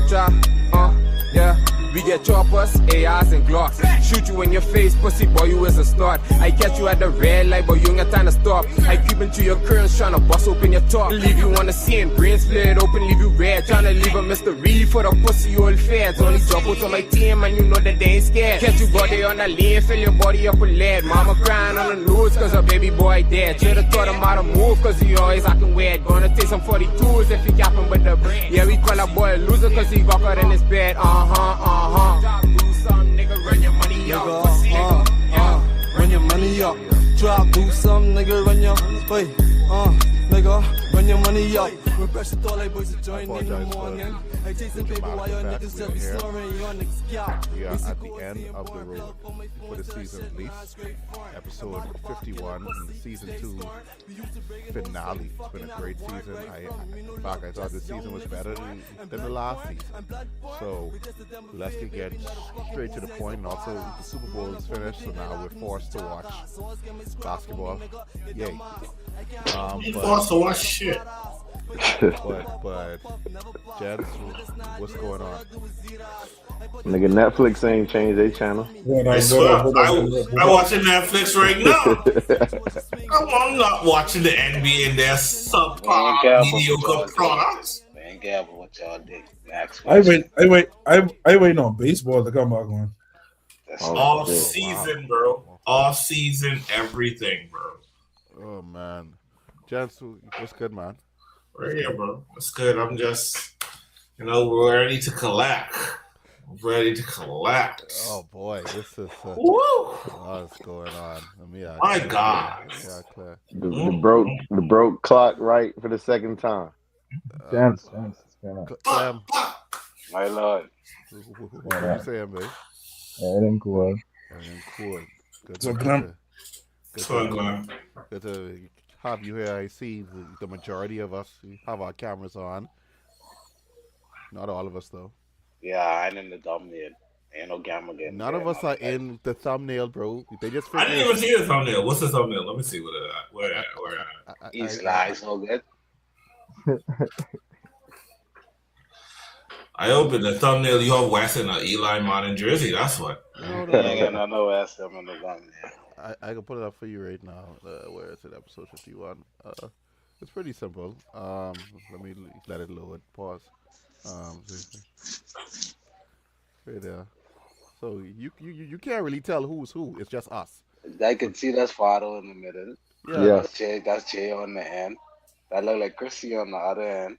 Try, yeah. We get choppers, ARs and Glocks. Shoot you in your face, pussy boy, you is a start. I catch you at the red light, but you ain't got time to stop. I creep into your curls, tryna bust open your top. Leave you on the scene, brain split open, leave you red. Tryna leave a mystery for the pussy, you old feds. Only dropouts on my team, and you know that they ain't scared. Catch you body on the lane, fill your body up with lead. Mama crying on the news, cause her baby boy dead. Should've taught him how to move, cause he always acting weird. Gonna take some 42s if he capping with the brain. Yeah, we call a boy a loser, cause he got caught in his bed. Do some nigga, run your money up. Pussy nigga, run your money up. Drop, do some nigga, run your nigga, run your money up. We brush it all like boys to join in the morning. I chasing paper while your niggas just be snoring. Your niggas, yeah. We are at the end of the road for the season LIX, episode 51, and the season 2 finale. It's been a great season. In fact, I thought this season was better than the last season. So let's get straight to the point. And also, the Super Bowl is finished, so now we're forced to watch basketball. Yay. Forced to watch shit. But Jets, what's going on? Nigga, Netflix ain't changed their channel. I swear, I'm watching Netflix right now. I'm not watching the NBA and their subpar mediocre products. Man, gamble what y'all did. I wait on baseball to come back on. All season, bro. All season, everything, bro. Oh man, Jets, what's good, man? Right here, bro. It's good. I'm just, ready to collect. Ready to collect. Oh boy, this is what's going on. My God. The broke clock right for the second time. Clem. My lord. What are you saying, babe? It ain't cool. Good to have you here. I see the majority of us have our cameras on. Not all of us, though. Yeah, I'm in the thumbnail. Ain't no camera again. None of us are in the thumbnail, bro. They just. I didn't even see the thumbnail. What's the thumbnail? Let me see what it at. Where at? He's lies so good. I opened the thumbnail. You have West in an Eli Manning jersey. That's what. No West. I'm in the thumbnail. I can put it up for you right now. Where is it? Episode 51. It's pretty simple. Let me let it load. Pause. Right there. So you can't really tell who's who. It's just us. I can see that's Fado in the middle. Yeah. That's Jay on the end. That look like Chrissy on the other end.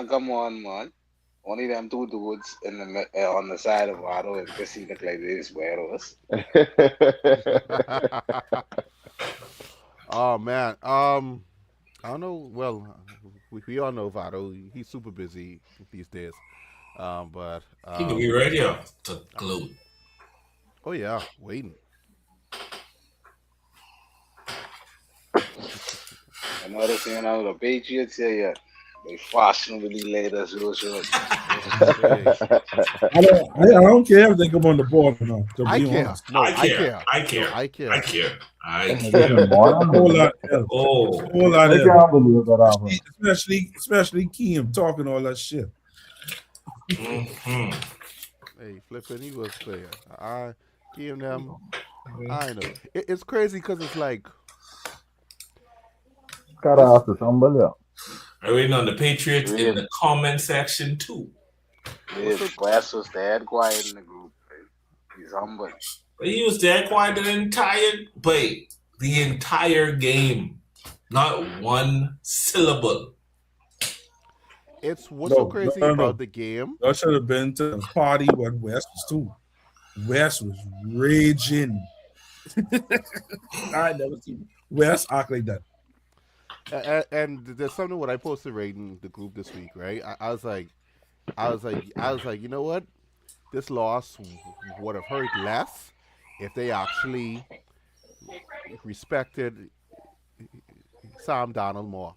Come on, man. Only them two dudes in the on the side of Fado and Chrissy look like these weirdos. Oh man. I don't know. Well, we all know Vado. He's super busy these days. But he can be ready to glue. Oh yeah, waiting. I know they're saying the Patriots here. They fashionably laid us real short. I don't care if they come on the board or not. I care. No, I care. I care. I care. I care. I care. Whole lot of especially Keem talking all that shit. Mm-hmm. Hey, flipping, he was there. Keem them. I know. It's crazy because it's like. Gotta ask somebody else. I'm waiting on the Patriots in the comment section too. Wes was dead quiet in the group. He's humble. He was dead quiet the entire game. Not one syllable. It's what's so crazy about the game. I should have been to the party where Wes was too. Wes was raging. I never seen Wes act like that. And there's something what I posted right in the group this week, right? I was like, you know what? This loss would have hurt less if they actually respected Sam Darnold more.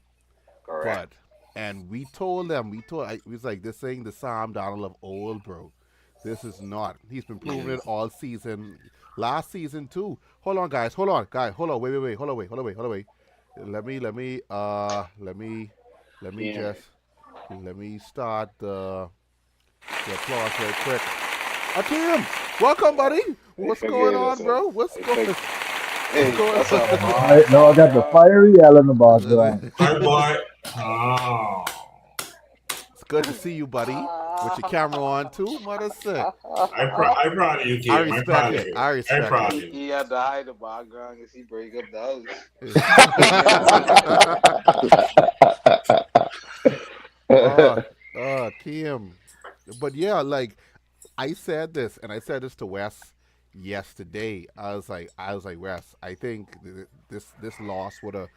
Correct. And we told them, it was like, this ain't the Sam Darnold of old, bro. This is not. He's been proving it all season. Last season too. Hold on, guys. Hold on. Wait. Hold on. Let me start the The applause right quick. Akeem, welcome, buddy. What's going on, bro? What's going on? All right, no, I got the fiery yell in the background. Hi, boy. Oh. It's good to see you, buddy. With your camera on too, mother sick. I'm proud of you, kid. I respect it. I respect proud it. of you. He had to hide the background because he break up the house. Kim. But yeah, like I said this, and I said this to Wes yesterday. I was like, Wes, I think this loss would have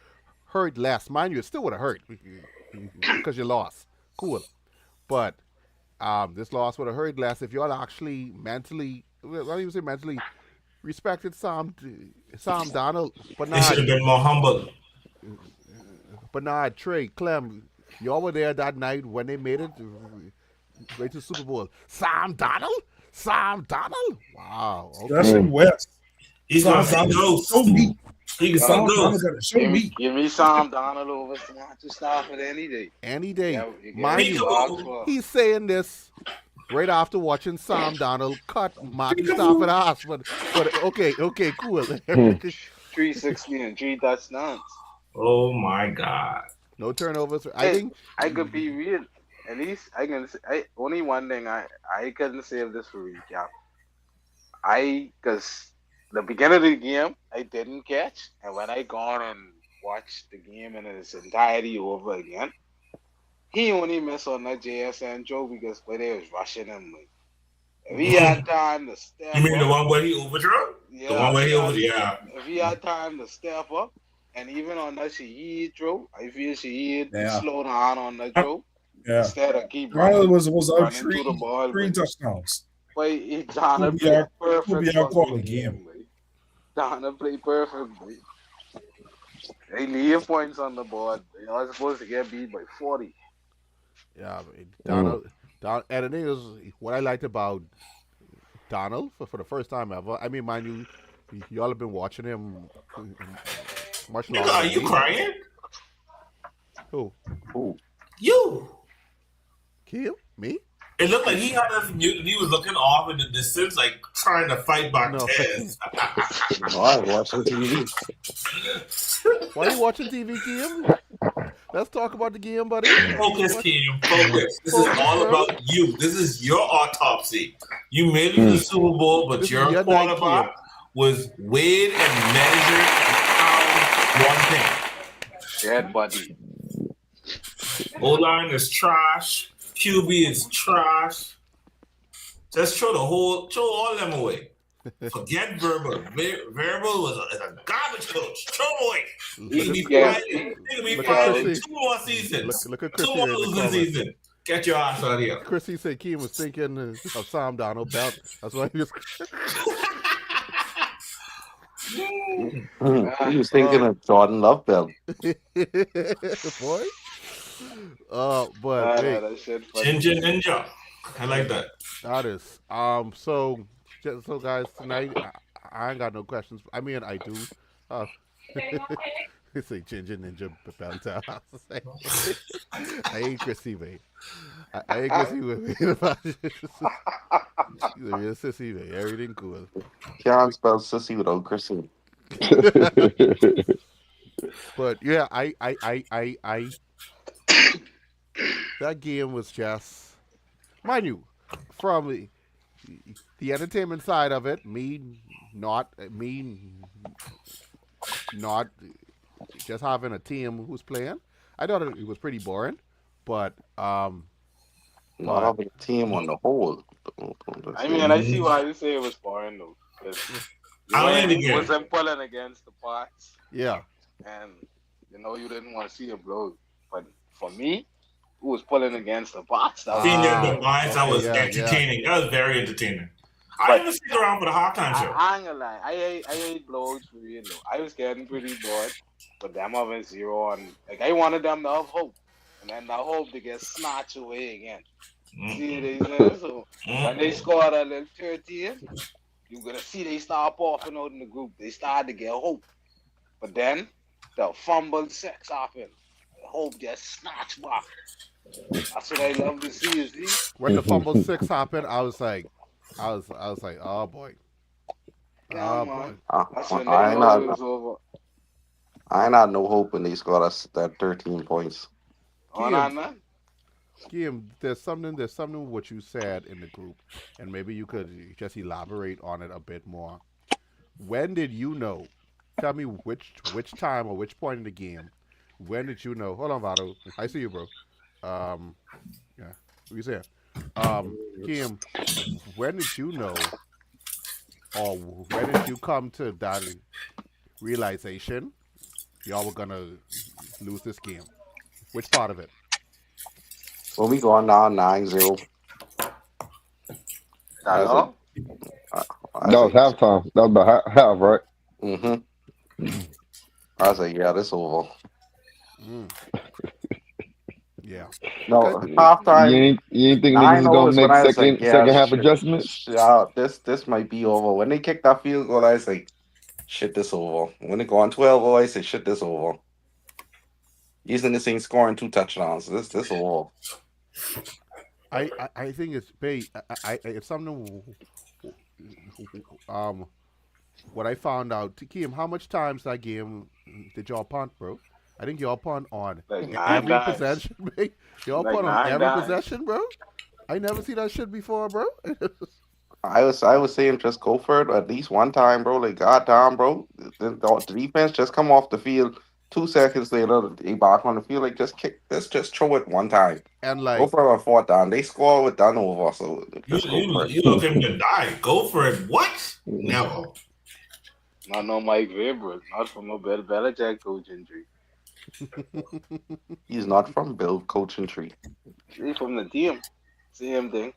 hurt less. Mind you, it still would have hurt because you lost. Cool. But this loss would have hurt less if y'all actually mentally, well, I don't even say mentally, respected Sam Donald. But They should have been more humble. But nah, Trey, Clem, y'all were there that night when they made it right to the Super Bowl. Sam Donald? Wow. Okay. That's in West. He's going to see ghosts. Show me. He can see ghosts. Show me. Give me Sam Donald over to Stafford any day. Any day. Yeah, Mind you, he's saying this right after watching Sam Donald cut Marty Stafford ass. But okay, cool. 360 and 3 touchdowns. Oh my God. No turnovers. Hey, I think I could be real. At least I can say only one thing I couldn't save this for recap. Because the beginning of the game I didn't catch, and when I gone and watched the game in its entirety over again, he only missed on that JSN Joe because they was rushing him. Like, if he had time to step You mean up, the one where he overthrew? Yeah, The one where he overthrew, yeah. If he had time to step up, and even on that Shaheed throw, I feel Shaheed slow down on that throw. Yeah. Instead of keep Ronald was out running three through the ball, touchdowns. but he Donna Could be played our perfect call game. Donna played perfectly. They leave points on the board. They are supposed to get beat by 40. yeah, Donald, and the thing is, what I liked about Donald for the first time ever. I mean, mind you, y'all have been watching him much longer. Are than you me. crying? Who? You. Kim? Me? It looked like he was looking off in the distance, like trying to fight Bartez. No, I was watching TV. Why are you watching TV, Kim? Let's talk about the game, buddy. Focus, Kim. Focus. This is all about you. This is your autopsy. You made it to the Super Bowl, but your quarterback was weighed and measured and found one thing. Dead buddy. O-line is trash. QB is trash. Just throw all of them away. Forget Verbal. Verbal was a garbage coach. Throw him away. He can be fired in 2 more seasons. Look at 2 more losing seasons. Get your ass out of here. Chrissy said Kim was thinking of Sam Donald belt. That's why he was. He was thinking of Jordan Love belt. Boy. But hey, Ninja. I like that. That is. So guys, tonight I ain't got no questions. I mean, I do. Say Ginger Ninja belt out. I ain't Chrissy, mate. I ain't Chrissy with me. She's a real sissy, mate. Everything cool. Can't spell sissy without Chrissy. But yeah, I that game was just, mind you, from the entertainment side of it, me not just having a team who's playing. I thought it was pretty boring, but not having a team on the whole. I mean, I see why you say it was boring though. It wasn't pulling against the Pats. Yeah. And you didn't want to see a blow. But for me, who was pulling against the Pats? That was entertaining. Yeah. That was very entertaining. I didn't even stick around for the halftime show. I ain't gonna lie. I ate blowouts for real though. I was getting pretty bored. But them having 0 on, like I wanted them to have hope. And then that hope to get snatched away again. See, so when they scored a little 13, you're gonna see they start popping out in the group. They started to get hope. But then the fumbled sex happened. Hope just snatch back. That's what I love to see. You see? When the fumble 6 happened, I was like, oh boy. Yeah, Oh man. boy. That's when they I ain't know it not, was over. I ain't had no hope when they scored us that 13 points. Oh, none. Kim, there's something with what you said in the group, and maybe you could just elaborate on it a bit more. When did you know? Tell me which time or which point in the game. When did you know? Hold on, Vado. I see you, bro. Yeah. What you saying? Kim, when did you know, or when did you come to that realization y'all were gonna lose this game? Which part of it? When we going down 9-0, That I was like, long? I That was was like, halftime. That was about half, right? I was like, yeah, this over. Mm. Yeah. No, Okay. halftime You ain't think niggas was 9-0 gonna is when make I was like, yeah, second half shit, adjustments? this might be over. When they kicked that field goal, I was like, shit, this over. When they go on 12-0, I say, shit, this over. These niggas ain't scoring 2 touchdowns. This over. I think it's it's something. What I found out, Kim, how much times that game did y'all punt, bro? I think y'all punt on Like 9 every times. possession, mate. Y'all Like punt on 9 every times. possession, bro. I never see that shit before, bro. I was saying just go for it at least one time, bro. Like goddamn, bro. The defense just come off the field 2 seconds later, they back on the field. Like just kick this, just throw it one time. And Go like, for a 4th down. They score with done over, so just go for it. You looking to die? Go for it. What? Never. Not no Mike Weber. Not from no Bill Belichick coaching tree. He's not from Bill coaching tree. He from the team. Same thing.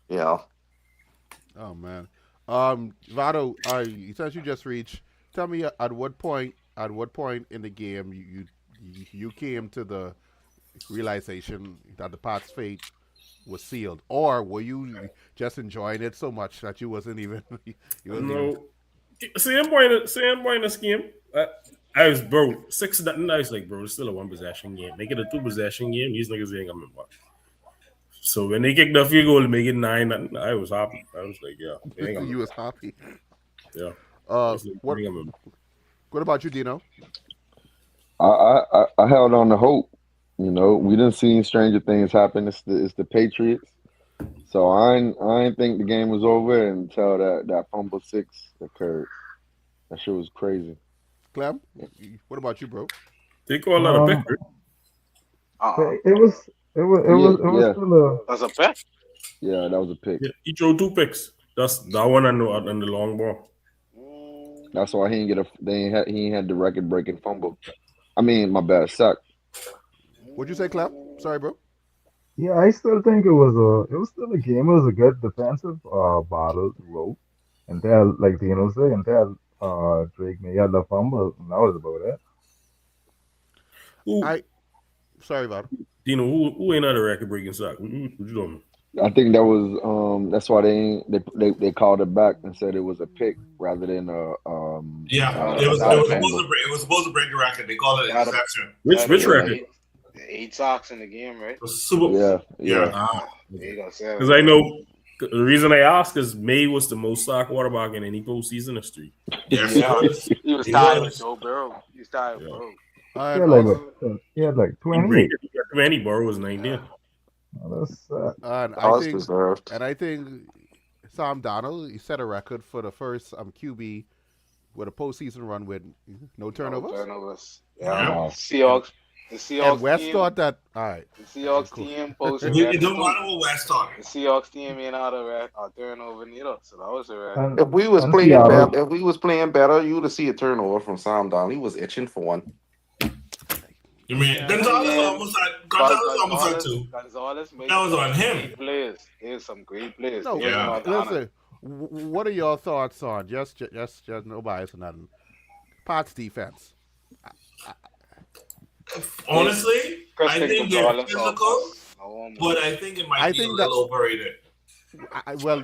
Yeah. oh man, Vado, since you just reached, tell me at what point in the game you came to the realization that the Pats' fate was sealed, or were you just enjoying it so much that you wasn't even you wasn't even No, same point in the scheme. I was bro 6-0. I was like, bro, it's still a 1 possession game. Make it a 2 possession game. These niggas ain't coming back. So when they kicked the field goal to make it 9-0, I was happy. I was like, yeah, they ain't coming you was back. happy. Yeah. I was like, What they ain't coming back. what about you, Dino? I held on to hope. You know, we didn't see stranger things happen. It's the Patriots. So I ain't think the game was over until that fumble 6 occurred. That shit was crazy. Clem, what about you, bro? They call that a pick, right? It was Yeah. still a That's a bet. yeah, that was a pick. Yeah, he threw 2 picks. That's that one and the long ball. That's why he ain't had the record breaking fumble. I mean, my bad, sack. What'd you say, Clem? Sorry, bro. Yeah, I still think it was still a game. It was a good defensive battle throughout. Until, like Dino said, until Drake May had the fumble, and that was about it. Sorry, Vado. Dino, who ain't had a record breaking sack? What you doing? I think that was that's why they called it back and said it was a pick rather than Yeah, it it was fumble. supposed to break the record. They called it an interception. Which record? 8 sacks in the game, right? Yeah. Because I know the reason I ask is May was the most sack quarterback in any postseason history. Yes, he was tied with Joe Burrow. He was tied with Burrow. He had like 20. 20. Burrow was 19. And Deserved. I think Sam Darnold, he set a record for the first QB with a postseason run with no turnovers. Yeah. Seahawks. The Seahawks and West team, thought that, all right. The Seahawks team posted. It don't matter what West thought. The Seahawks team ain't out of turnover neither, so that was a record. If we was playing better, you would see a turnover from Sam Donald. He was itching for one. You mean Gonzalez almost had 2. Gonzalez made that was on him. Great players. There's some great players. No, listen. What are your thoughts on just no bias or nothing? Pats defense. Honestly, I think they're physical, but I think it might be a little overrated.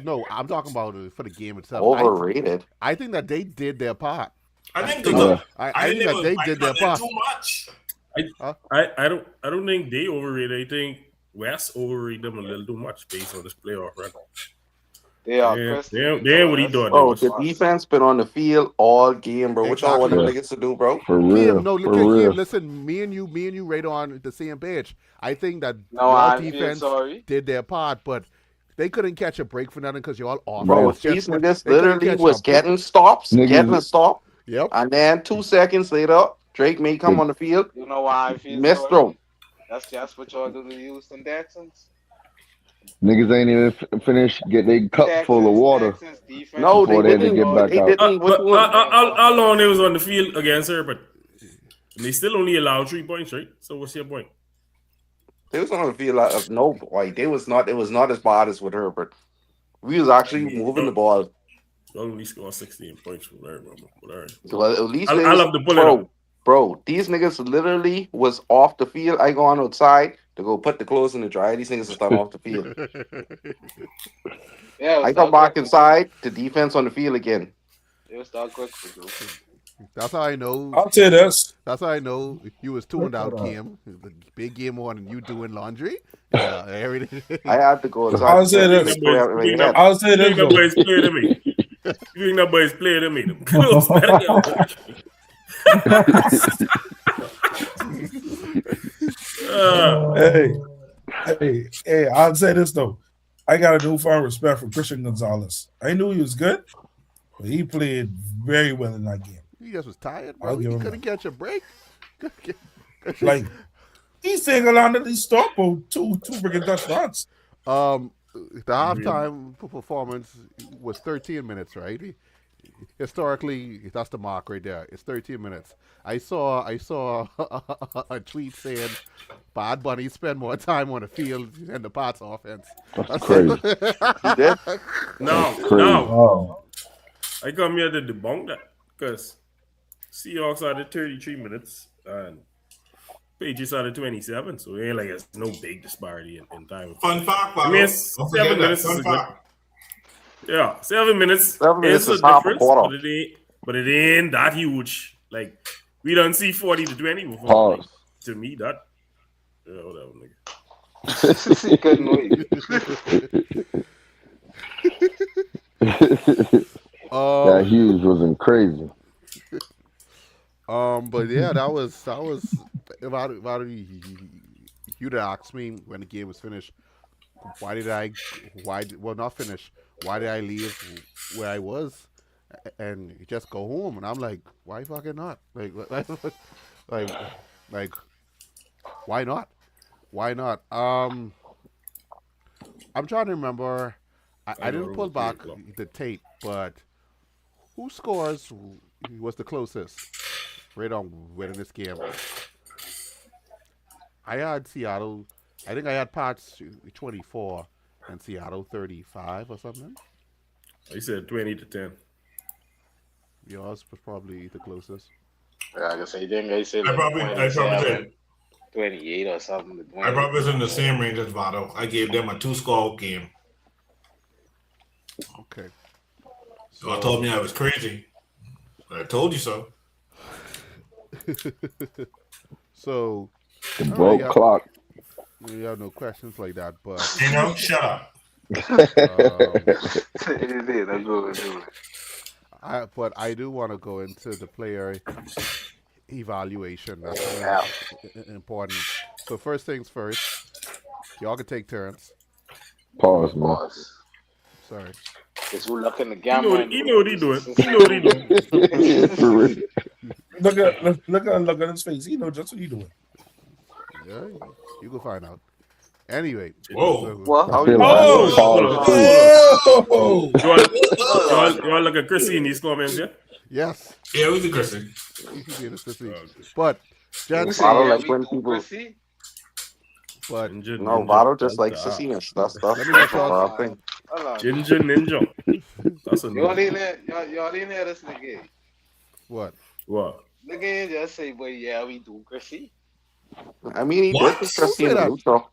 No, I'm talking about for the game itself. Overrated. I think that they did their part. I think I think that they did their part. Too much. I don't think they overrated. I think West overrated them a little too much based on this playoff record. They are Yeah, Chris. they what he thought they Bro, was. the defense been on the field all game, bro. What y'all want them Exactly. niggas to do, bro? For Kim, real. no, look For at real. Kim. Listen, me and you right on the same page. I think that No, your I feel defense sorry. did their part, but they couldn't catch a break for nothing because y'all offense. Bro, just these went- niggas they couldn't literally catch was a break. getting stops, Niggas- getting a stop, Yep. and then 2 seconds later, Drake may come on the field. You know why I feel Missed sorry? throw. That's just what y'all do to Houston Texans. Niggas ain't even finished. Get they cup full of water Texans defense. No, they before they had to didn't. get back They out. didn't. What you want? How long they was on the field against her, but they still only allowed 3 points, right? So what's your point? They was on the field of no, like they was not. It was not as bad as with Herbert. We was actually moving the ball. Only scored 16 points from there, but all right. Well, at least I love the bullet. Bro, these niggas literally was off the field. I go on outside to go put the clothes in the dryer. These niggas is done off the field. Yeah, I come back inside. The defense on the field again. It was that quick to do. That's how I know. I'll say this. That's how I know you was tuned out, Kim. The big game on and you doing laundry. Yeah, everything. I had to go inside. I'll say this. I'll say this. You think that boy's player to me? You think that boy's player to me? Them clothes better get washed. Hey, I'll say this though. I got a newfound respect for Christian Gonzalez. I knew he was good, but he played very well in that game. He just was tired, I'll bro. give He him couldn't catch a break. Like he's taking on the stop of two freaking touchdowns. The halftime performance was 13 minutes, right? Historically, that's the mark right there. It's 13 minutes. I saw a tweet saying Bad Bunny spend more time on the field than the Pats offense. That's crazy. He did? No. I come here to debunk that because Seahawks are the 33 minutes and Patriots are the 27, so it ain't like it's no big disparity in time. Fun fact, I mean, 7 minutes is a good. Yeah, 7 minutes. 7 minutes is is a half a difference, quarter. but it ain't that huge. Like we don't see 40 to 20 before. Pause. Like, to me, that whatever, nigga. He couldn't wait. That Hughes wasn't crazy. But yeah, that was about you'd asked me when the game was finished. Not finish? Why did I leave where I was and just go home? And I'm like, why fucking not? Like, why not? Why not? I'm trying to remember. I didn't pull back the tape, but who scores was the closest right on winning this game? I had Seattle. I think I had Pats 24 and Seattle 35 or something. I said 20 to 10. Yours was probably the closest. Yeah, I guess I think I said I like probably 27, did. 28 or something. I probably was in the same range as Vado. I gave them a 2-score game. Okay. So I told me I was crazy. But I told you so. So The broke clock. You have no questions like that, but Shut up. But I do want to go into the player evaluation. That's important. So first things first, y'all can take turns. Pause, man. Sorry. Because we're looking the camera. You know what he doing. You know what he doing. For real. Look at his face. He know just what he doing. Yeah, you can find out. Anyway. Whoa. What? You want to look at Chrissy in these comments, yeah? Yes. Yeah, it was a Chrissy. But Vado like when people. But no, Vado just like sissiness. That's the thing. Ginger Ninja. That's a y'all didn't hear this nigga. What? Nigga ain't just say, "Boy, yeah, we do Chrissy." I mean, he did this Chrissy in the neutral.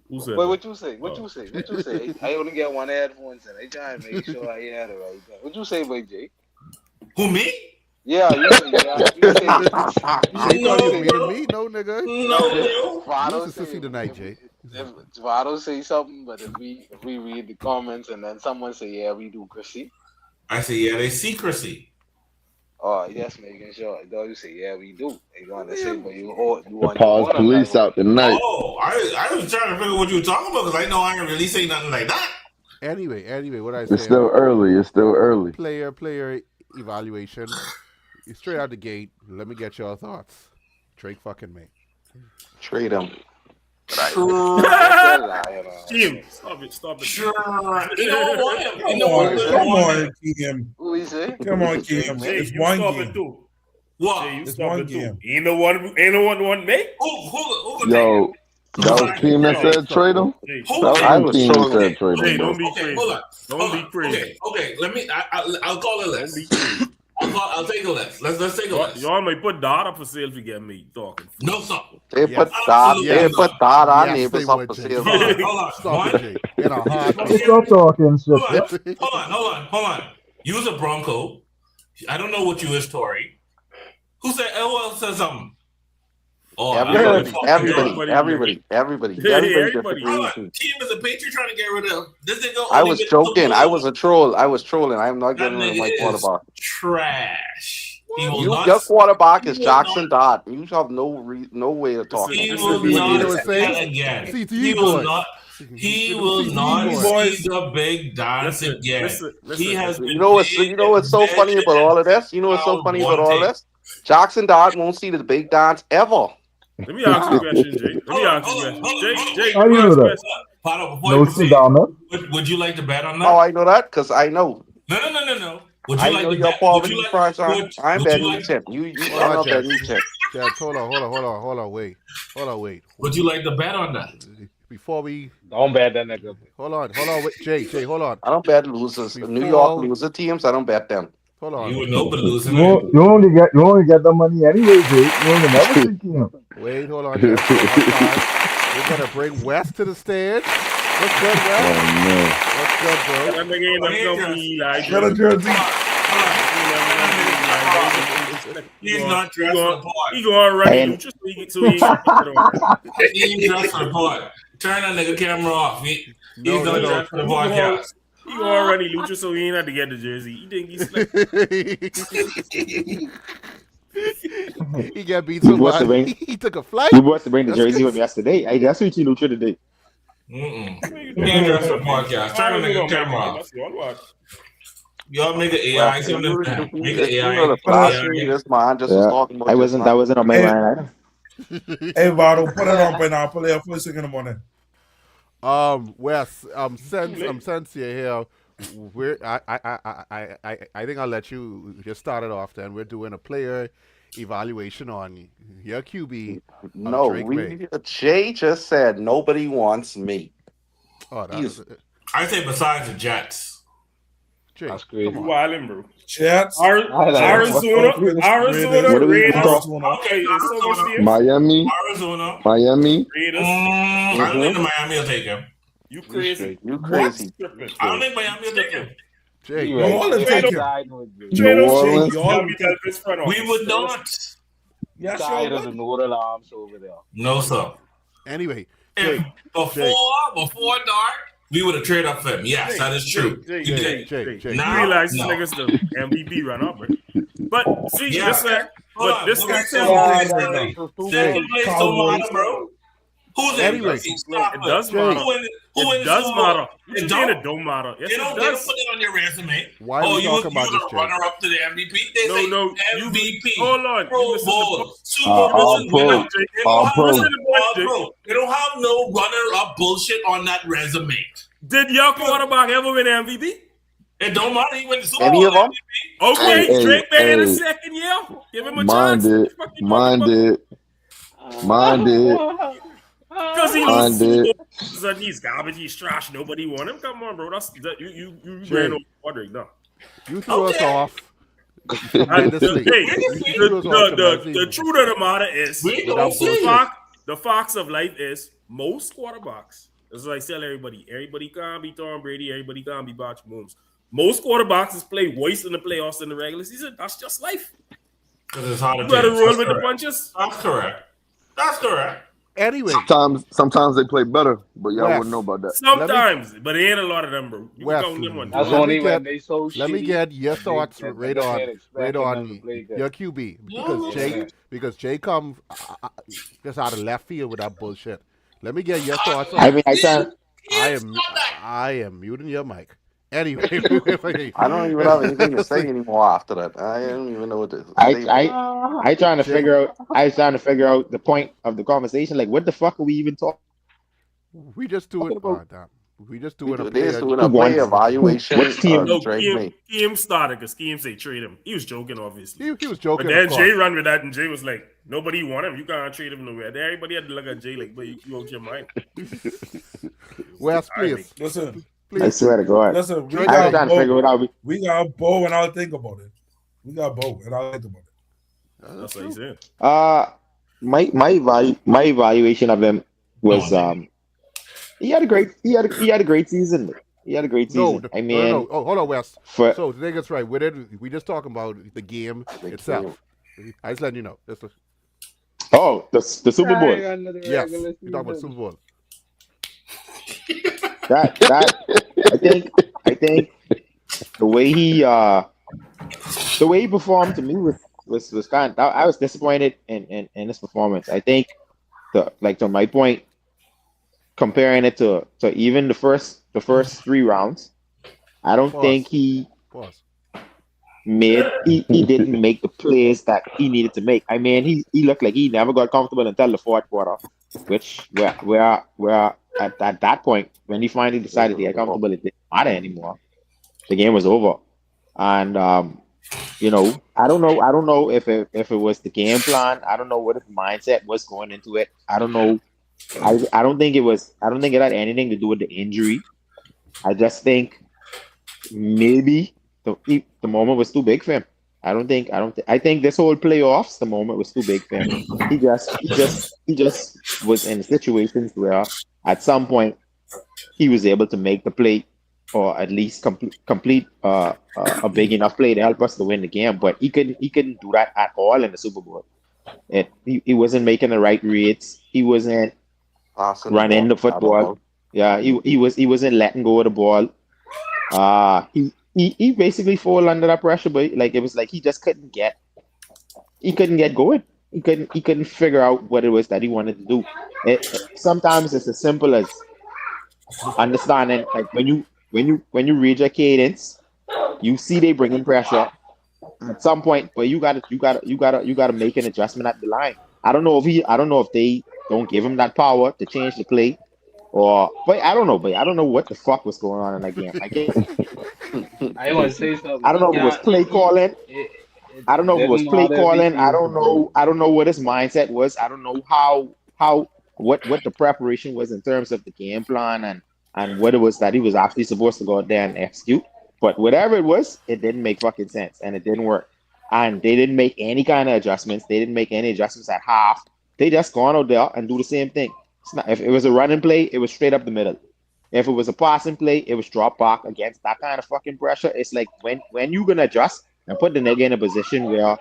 Who said Wait, what you say? What you say? I only get one headphones and I try to make sure I hear it right. What you say, boy, Jay? Who, me? Yeah, you say Jay thought he was beating me. No, nigga. No, Vado Use the sissy tonight, Jay. if Vado say something, but if we read the comments and then someone say, yeah, we do Chrissy. I say, yeah, they secrecy. Oh, just making sure. Though you say, yeah, we do. They gonna say, but you want Pause police out tonight. Oh, I was trying to figure what you were talking about because I know I ain't really say nothing like that. Anyway, what I say? It's still early. Player evaluation. Straight out the gate. Let me get your thoughts. Drake fucking May. Trade him. Team, stop it. Sure. You know what? Come on, Kim. Who is it? Come on, Kim. Jay, It's you one stop game. it too. What? Jay, you It's stop one it too. game. Ain't no one want me? Who Yo, that was Team that said trade him. Jay, I was Team that trolling. said trade Jay, him. don't be Okay, crazy. hold on. Don't be crazy. Okay. Let me. I'll call a Don't list. be crazy. I'll take a list. Let's take a list. Y'all might put data for sale if you get me talking. No, stop. They Yes. put that. Absolutely They not. put that on Yes, neighbors they up would, for Jay. sale. Hold on. Stop One. it, Jay. In a hard Stop talking shit. Hold on. Use a Bronco. I don't know what you is, Tory. Who said something? Oh, Everybody Everybody. disagrees Hold with on. me. Team is a Patriot trying to get rid of. This nigga I only was been joking. to I was a troll. I was trolling. I'm not That getting rid of nigga my is quarterback. trash. He will not. Your quarterback is he will Jackson Dodd. You have no way to talk. He Listen, will listen, not What say? say again. CTE He will boys. not. He Them will CTE not boys. see the big dance again. Listen. He has been. You know what's so funny about all of this? You know what's so funny about all this? Jackson Dodd won't see the big dance ever. Let me ask you a question, Jay. Jay, How do you know that? Pato, before No you proceed, Sedana. would you like to bet on that? Oh, I know that because I know. No. Would you I like know to your bet? poverty price on. I'm would you betting like? you tip. You Hold I'm on, not Jets. betting you tip. Jets, hold on, wait. Would you like to bet on that? Before we Don't bet that nigga. hold on, wait, Jay, hold on. I don't bet losers. New York loser teams, I don't bet them. Hold on. You would know, but losing. You only get the money anyway, Jay. You only never see him. Wait, hold on, Jets. We're gonna bring West to the stage. What's good, West? What's good, bro? That nigga ain't never gonna be like Got a jersey. He's not dressed for the part. He gonna run you just so he ain't He ain't dressed for the part. Turn that nigga camera off. He's not dressed for the podcast. He gonna run Lucha so he ain't have to get the jersey. You think he's slick? He got beat so bad. He took a flight. We brought to bring the jersey with me yesterday. I just reached Lucha today. He ain't dressed for the podcast. Turn the nigga camera off. Y'all make an AI. Make an AI. This man just was talking about. That wasn't on my mind. Hey, Vado, put it on and I'll play it first thing in the morning. Wes, since you're here, I think I'll let you just start it off. Then we're doing a player evaluation on your QB. No, Jay just said nobody wants me. Oh, I say besides the Jets. Jay, That's crazy. You wildin', bro. Jets. Arizona, Raiders. Okay, Miami. Arizona. Raiders. I don't think Miami will take him. You crazy. You crazy. I don't think Miami will take him. Jay, New Orleans take him. We would not. Yes, Tired of the North alarms over there. No, sir. Anyway, If Jay, before dark, we would have traded up for him. Yes, that is true. Jay. You realize this nigga's the MVP runner, bro. But see, this is second place don't matter, bro. Who's Anyway, it does matter. It does matter. It don't matter. Yes, They don't put it on your resume. Why are we talking about this, the Jay? runner up to the MVP. They say MVP. Hold on. Pro Bowl, Super Bowl winner. They don't have no runner up bullshit on that resume. Did your quarterback ever win MVP? It don't matter. He went to Super Bowl. Any of them? Okay, Drake been in the second year. Give him a chance. Mine did. Because he loses these garbage, he's trash. Nobody want him. Come on, bro. You ran over Roderick now. You threw us off. The truth of the matter is, the facts of life is most quarterbacks. That's what I tell everybody. Everybody can't be Tom Brady. Everybody can't be Patrick Mahomes. Most quarterbacks play worse in the playoffs than the regular season. That's just life. Because it's hard to You got to take. roll That's with the correct. punches. That's correct. That's correct. Anyway, Sometimes they play better, but y'all Wes, wouldn't know about that. Sometimes, but it ain't a lot of them, bro. You Wes, can count them on. That's let only me when get- they so let me shitty get your that thoughts that right the on man expecting them to play good. your QB Yeah. because Jay come just out of left field with that bullshit. Let me get your thoughts on. I mean, I am muting your mic. Anyway, I don't even have anything to say anymore after that. I don't even know what to say. I trying to figure out. I was trying to figure out the point of the conversation. Like, what the fuck are we even talking? we just do it. We just doing a They're player. just doing a play evaluation. Which team? No, Drake May. Keem started because Keem say trade him. He was joking, obviously. He was joking. But then of course. Jay ran with that, and Jay was like, "Nobody want him. You can't trade him nowhere." Then everybody had to look at Jay like, "But you out your mind." Wes, please. Listen, I swear to God. listen. We I was got trying to figure it both. out. We got both, and I'll think about it. We got both, and I'll think about it. That's what he said. My evaluation of him was he had a great season. He had a great season. No. Oh, hold on, Wes. For- So the thing is right. We just talking about the game itself. I just letting you know. The Super Bowl. yes, we're talking about Super Bowl. That I think the way he performed to me was kind of, I was disappointed in his performance. I think to my point, comparing it to even the first 3 rounds, I don't think he didn't make the plays that he needed to make. I mean, he looked like he never got comfortable until the fourth quarter, which where at that point when he finally decided he got comfortable, it didn't matter anymore. The game was over, and I don't know if it was the game plan. I don't know what his mindset was going into it. I don't know. I don't think it had anything to do with the injury. I just think maybe the moment was too big for him. I think this whole playoffs, the moment was too big for him. He just was in situations where at some point he was able to make the play or at least complete a big enough play to help us to win the game. But he couldn't do that at all in the Super Bowl. He wasn't making the right reads. He wasn't running the football. Yeah, he wasn't letting go of the ball. He basically fall under that pressure, but it was like he just couldn't get going. He couldn't figure out what it was that he wanted to do. Sometimes it's as simple as understanding, like when you read your cadence, you see they bringing pressure at some point, but you gotta make an adjustment at the line. I don't know if they don't give him that power to change the play, but I don't know what the fuck was going on in that game. I want to say something. I don't know if it was play calling. I don't know if it was play calling. I don't know what his mindset was. I don't know what the preparation was in terms of the game plan and what it was that he was actually supposed to go out there and execute. But whatever it was, it didn't make fucking sense and it didn't work. And they didn't make any kind of adjustments. They didn't make any adjustments at half. They just gone out there and do the same thing. If it was a running play, it was straight up the middle. If it was a passing play, it was drop back against that kind of fucking pressure. It's like when you gonna adjust and put the nigga in a position where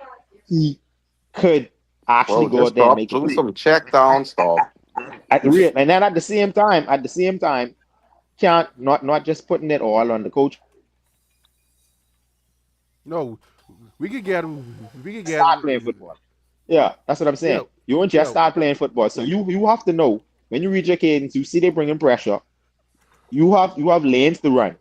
he could actually go out there and make it. Some check down stuff. And then at the same time, can't not just putting it all on the coach. No, we could get start playing football. Yeah, that's what I'm saying. You won't just start playing football. So you have to know when you reach your cadence, you see they bringing pressure. You have lanes to run.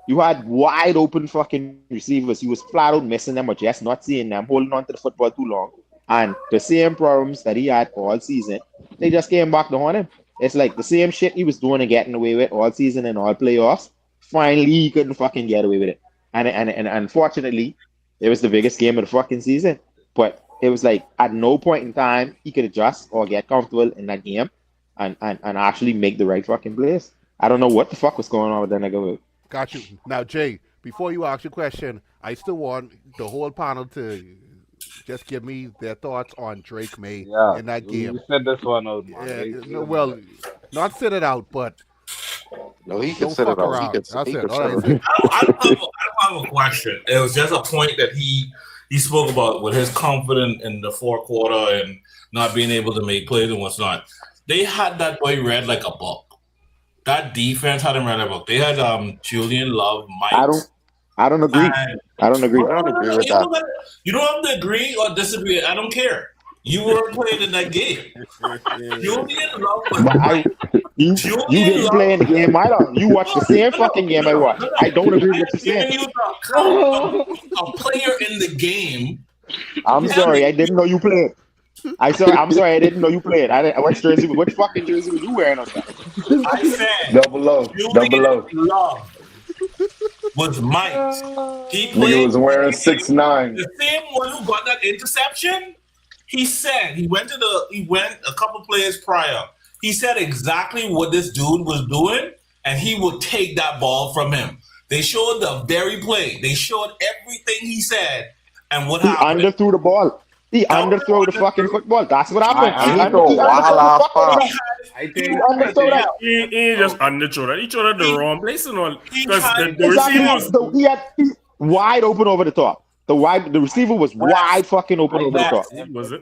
You had wide open fucking receivers. You was flat out missing them or just not seeing them, holding on to the football too long. And the same problems that he had all season, they just came back to haunt him. It's like the same shit he was doing and getting away with all season and all playoffs. Finally, he couldn't fucking get away with it. And unfortunately, it was the biggest game of the fucking season. But it was like at no point in time he could adjust or get comfortable in that game and actually make the right fucking plays. I don't know what the fuck was going on with that nigga. Got you. Now, Jay, before you ask your question, I still want the whole panel to just give me their thoughts on Drake May in that game. You said this one out. Well, not sit it out, but no, he can sit it out. That's it. I don't have a question. It was just a point that he spoke about with his confidence in the fourth quarter and not being able to make plays and what's not. They had that boy read like a book. That defense had him read like a book. They had Julian Love, Mike. I don't agree. I don't agree. I don't agree with that. You don't have to agree or disagree. I don't care. You were playing in that game. Julian Love was you didn't play in the game either. You watched the same fucking game I watched. I don't agree with what you're saying. A player in the game. I'm sorry, I didn't know you played. I'm sorry, I didn't know you played. Which fucking jersey were you wearing on that? I said Double O. Julian Love was Mike. He Nigga was wearing 6'9". The same one who got that interception. He said he went a couple players prior. He said exactly what this dude was doing, and he would take that ball from him. They showed the very play. They showed everything he said, and what happened. He underthrew the ball. He underthrew the fucking football. That's what happened. He just underthrew that. He threw that the wrong place and all. Because the receiver he had wide open over the top. The receiver was wide fucking open over the top. Was it?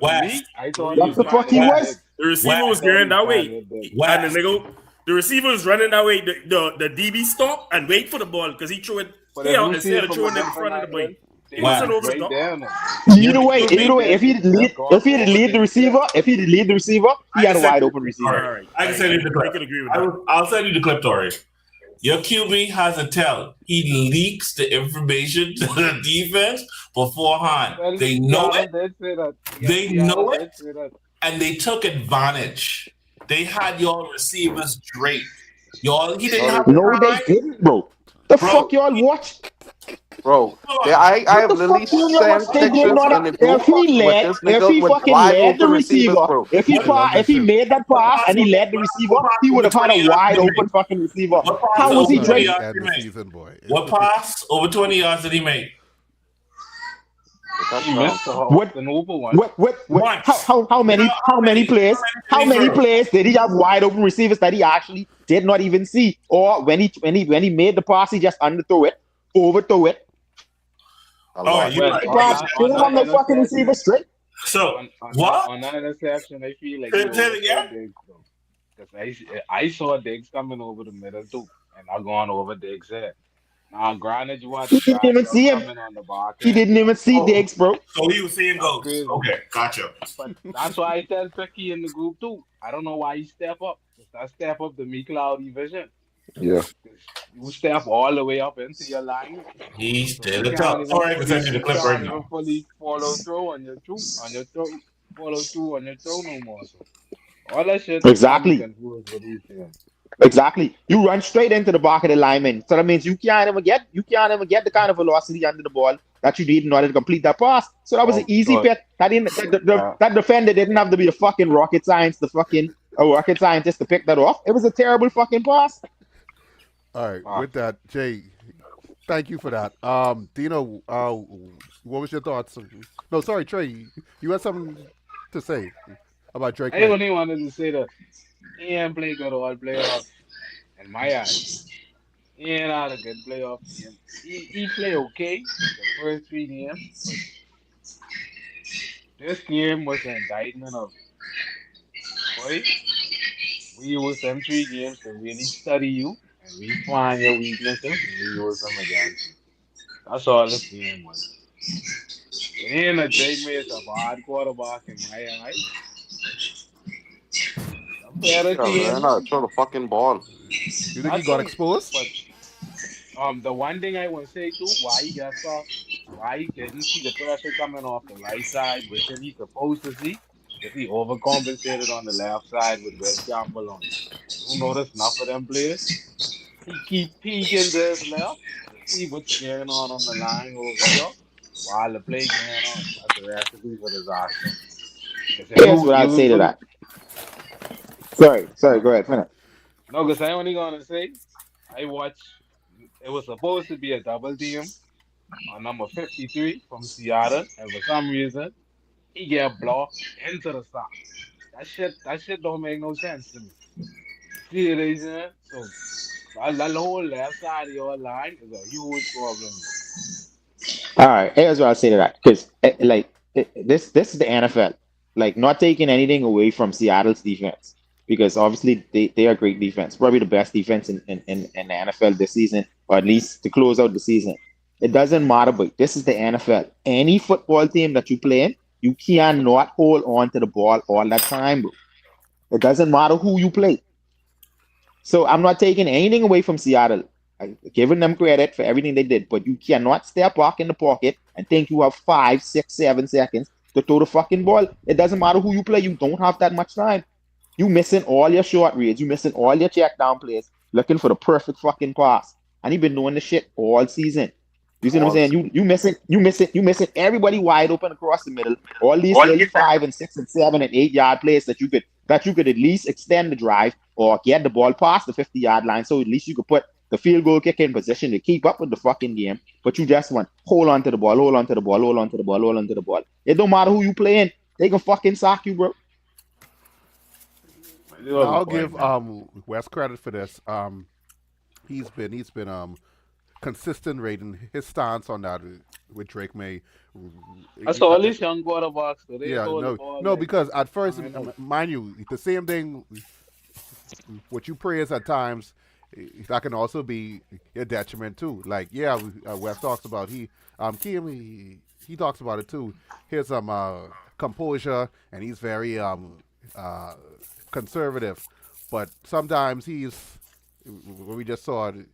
I thought What the fuck he was? The receiver was going that way. And the receiver was running that way. The DB stopped and wait for the ball because he threw it. Instead of throwing it in front of the ball. He wasn't over the top. Either way, if he did lead the receiver, he had a wide open receiver. All right. I can send you the clip. I can agree with that. I'll send you the clip, Tori. Your QB has a tell. He leaks the information to the defense beforehand. They know it. They know it, and they took advantage. They had your receivers draped. He didn't have no, they didn't, bro. The fuck y'all watch? Bro, I have literally sent pictures in the group if he fucking led the receiver, if he made that pass and he led the receiver, he would have had a wide open fucking receiver. How was he draped? What pass over 20 yards did he make? He missed the noble one. How many players did he have wide open receivers that he actually did not even see? Or when he made the pass, he just underthrew it, overthrew it. On the fucking receiver straight. So what? On that interception, I feel like I saw Diggs coming over the middle too, and I gone over Diggs' head. Now, granted, you want to he didn't even see him. He didn't even see Diggs, bro. So he was seeing ghosts. Okay, gotcha. But that's why I tell Tricky in the group too. I don't know why he step up. That step up the me cloudy vision. Yeah. You step all the way up into your line. He's still the top. Sorry, I can send you the clip right now. Fully follow through on your throw no more. So all that shit. Exactly. You run straight into the back of the lineman. So that means you can't even get the kind of velocity under the ball that you need in order to complete that pass. So that was an easy pick. That defender didn't have to be a fucking rocket scientist to pick that off. It was a terrible fucking pass. All right. With that, Jay, thank you for that. Dino, what was your thoughts? No, sorry, Trey. You had something to say about Drake. I only wanted to say that he ain't play good all playoffs in my eyes. He ain't had a good playoff game. He played okay the first 3 games. This game was an indictment of, boy, we use them 3 games to really study you and we find your weaknesses and we use them against you. That's all this game was. It ain't a Drake May is a bad quarterback in my eyes. They're not throw the fucking ball. You think he got exposed? But, the one thing I want to say too, why he got off, why he didn't see the pressure coming off the right side, which he's supposed to see, if he overcompensated on the left side with West Campbell on. You notice enough of them players? He keep peeking to his left to see what's going on the line over here while the play going on. That's the recipe for disaster. Here's what I'd say to that. Sorry, go ahead, finish. No, because I only gonna say, I watched, it was supposed to be a double team on number 53 from Seattle, and for some reason, he get blocked into the sock. That shit don't make no sense to me. See what I'm saying? So, that whole left side of your line is a huge problem. All right, here's what I'll say to that. Because this is the NFL. Like not taking anything away from Seattle's defense because obviously they are great defense, probably the best defense in the NFL this season, or at least to close out the season. It doesn't matter, but this is the NFL. Any football team that you play in, you cannot hold on to the ball all that time, bro. It doesn't matter who you play. So I'm not taking anything away from Seattle. I'm giving them credit for everything they did, but you cannot step back in the pocket and think you have 5, 6, 7 seconds to throw the fucking ball. It doesn't matter who you play. You don't have that much time. You missing all your short reads. You missing all your check down plays, looking for the perfect fucking pass. And he been doing this shit all season. You see what I'm saying? You missing everybody wide open across the middle. All these little 5 and 6 and 7 and 8 yard plays that you could at least extend the drive or get the ball past the 50-yard line, so at least you could put the field goal kicker in position to keep up with the fucking game. But you just want hold on to the ball, hold on to the ball, hold on to the ball, hold on to the ball. It don't matter who you playing, they can fucking sock you, bro. I'll give Wes credit for this. He's been consistent rating his stance on that with Drake May. That's all these young quarterbacks. Because at first, mind you, the same thing. What you praise at times, that can also be a detriment too. Like Wes talks about he talks about it too. Here's some composure, and he's very conservative, but sometimes he's what we just saw. Too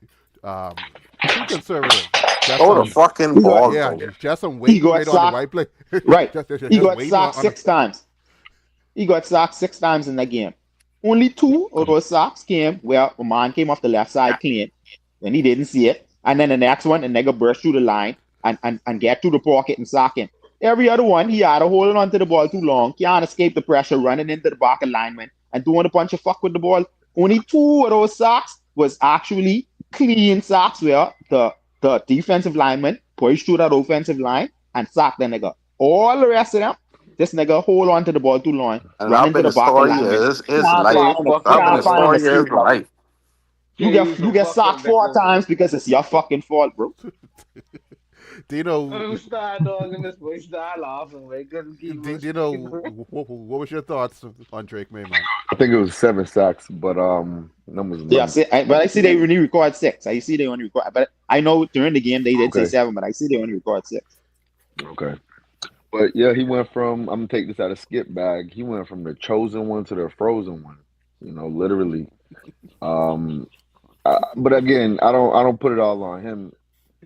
conservative. The fucking ball. Yeah, just some weight right on the right play. Right. He got sacked 6 times. He got sacked 6 times in that game. Only 2 of those sacks came where a man came off the left side clean and he didn't see it. And then the next one, the nigga burst through the line and get through the pocket and sack him. Every other one, he had to hold on to the ball too long, can't escape the pressure, running into the back alignment and doing a bunch of fuck with the ball. Only 2 of those sacks was actually clean sacks where the defensive lineman pushed through that offensive line and sacked the nigga. All the rest of them, this nigga hold on to the ball too long. And run into the back of life. You get sacked 4 times because it's your fucking fault, bro. Do you know? Who started dogging this boy? Start laughing. Do you know what was your thoughts on Drake May, man? I think it was 7 sacks, but numbers. Yeah, I see they only record 6. I see they only record, but I know during the game they did say 7, but I see they only record 6. Okay. But yeah, he went from, I'm gonna take this out of skip bag. He went from the chosen one to the frozen one. Literally. But again, I don't put it all on him.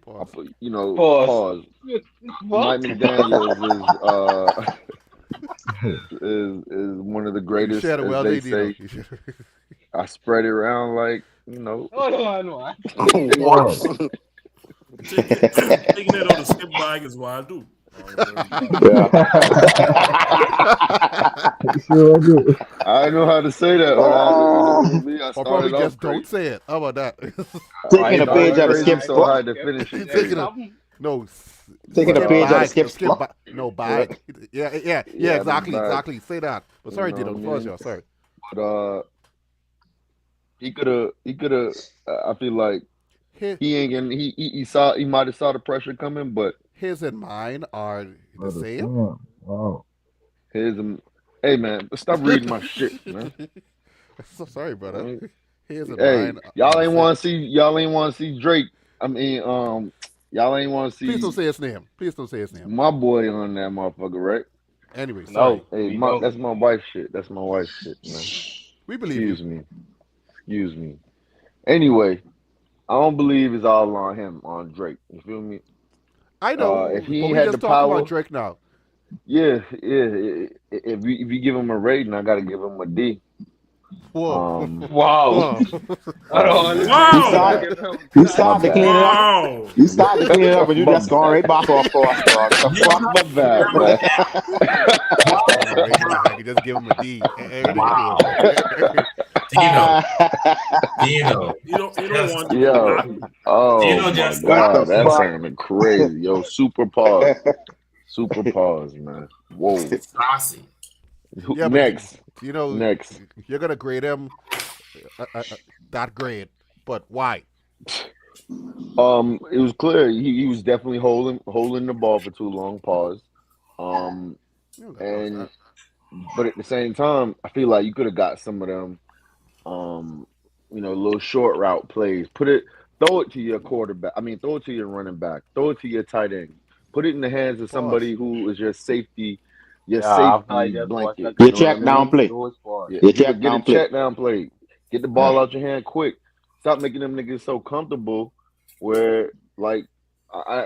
Pause. Mike McDaniels is one of the greatest. As they say. I spread it around like Hold on. Taking it on the skip bag is wild too. I don't know how to say that. Or probably just don't say it. How about that? Taking a page out of skip. So hard to finish it. Taking a page out of skip. No, bag. Yeah, exactly. Say that. But sorry, Dino. Sorry. But he could have. I feel like he ain't gonna. He might have saw the pressure coming, but his and mine are the same. Wow. Hey man, stop reading my shit, man. So sorry, brother. His and mine. Y'all ain't want to see Drake. I mean, y'all ain't want to see. Please don't say his name. My boy on that motherfucker, right? Anyway, sorry. No, that's my wife's shit. Man. We believe Excuse me. Anyway, I don't believe it's all on him, on Drake. You feel me? I know. If he but we had just the talking power, about Drake now. Yeah. If you give him a rating, I gotta give him a D. Whoa! Wow! You started to clean it up. You started to clean it up, and you just going right back off course, bro. Fuck my bad, man. I can just give him a D. Dino. You don't want to. Yo. Oh my God, that sounded crazy. Yo, super pause, man. Whoa. Saucy. Yeah, next. Next. You're gonna grade him that grade, but why? It was clear he was definitely holding the ball for too long. Pause. And but at the same time, I feel like you could have got some of them, little short route plays. Throw it to your quarterback. I mean, throw it to your running back. Throw it to your tight end. Put it in the hands of somebody who is your safety After I just watched blanket. that Your check down play. Yeah, Your get check a check down play. Get the ball out your hand quick. Stop making them niggas so comfortable where, like,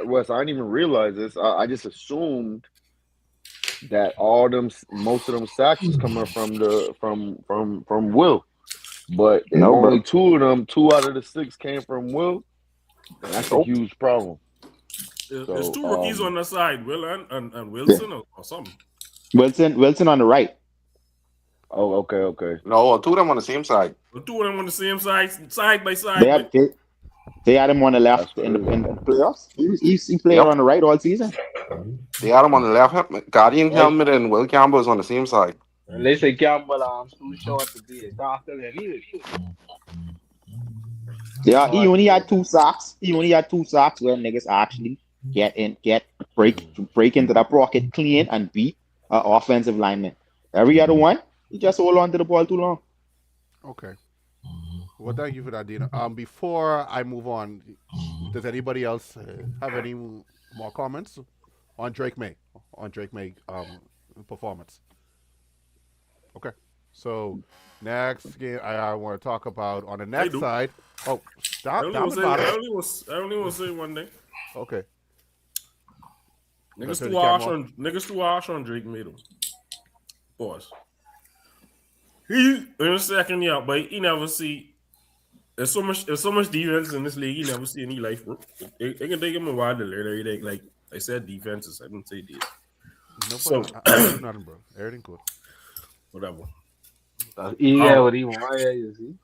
Wes, I didn't even realize this. I just assumed that most of them sacks is coming from Will. But if No, only bro. 2 out of the 6 came from Will, then that's a huge problem. There's 2 rookies on the side, Will and Wilson or something. Wilson on the right. Oh, okay. No, 2 of them on the same side. The 2 of them on the same side by side. They had him on the left in the playoffs. He played on the right all season. They had him on the left. Guardian helmet and Will Campbell is on the same side. And they say Campbell arms too short to be a doctor than either. Yeah, he only had 2 sacks. He only had 2 sacks where niggas actually break into the pocket clean and beat an offensive lineman. Every other one, he just hold on to the ball too long. Okay. Well, thank you for that, Dina. Before I move on, does anybody else have any more comments on Drake May performance? Okay. So next game I want to talk about on the next side. Oh, stop! I only want to say one thing. Okay. Niggas too harsh on Drake May though. Pause. He in the second year, but he never see. There's so much defense in this league. He never see any life, bro. It can take him a while to learn everything. Like I said, defenses. I didn't say this. No problem. Nothing, bro. Everything good. Whatever. What he want, you see.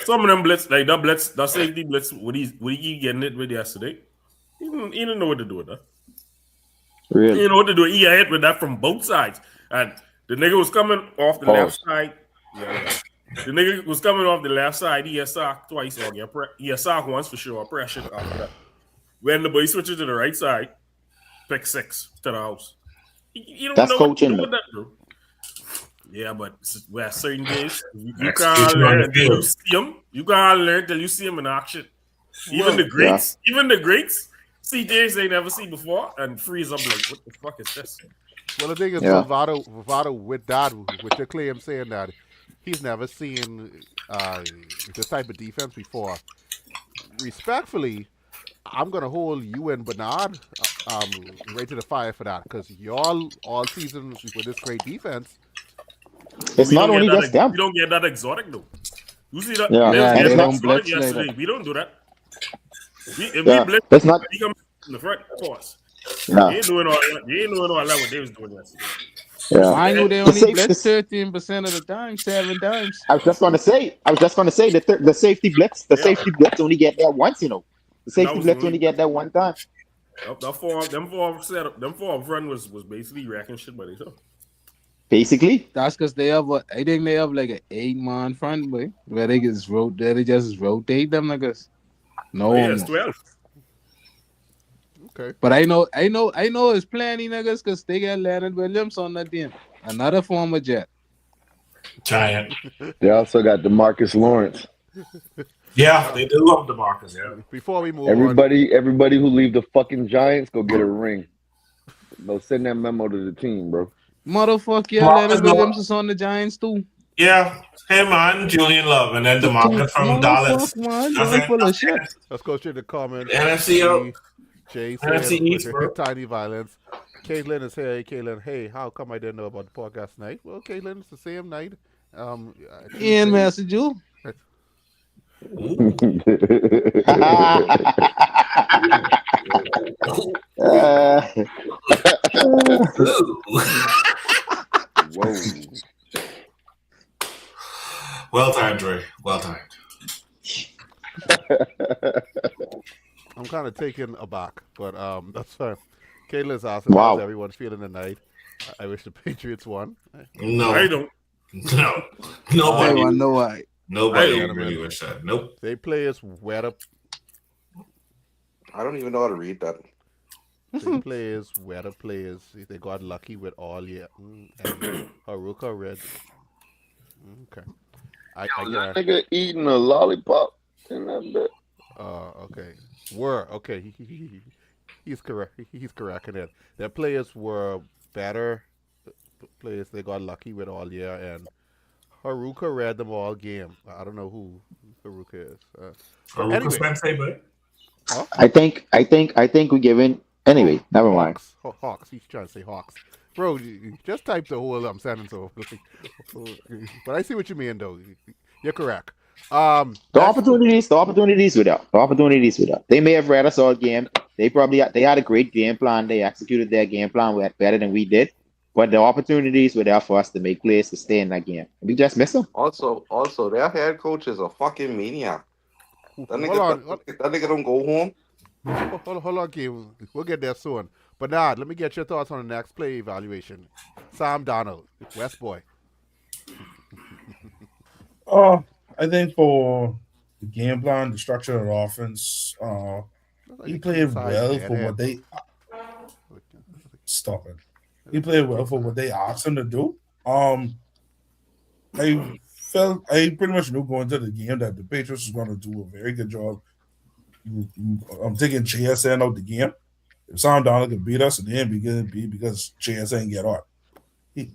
Some of them blitz, like that safety blitz, what he getting it with yesterday? He didn't know what to do with that. Really? He didn't know what to do. He got hit with that from both sides, and the nigga was coming off the left side. Yeah. The nigga was coming off the left side. He got socked twice. He got socked once for sure. Pressure after that. When the boy switches to the right side, pick 6 to the house. You don't That's know coaching. what to do with that, bro. Yeah, but at certain days, you can't learn till you see him. You can't learn till you see him in action. Even the greats, see things they never see before and freeze up like, what the fuck is this? Well, the thing is, Vado with your claim saying that he's never seen this type of defense before. Respectfully, I'm gonna hold you and Bernard right to the fire for that because y'all all season with this great defense. It's not only just them. We don't get that exotic though. You see that? Yeah, they don't blitz yesterday. like We don't do that. We blitz. It's not. We come in the front course. Yeah. They ain't doing all that. What they was doing yesterday. Yeah. I knew they only blitz 13% of the time, 7 times. I was just gonna say the safety blitz. The safety blitz only get that once, The safety blitz only get that one time. Them four up front was basically racking shit by themselves. Basically, that's because I think they have like an 8-man front, boy, where they just rotate them niggas. No, it's 12. Okay, but I know it's plenty niggas because they got Leonard Williams on that team, another former Jet. Giant. They also got DeMarcus Lawrence. Yeah, they do love DeMarcus. Yeah. Before we move everybody who leave the fucking Giants, go get a ring. They'll send that memo to the team, bro. Motherfucker, Leonard Williams is on the Giants too. Yeah, him and Julian Love, and then DeMarcus from Dallas. Man, full of shit. Let's go to the comments. NFC Jay NFC East, bro. Tiny Violence. Caitlin is here. Hey, Caitlin. Hey, how come I didn't know about the podcast night? Well, Caitlin, it's the same night. Ian message you. Whoa. Well timed, Dre. Well timed. I'm kind of taken aback, but that's fine. Caitlin's asking how's everyone feeling tonight. I wish the Patriots won. No, I don't. No, nobody. I don't know why. Nobody agree with that. Nope. They players where the I don't even know how to read that. they players where the players they got lucky with all year. And Haruka read. Okay. I That guess. nigga eating a lollipop in that bit. Okay. Were okay. He's correct. He's correct in it. Their players were better players. They got lucky with all year, and Haruka read them all game. I don't know who Haruka is. But Haruka anyway, Sensei, but huh? I think we're giving. Anyway, never mind. Hawks. He's trying to say Hawks. Bro, just type the whole sentence over. But I see what you mean, though. You're correct. The opportunities with that. They may have read us all game. They had a great game plan. They executed their game plan better than we did. But the opportunities were there for us to make plays to stay in that game. We just missed them. Also, their head coach is a fucking maniac. That Hold nigga don't go home. Hold on, Kim. We'll get there soon. But now, let me get your thoughts on the next play evaluation. Sam Donald, West Boy. I think for the game plan, the structure of the offense, he played well for what they stop it. He played well for what they asked him to do. I pretty much knew going into the game that the Patriots was going to do a very good job. I'm taking JSN out the game. If Sam Donald could beat us, it didn't be because JSN get out.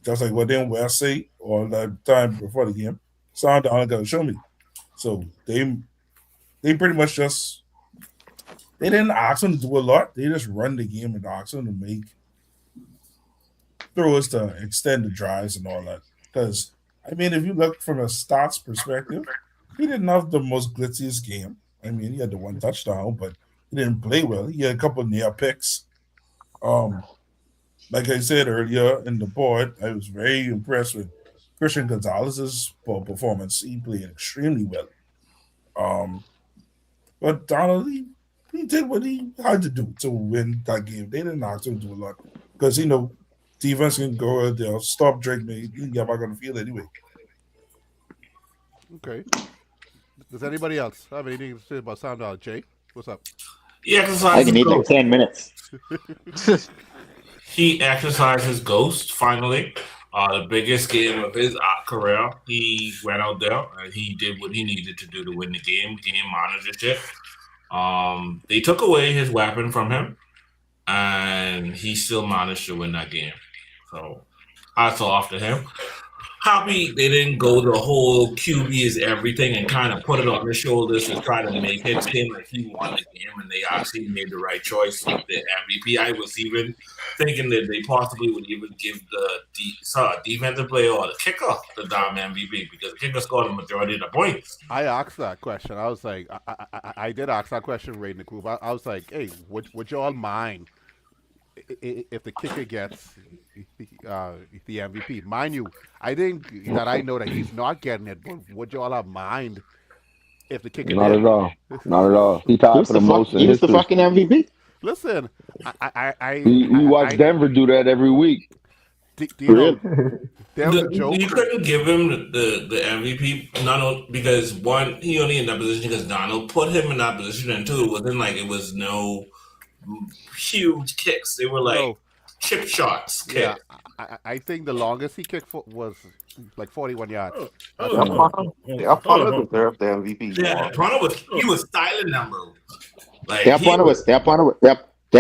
Just like what them West say all the time before the game. Sam Donald got to show me. So they pretty much they didn't ask him to do a lot. They just run the game and ask him to make throws to extend the drives and all that. Because, I mean, if you look from a stats perspective, he didn't have the most glitziest game. I mean, he had the one touchdown, but he didn't play well. He had a couple of near picks. Like I said earlier in the board, I was very impressed with Christian Gonzalez's performance. He played extremely well. But Donald, he did what he had to do to win that game. They didn't ask him to do a lot because, defense can go out there, stop Drake, man. You can get back on the field anyway. Okay. Does anybody else have anything to say about Sam Donald? Jay, what's up? He I exercises can need like ghost. 10 minutes. He exercised his ghost finally. The biggest game of his career. He went out there and he did what he needed to do to win the game managership. They took away his weapon from him, and he still managed to win that game. So hats off to him. Happy they didn't go the whole QB is everything and kind of put it on his shoulders to try to make it seem like he won the game, and they actually made the right choice with the MVP. I was even thinking that they possibly would even give the defensive player or the kicker the damn MVP because the kicker scored the majority of the points. I asked that question. I was like, I did ask that question right in the group. I was like, hey, would y'all mind if the kicker gets the MVP? Mind you, I know that he's not getting it, but would y'all have mind if the kicker Not did? at all. Not at all. He tied for the most in He was the history. fucking MVP. Listen, We watch Denver do that every week. Do you know, there was a joke. You couldn't give him the MVP, not because one, he only in that position because Donald put him in that position, and two, it was no huge kicks. They were like chip shots. Kick. Yeah, I think the longest he kicked was like 41 yards. Pollard deserved the MVP. Yeah, Toronto was styling them, bro. Like Their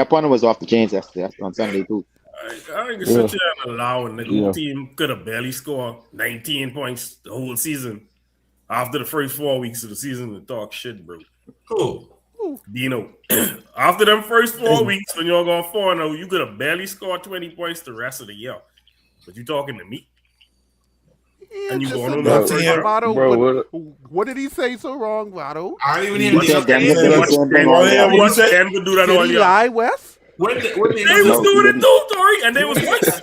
punter was off the chains yesterday on Sunday too. I ain't gonna sit here and allow a nigga team could have barely scored 19 points the whole season after the first 4 weeks of the season to talk shit, bro. Cool. Dino, after them first 4 weeks when y'all going 4-0, you could have barely scored 20 points the rest of the year. But you talking to me? Yeah, and you just going on a that little, Vado? Bro, what did he say so wrong, Vado? I don't even hear He said Denver do that all Did he year. lie, Wes? When They was doing it too, Tori, and they was worse.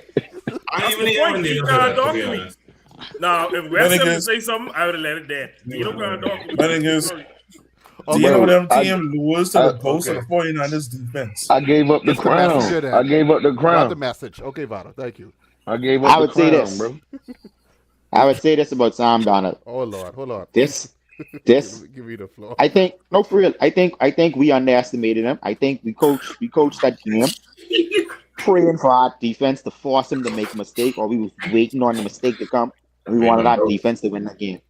I didn't even hear when they talk to me. honest. Now, if Wes had to say something, I would have let it dead. You don't gotta talk to me. My thing is, do you know them team lose to the post of the 49ers defense? I gave up the crown. I gave up the Got crown. the message. Okay, Vado, thank you. I gave up I would the say crown, this. bro. I would say this about Sam Donald. Oh Lord, hold on. This Give me the floor. I think no for real. I think we underestimated him. I think we coached that game praying for our defense to force him to make a mistake, or we was waiting on the mistake to come, and we wanted our defense to win the game.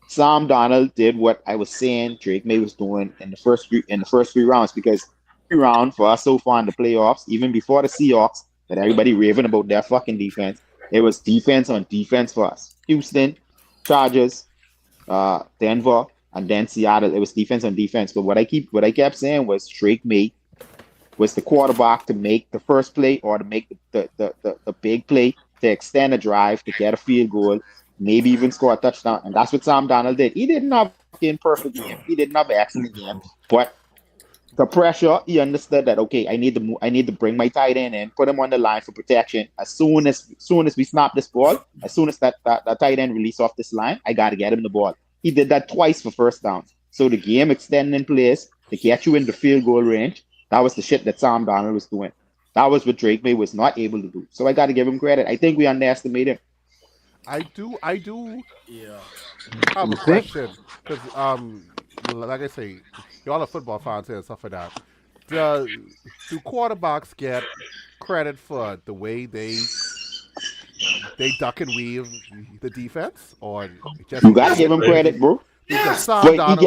Sam Donald did what I was saying Drake May was doing in the first three rounds, because every round for us so far in the playoffs, even before the Seahawks, that everybody raving about their fucking defense, it was defense on defense for us. Houston, Chargers, Denver, and then Seattle. It was defense on defense. But what I kept saying was Drake May was the quarterback to make the first play or to make the big play to extend a drive, to get a field goal, maybe even score a touchdown. And that's what Sam Donald did. He didn't have a perfect game. He didn't have an excellent game. But the pressure, he understood that, okay, I need to bring my tight end in, put him on the line for protection. As soon as we snap this ball, as soon as that tight end release off this line, I got to get him the ball. He did that twice for first downs. So the game extending in place to get you in the field goal range, that was the shit that Sam Donald was doing. That was what Drake May was not able to do. So I got to give him credit. I think we underestimated him. I do. Yeah. have a question because, like I say, y'all are football fans here and stuff like that. Do quarterbacks get credit for the way they duck and weave the defense, or just You gotta give him credit, bro. because Sam But Donald, he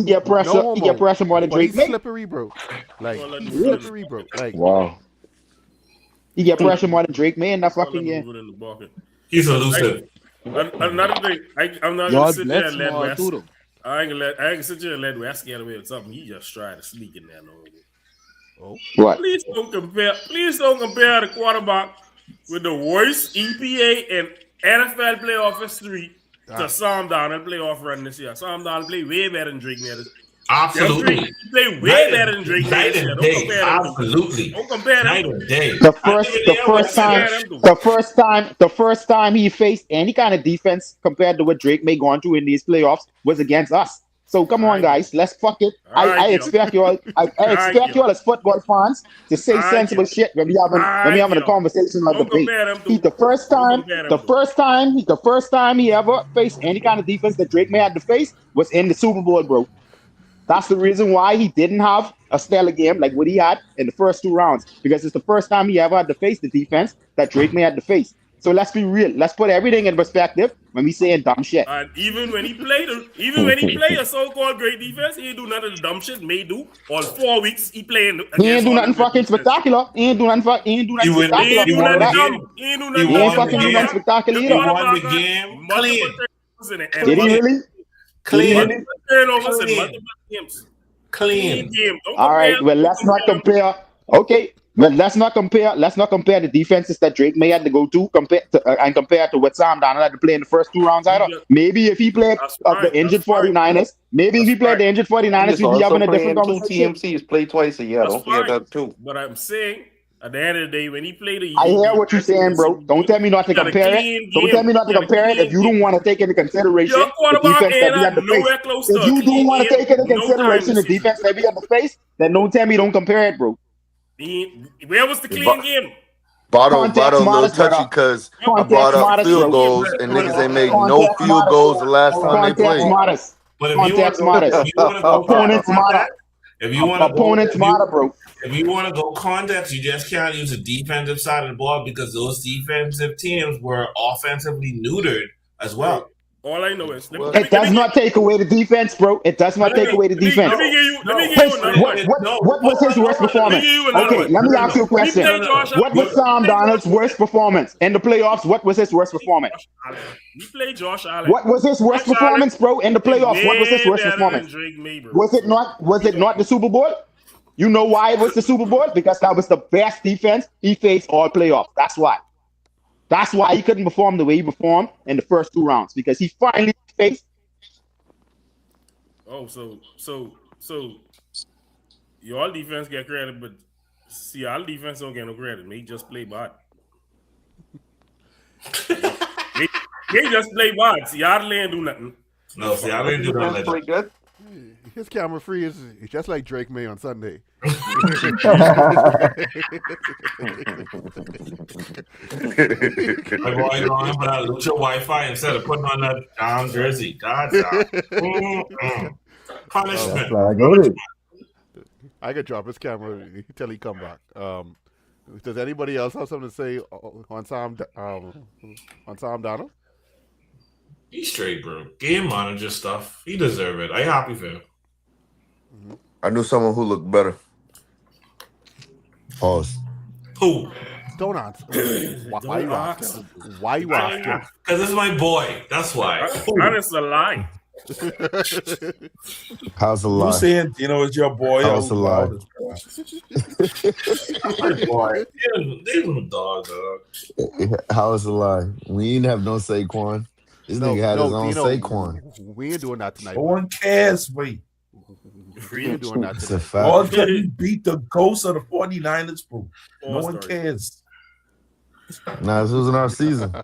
get pressure more than but Drake he's May. slippery, bro. Like he's slippery, bro. Like Wow. He get pressure more than Drake May in that fucking game. In the bucket. He's elusive. Another thing, I'm not gonna God sit there bless and let small West. too, though. I ain't gonna sit here and let West get away with something. He just tried to sneak in there. What? Please don't compare the quarterback with the worst EPA and NFL playoff history to Sam Donald playoff run this year. Sam Donald play way better than Drake May. Absolutely. He play way better than Drake May. Night and day. Absolutely. Don't compare them. Night and day. The first time he faced any kind of defense compared to what Drake May going through in these playoffs was against us. So come on, guys, let's fuck it. I expect you all. I expect you all as football fans to say sensible shit when we having a conversation like debate. The first time he ever faced any kind of defense that Drake May had to face was in the Super Bowl, bro. That's the reason why he didn't have a stellar game like what he had in the first two rounds, because it's the first time he ever had to face the defense that Drake May had to face. So let's be real. Let's put everything in perspective when we saying dumb shit. And even when he played a so-called great defense, he ain't do none of the dumb shit May do. All 4 weeks he playing. He ain't do nothing fucking spectacular. He ain't do nothing spectacular. He ain't do nothing spectacular either. He won the game clean. Did he really? Clean. Turnovers in multiple games. Clean. All right. Well, let's not compare. Okay. Well, let's not compare the defenses that Drake May had to go to compare to what Sam Donald had to play in the first two rounds either. Maybe if he played the injured 49ers, we'd be having a different conversation. TMCs play twice a year. Don't forget that too. But I'm saying, at the end of the day, when he played I hear what you're saying, bro. Don't tell me not to compare it. Don't tell me not to compare it if you don't want to take into consideration the defense that we had to face. If you don't want to take into consideration the defense that we had to face, then don't tell me don't compare it, bro. Where was the clean game? Bottle a little touchy because I brought up field goals and niggas ain't made no field goals the last time they played. But if you want to go context, you just can't use the defensive side of the ball because those defensive teams were offensively neutered as well. All I know is it does not take away the defense, bro. It does not take away the defense. Let me give you another one. What was his worst performance? Okay, let me ask you a question. What was Sam Donald's worst performance in the playoffs? What was his worst performance? We played Josh Allen. What was his worst performance, bro, in the playoffs? What was his worst performance? Was it not the Super Bowl? You know why it was the Super Bowl? Because that was the best defense he faced all playoffs. That's why. That's why he couldn't perform the way he performed in the first two rounds, because he finally faced. Oh, so your defense get credit, but Seattle defense don't get no credit. They just play bad. they just play bad. Seattle ain't do nothing. No, Seattle ain't do nothing. Pretty good. His camera free is just like Drake May on Sunday. My boy going for that Lucha Wi-Fi instead of putting on that damn jersey. God damn. Punishment. I could drop his camera till he come back. Does anybody else have something to say on Sam Donald? He's straight, bro. Game manager stuff. He deserve it. I happy for him. I knew someone who looked better. Pause. Who? Don't answer. Why you asking? Why you asking? Because this is my boy. That's why. That is a lie. How's the lie? You saying Dino is your boy? How's the lie? My boy. They little dog. How is the lie? We didn't have no Saquon. This nigga had his own Dino, Saquon. We ain't doing that tonight. No one cares, wait. We ain't doing that It's tonight. a fact. All because he beat the ghost of the 49ers, bro. No one cares. Nah, this wasn't our season.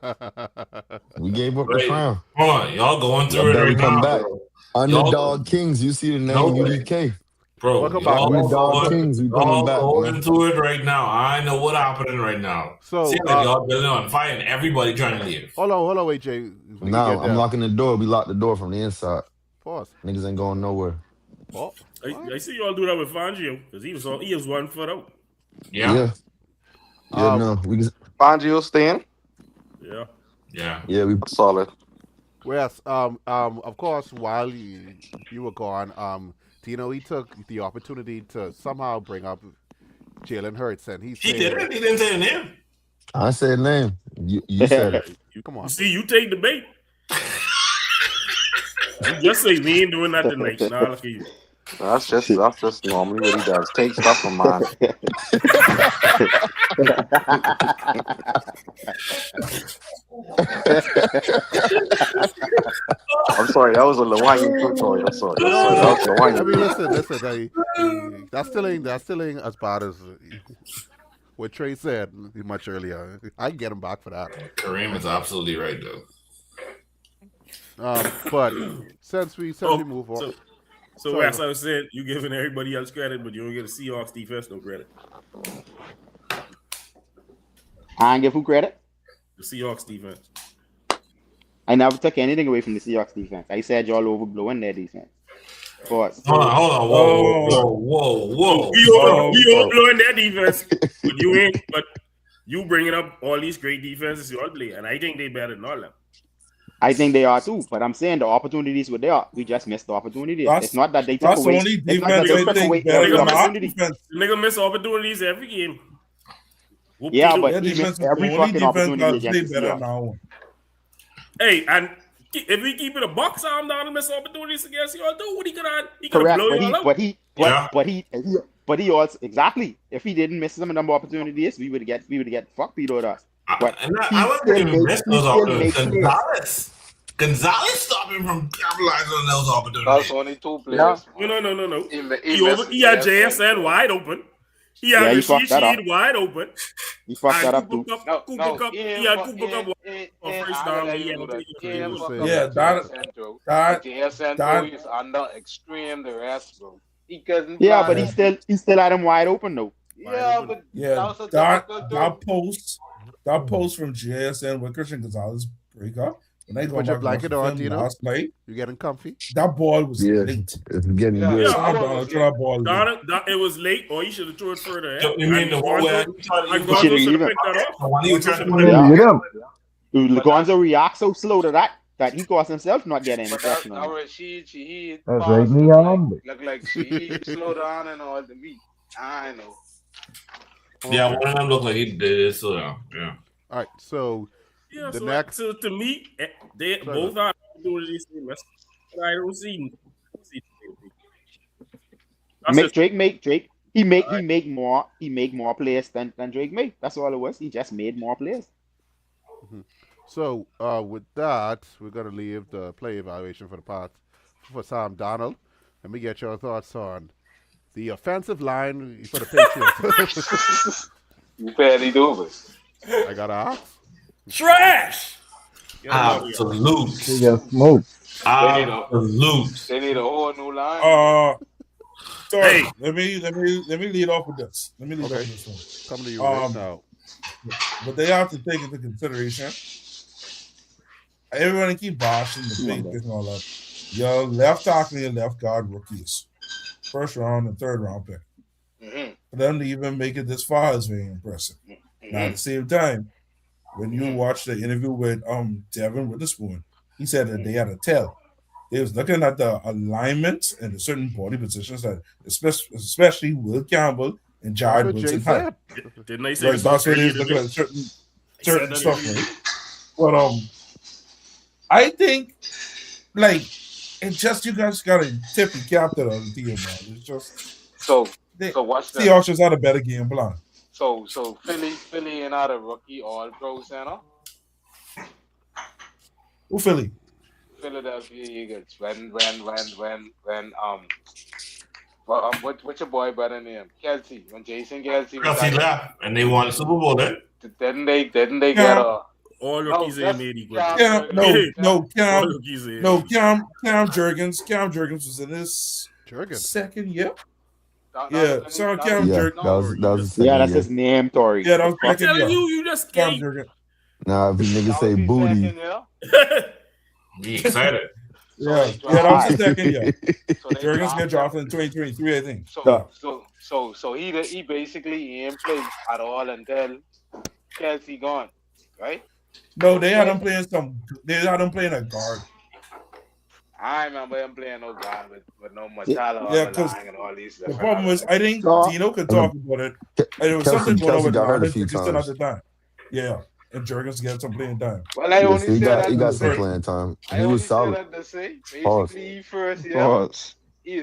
We gave up the crown. Come on, y'all going through it right come now, back. bro. Underdog Kings, you see the name UDK. Bro, Underdog Kings, we coming back. Going into it right now. I know what happening right now. So see like y'all building on fire and everybody trying to leave. Hold on, wait, Jay. Nah, I'm locking the door. We locked the door from the inside. Pause. Niggas ain't going nowhere. Oh, I see y'all do that with Fangio because he was 1 foot out. Yeah. No, we just Fangio staying. Yeah. We solid. Yes. Of course, while you were gone, Tino, he took the opportunity to somehow bring up Jalen Hurts, and he didn't. He didn't say a name. I said name. You said it. Come on. See, you take the bait. You just say we ain't doing that tonight. Nah, look at you. That's just normally what he does. Take stuff from mine. I'm sorry, that was a Lawani tutorial. I'm sorry. That was Lawani. I mean, listen. That still ain't as bad as what Trey said much earlier. I can get him back for that. Kareem is absolutely right, though. But since we move on. So as I was saying, you giving everybody else credit, but you don't get the Seahawks defense no credit. I ain't give who credit? The Seahawks defense. I never took anything away from the Seahawks defense. I said y'all overblowing their defense. But Hold on. Whoa. We overblowing their defense, but you ain't. But you bringing up all these great defenses you all play, and I think they better than all of them. I think they are too, but I'm saying the opportunities were there. We just missed the opportunities. It's not that they took away. It's not that they took away every opportunity. Nigga miss opportunities every game. Yeah, but he missed every fucking opportunity against the Seahawks. Hey, and if we keep it a buck, Sam Donald miss opportunities against y'all, do what he could have. He could have blown y'all out. But he also exactly. If he didn't miss some of them opportunities, we would get fuck beat with us. But I wasn't even miss those opportunities. Gonzalez stopped him from capitalizing on those opportunities. That's only 2 players. No. He had JSN wide open. He had Rashid Shaheed wide open. He fucked that up too. He had Cooper Cup on first down. JSN is under extreme duress, bro. He couldn't. Yeah, but he still had him wide open though. Yeah, but that post from JSN with Christian Gonzalez breakup. When I put your blanket on, you know, last night, you getting comfy. That ball was late. It's getting good. It was late, or you should have thrown it further. You mean the one where you should have leave him? Gonzo reacts so slow to that he caused himself not getting any pressure. Shaheed that's right, me on. Look like Shaheed slowed down and all the meat. I know. Yeah, one of them looked like he did slow down. Yeah. All right, so. Yeah, so to me, they both are doing these things. I don't see. Drake. He make more players than Drake make. That's all it was. He just made more players. Mm-hmm. So with that, we're gonna leave the play evaluation for Sam Donald. Let me get your thoughts on the offensive line for the Patriots. You barely do it. I gotta ask. Trash. Absolute. He got smoked. Absolute. They need a whole new line. Sorry, let me lead off with this. Let me lead off with this one. Coming to you right now. But they have to take into consideration. Everyone keep bashing the big and all that. Your left tackle and left guard rookies, first round and third round pick. For them to even make it this far is very impressive. Now at the same time, when you watch the interview with Devin Witherspoon, he said that they had a tell. They was looking at the alignment and the certain body positions that, especially Will Campbell and Jared Woodson had. Didn't I say right, that's what they was looking at certain stuff, right? But I think like it's just you guys gotta tip your cap to the other team, man. It's just so what's the Seahawks just had a better game plan. So Philly and not a rookie all pro center. Who Philly? Philadelphia Eagles. What's your boy brother name? Kelsey. When Jason Kelsey left and they won the Super Bowl then. Didn't they get a all rookies they made equal. Cam Jurgens. Cam Jurgens was in his second year. That's his name, Tori. Yeah, that was I'm second telling year. you just Cam can't. Jurgens. Nah, if you niggas say booty. Be excited. Yeah, that was the second year. Jurgens got drafted in 2023, I think. So he basically ain't played at all until Kelsey gone, right? No, they had him playing a guard. I remember him playing no guard with no Matala and all these. The problem is, I think Dino could talk about it. And it was something going on with Ireland just at the time. Yeah, and Jurgens got some playing time. Well, I only he said got some playing time. He was solid. Basically, first year, he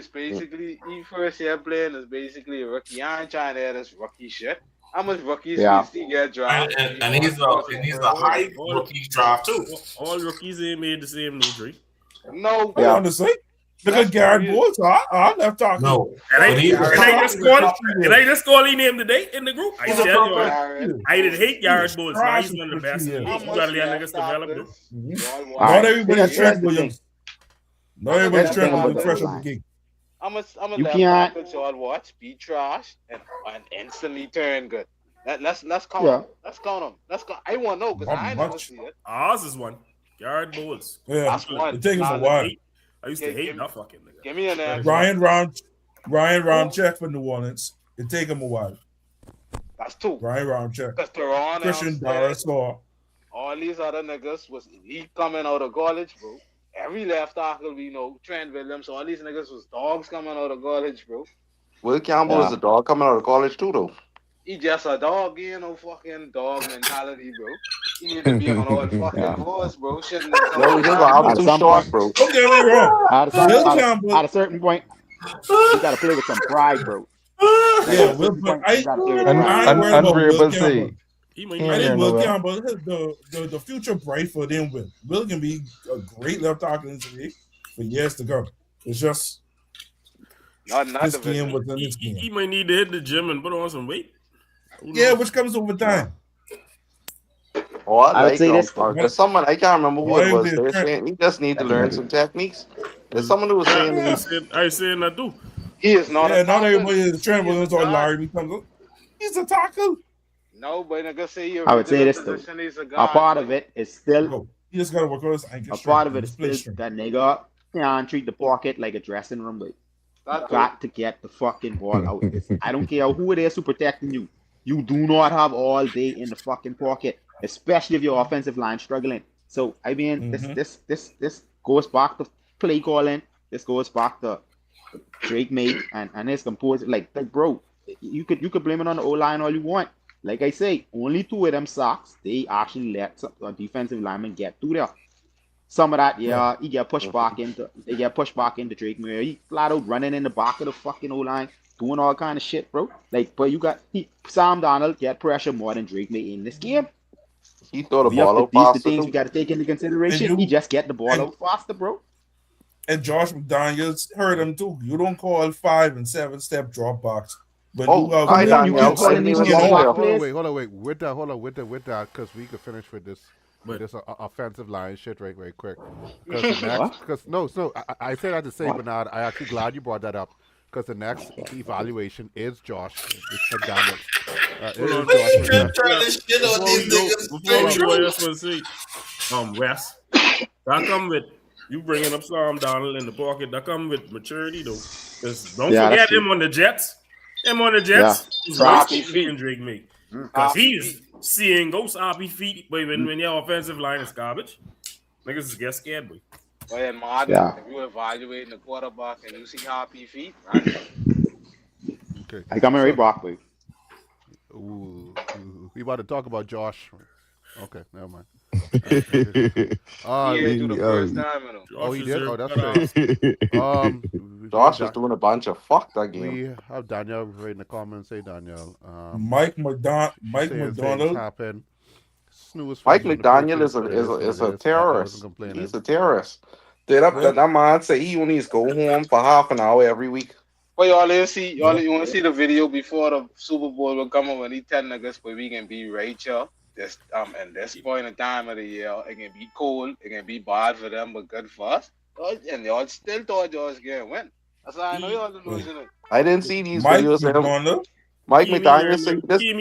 first year playing is basically a rookie. I ain't trying to hear this rookie shit. How much rookies do you get drafted? And he's a high rookie draft too. All rookies ain't made the same new Drake. No, honestly. Look at Garrett Bowles. I'm left talking. No, and I just call his name today in the group. I tell you, I didn't hate Garrett Bowles. Now he's one of the best. You gotta let niggas develop. Not everybody's Trent Williams. Not everybody's Trent Williams fresh off the gate. I'm a left tackle y'all watch be trash and instantly turn good. Let's count them. Let's count them. Let's go. I want to know because I never see it. Ours is one. Garrett Bowles. Yeah, that's one. It takes him a while. I used to hate that fucking nigga. Give me an answer. Ryan Ramczyk for New Orleans. It take him a while. That's two. Ryan Ramczyk. Because Christian Darrisaw. All these other niggas was elite coming out of college, bro. Every left tackle we know, Trent Williams, all these niggas was dogs coming out of college, bro. Will Campbell is a dog coming out of college too, though. He just a dog, he ain't no fucking dog mentality, bro. He need to be on all fucking horse, bro. Shouldn't I'm too short, bro. Don't get me wrong. At a certain point, you gotta play with some pride, bro. Yeah, unreal say. I think Will Campbell, the future bright for them. Will can be a great left tackle in the league for years to come. It's just this game within this game. He might need to hit the gym and put on some weight. Yeah, which comes over time. Oh, I would say this. There's someone I can't remember who it was. They're saying he just need to learn some techniques. There's someone who was saying I was saying that too. He is not. Yeah, not everybody is Trent Williams or Larry becomes. He's a tackle. No, but I would say this though. A part of it is still. You just gotta work on his ankle. A part of it is still that nigga can't treat the pocket like a dressing room. But you got to get the fucking ball out. I don't care who it is who protecting you. You do not have all day in the fucking pocket, especially if your offensive line struggling. So I mean, this goes back to play calling. This goes back to Drake May and his composure. Like bro, you could blame it on the O line all you want. Like I say, only two of them sacks they actually let a defensive lineman get through there. Some of that, he get pushed back into Drake May. He flat out running in the back of the fucking O line. Doing all kind of shit, bro. Like, but you got Sam Darnold get pressure more than Drake May in this game. He throw the ball out faster. These the things we got to take into consideration. He just get the ball out faster, bro. And Josh McDaniels heard him too. You don't call 5 and 7 step drop box. But Hold on, wait. With that, because we could finish with this But it's offensive line shit right quick. Because the next, I say that to say, Bernard, I actually glad you brought that up. Because the next evaluation is Josh McDaniels. Before we go, I just want to say, Wes, that come with you bringing up Sam Donald in the pocket. That come with maturity, though. Because don't forget him on the Jets. He's right Drake make. Because he's seeing ghost RP feet, but when your offensive line is garbage, niggas get scared, boy. Well, and Martin, if you evaluating the quarterback and you see RP feet, right? Okay. I got my right Broccoli. We about to talk about Josh. Okay, never mind. He did the first time, he did? Oh, that's right. Josh is doing a bunch of fuck that game. We have Daniel right in the comments. Say Daniel. Mike McDonald. Happen. Mike McDaniel is a terrorist. He's a terrorist. That man say he only needs to go home for half an hour every week. Well, you want to see the video before the Super Bowl will come up when he tell niggas but we can be right here. This and this point in time of the year, it can be cold, it can be bad for them, but good for us. And y'all still thought y'all was gonna win. That's why I know y'all losing it. I didn't see these videos. Mike McDaniel said this. He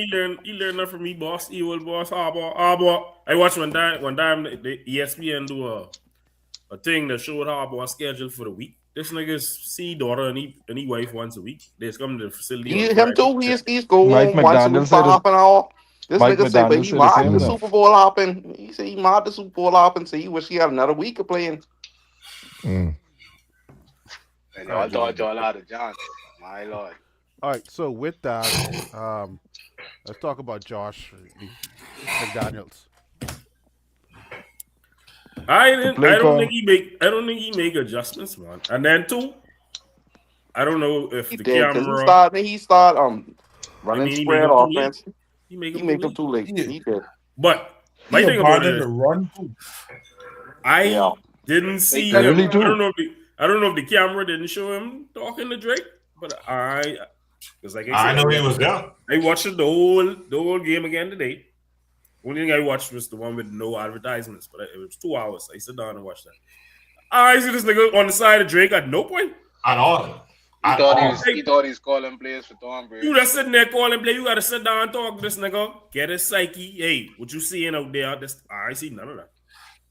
learned that from me, boss. He old boss, Harbaugh. I watched one time the ESPN do a thing that showed Harbaugh's schedule for the week. This nigga's see daughter and he wife once a week. They just come to the facility. Him too. He's going home once a week for half an hour. This nigga say, but he mad the Super Bowl hopping. He said he mad the Super Bowl hopping. So he wish he had another week of playing. And y'all thought y'all out of Johnson. My lord. All right, so with that, let's talk about Josh McDaniels. I don't think he make adjustments, man. And then two, I don't know if the camera. He start running spread offense. He make them too late. He did. But my thing about it, I didn't see him. I don't know if the camera didn't show him talking to Drake, but because like I know he was there. I watched the whole game again today. Only thing I watched was the one with no advertisements, but it was 2 hours. I sit down and watched that. I see this nigga on the side of Drake at no point at all. He thought he's calling players for Tom Brady. You just sitting there calling play. You gotta sit down and talk to this nigga. Get his psyche. Hey, what you seeing out there? I see none of that.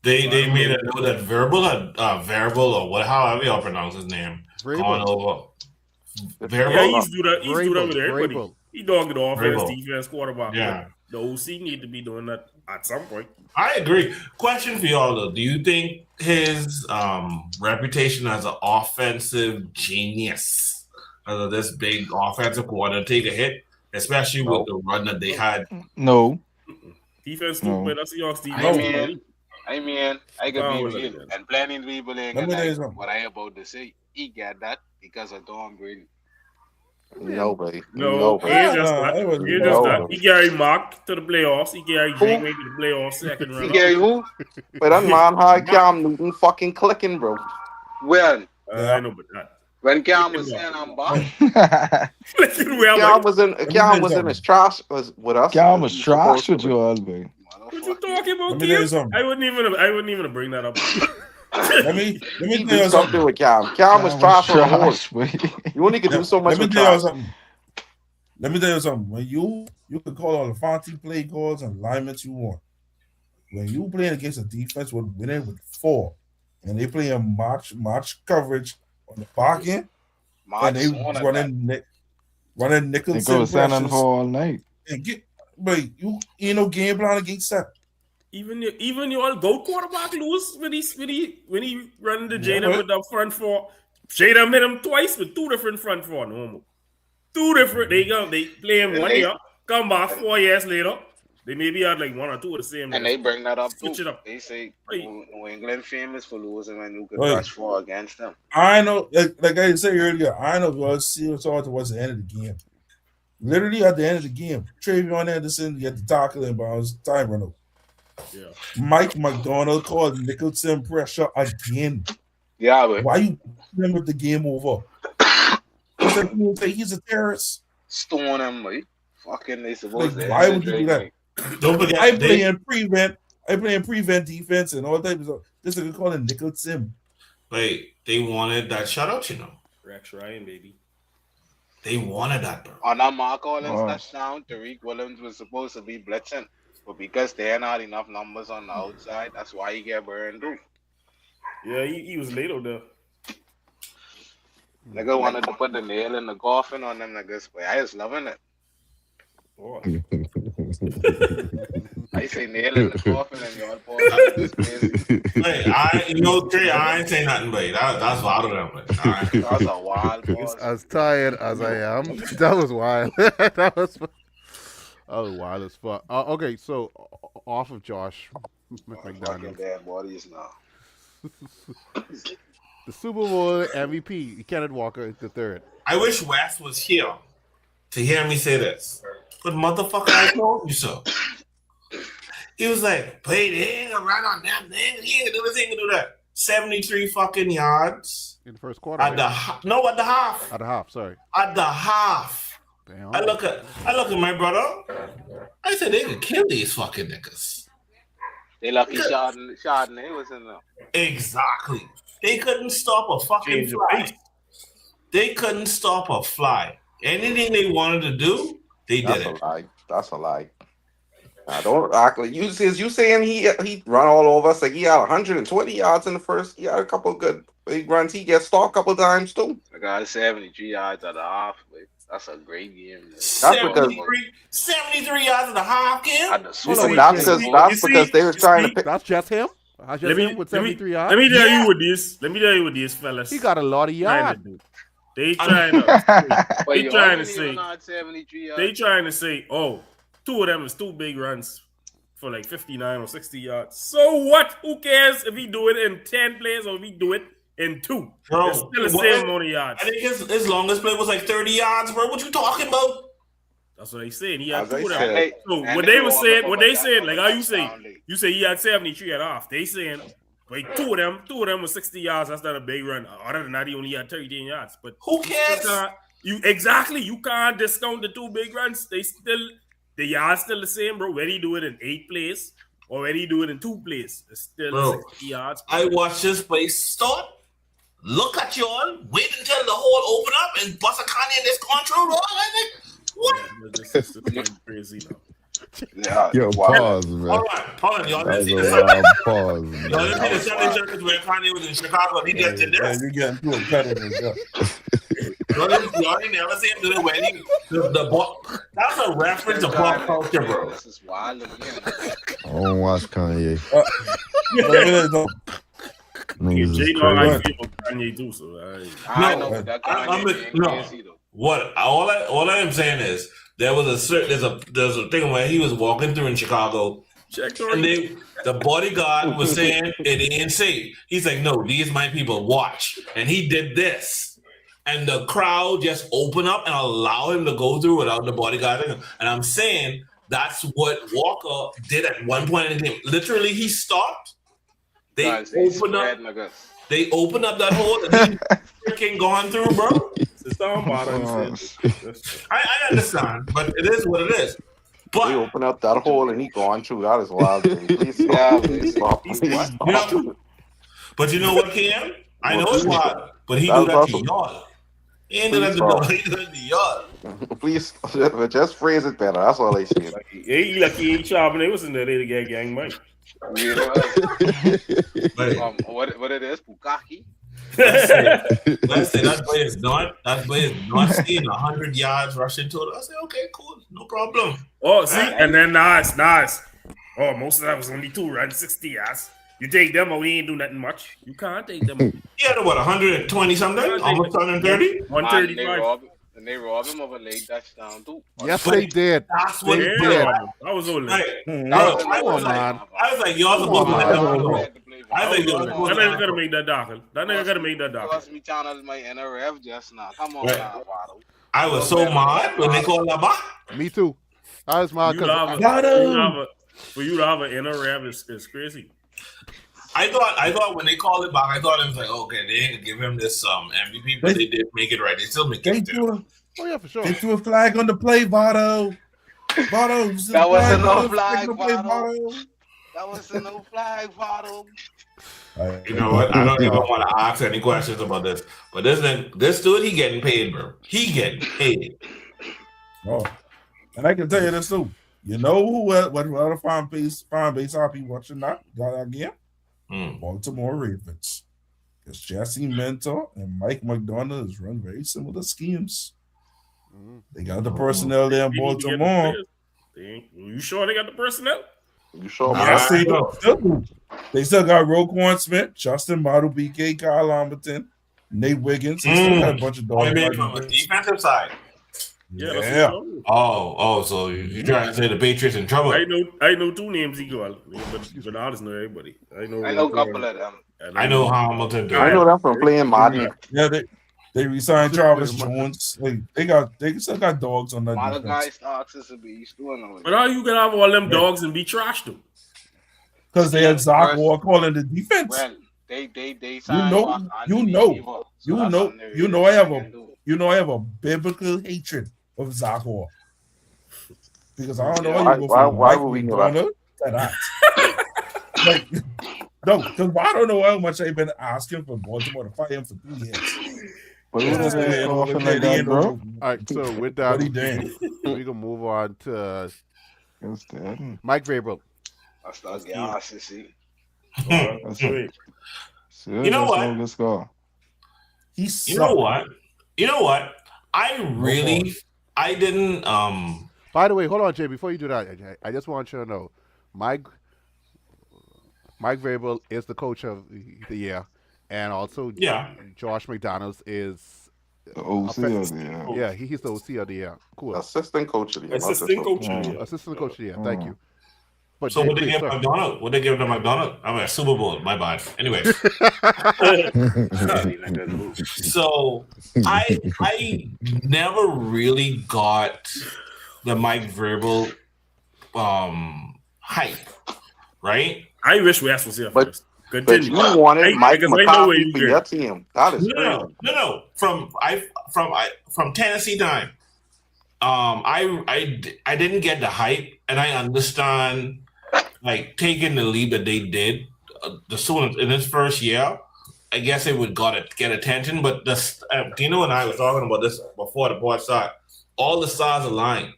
They made it know that verbal or however y'all pronounce his name. Gone over. Verbal. Yeah, he's do that with everybody. He dogged it off as defense quarterback. Yeah. The OC need to be doing that at some point. I agree. Question for y'all though: do you think his reputation as an offensive genius, as this big offensive coordinator, take a hit, especially with the run that they had? No. Defense too, but that's your Steve. I mean, I could be real, and plenty people ain't gonna what I about to say. He got that because of Tom Brady. Nobody. No, he just that. He carried Mark to the playoffs. He carried Drake maybe to the playoffs second round. He carried who? But that man had Cam Newton fucking clicking, bro. When? I know, but that. When Cam was saying I'm back. Cam was in his trash with us. Cam was trash with you all, man. What you talking about, Cam? I wouldn't even bring that up. Let me tell you something with Cam. Cam was trash on the horse. You only could do so much with trash. Let me tell you something. When you can call all the fancy play calls and alignments you want. When you playing against a defense with winning with 4, and they play a match coverage on the back end, and they running nickel impressions all night. And you ain't no game plan against that. Even your goat quarterback lose when he run the Jada with the front 4. Jada made him twice with 2 different front 4 normal. 2 different. They play him 1 year, come back 4 years later. They maybe had like 1 or 2 of the same. And they bring that up Switch too. It up. They say New England famous for losing when you could rush 4 against them. I know, like I said earlier, I know was serious towards the end of the game. Literally at the end of the game, Travion Anderson get the tackle and bounds, time run out. Yeah. Mike McDonald called Nicholson pressure again. Yeah, but why you him with the game over? He's a terrorist. Stone him, mate. Fucking they supposed why would you do that? Don't forget, I play in prevent. I playing prevent defense and all types of. This is called a nickel sim. Wait, they wanted that shutout, you know. Rex Ryan, baby. They wanted that, bro. On that Mark Collins touchdown, Tariq Williams was supposed to be blitzing, but because there not enough numbers on the outside, that's why he get burned through. Yeah, he was late on there. Nigga wanted to put the nail in the coffin on them niggas, but I was loving it. Oh. I say nail in the coffin and y'all pause. That's crazy. Hey, Trey, I ain't saying nothing, but that's wild of them. Right. That was a wild pause. As tired as I am, that was wild. that was wild as fuck. Okay, so off of Josh McDaniels. Dead bodies now. The Super Bowl MVP, Kenneth Walker, the third. I wish Wes was here to hear me say this. But motherfucker, I told you so. He was like, "Hey, they ain't gonna run on them. He ain't gonna do this, he ain't gonna do that." 73 fucking yards. In the first quarter. At the half. At the half, sorry. At the half. Damn. I look at my brother. I said they could kill these fucking niggas. They lucky Chardonnay was in there. Exactly. They couldn't stop a fucking fly. They couldn't stop a fly. Anything they wanted to do, they did it. That's a lie. I don't act like you saying he run all over us. Like he had 120 yards in the first. He had a couple of good big runs. He gets stopped a couple of times too. I got 73 yards at the half. That's a great game. 73 yards at the half, Kim? That's because they were trying to pick. That's just him. With 73 yards. Let me tell you what this. Let me tell you what this, fellas. He got a lot of yards. They trying to say, oh, two of them is two big runs for like 59 or 60 yards. So what? Who cares if he do it in 10 plays or if he do it in 2? Bro, it's still the same amount of yards. I think his longest play was like 30 yards, bro. What you talking about? That's what they saying. He had 2 of them. Said, so what they saying, like how you say he had 73 at off. They saying, like two of them was 60 yards. That's not a big run. Other than that, he only had 13 yards. But who cares? You can't discount the 2 big runs. The yards still the same, bro. Whether he do it in 8 plays or whether he do it in 2 plays, it's still 60 yards. I watched this play start. Look at y'all. Wait until the hole open up and bust a Kanye in this control. What? Yeah, this is crazy now. Yeah, yo, pause, man. Hold on, y'all. That was a wild pause, man. Y'all didn't see the Sunday service where Kanye was in Chicago and he just did this. You're getting too competitive. Y'all didn't ever see him do it when the ball. That's a reference to pop culture, bro. This is wild again. I don't watch Kanye. Kanye too, so I know that Kanye What all I am saying is there was there's a thing where he was walking through in Chicago, and the bodyguard was saying it ain't safe. He's like, no, these my people, watch, and he did this, and the crowd just opened up and allowed him to go through without the bodyguard. And I'm saying that's what Walker did at one point in the game. Literally, he stopped. They opened up that hole and he freaking gone through, bro. I understand, but it is what it is. But he opened up that hole and he gone through. That is wild. Please stop. But you know what, Cam? I know it's wild, but he do that to y'all. He ain't do that to y'all. Please, just phrase it better. That's all they say. He ain't chopping. They was in there to get gang Mike. What it is, Bukaki. Let's say that play is not seeing 100 yards rushing to it. I say, okay, cool, no problem. Oh, see, and then nice. Oh, most of that was only 2 runs, 60 yards. You take them or we ain't do nothing much. You can't take them. He had what, 120 something? Almost 130? 135. And they robbed him of a late touchdown too. Yes, they did. That's what they did. I was like, y'all supposed to let them go. That nigga gotta make that dockle. Plus, me channel my inner rev just now. Come on now, Waddle. I was so mad when they called that back. Me too. I was mad because for you to have an inner rev is crazy. I thought when they called it back, I thought it was like, okay, they ain't gonna give him this MVP, but they did make it right. They still make it. Oh yeah, for sure. They threw a flag on the play, Votto. That wasn't no flag, Votto. That was a no flag, Votto. You know what? I don't even want to ask any questions about this. But this dude, he getting paid, bro. He getting paid. Oh, and I can tell you this too. You know what other fan base I'll be watching that game? Baltimore Ravens. Because Jesse Mentor and Mike McDonald has run very similar schemes. They got the personnel there in Baltimore. You sure they got the personnel? You sure? Yes, they do. They still got Roquan Smith, Justin Model, BK, Kyle Lamberton, Nate Wiggins. They still got a bunch of dogs. From the defensive side. Yeah. So you're trying to say the Patriots in trouble? I know two names he got, but I just know everybody. I know a couple of them. I know Hamilton. I know them from playing Madden. Yeah, they resigned Travis Jones. They still got dogs on that. A lot of guys stocks is a beast doing all. But how you gonna have all them dogs and be trashed them? Because they had Zach Ward calling the defense. Well, they I have a biblical hatred of Zach Ward. Because I don't know why would we know that? Like, no, because I don't know how much I've been asking for Baltimore to fight him for 3 years. But bro. All right, so with that, we can move on to Mike Vrabel. You know what? Let's go. You know what? I didn't. By the way, hold on, Jay. Before you do that, I just want you to know, Mike Vrabel is the coach of the year, and also Josh McDaniels is the OC of the year. Yeah, he's the OC of the year. Cool. Assistant coach of the year. Assistant coach of the year. Thank you. But so what they give McDonald? What they give to McDonald? I'm at Super Bowl. My bad. Anyway. So I never really got the Mike Vrabel hype, right? I wish we asked for here first. Continue. But you wanted Mike McCarthy for your team. That is no. From Tennessee time, I didn't get the hype, and I understand like taking the lead that they did. The Sooners in his first year, I guess it would get attention. But Dino and I were talking about this before the board started. All the stars aligned.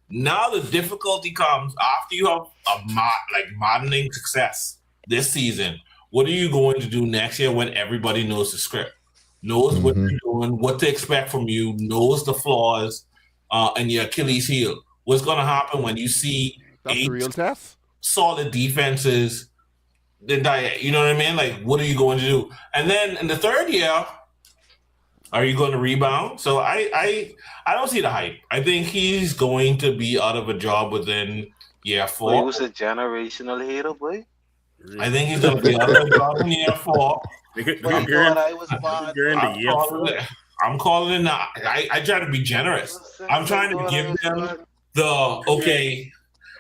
Now the difficulty comes after you have modeling success this season. What are you going to do next year when everybody knows the script, knows what you're doing, what to expect from you, knows the flaws and your Achilles heel? What's going to happen when you see the real test? Solid defenses? Then you know what I mean? Like, what are you going to do? And then in the third year, are you going to rebound? So I don't see the hype. I think he's going to be out of a job within year 4. He was a generational hater, boy. I think he's going to be out of a job in year 4. I'm calling it now. I try to be generous. I'm trying to give them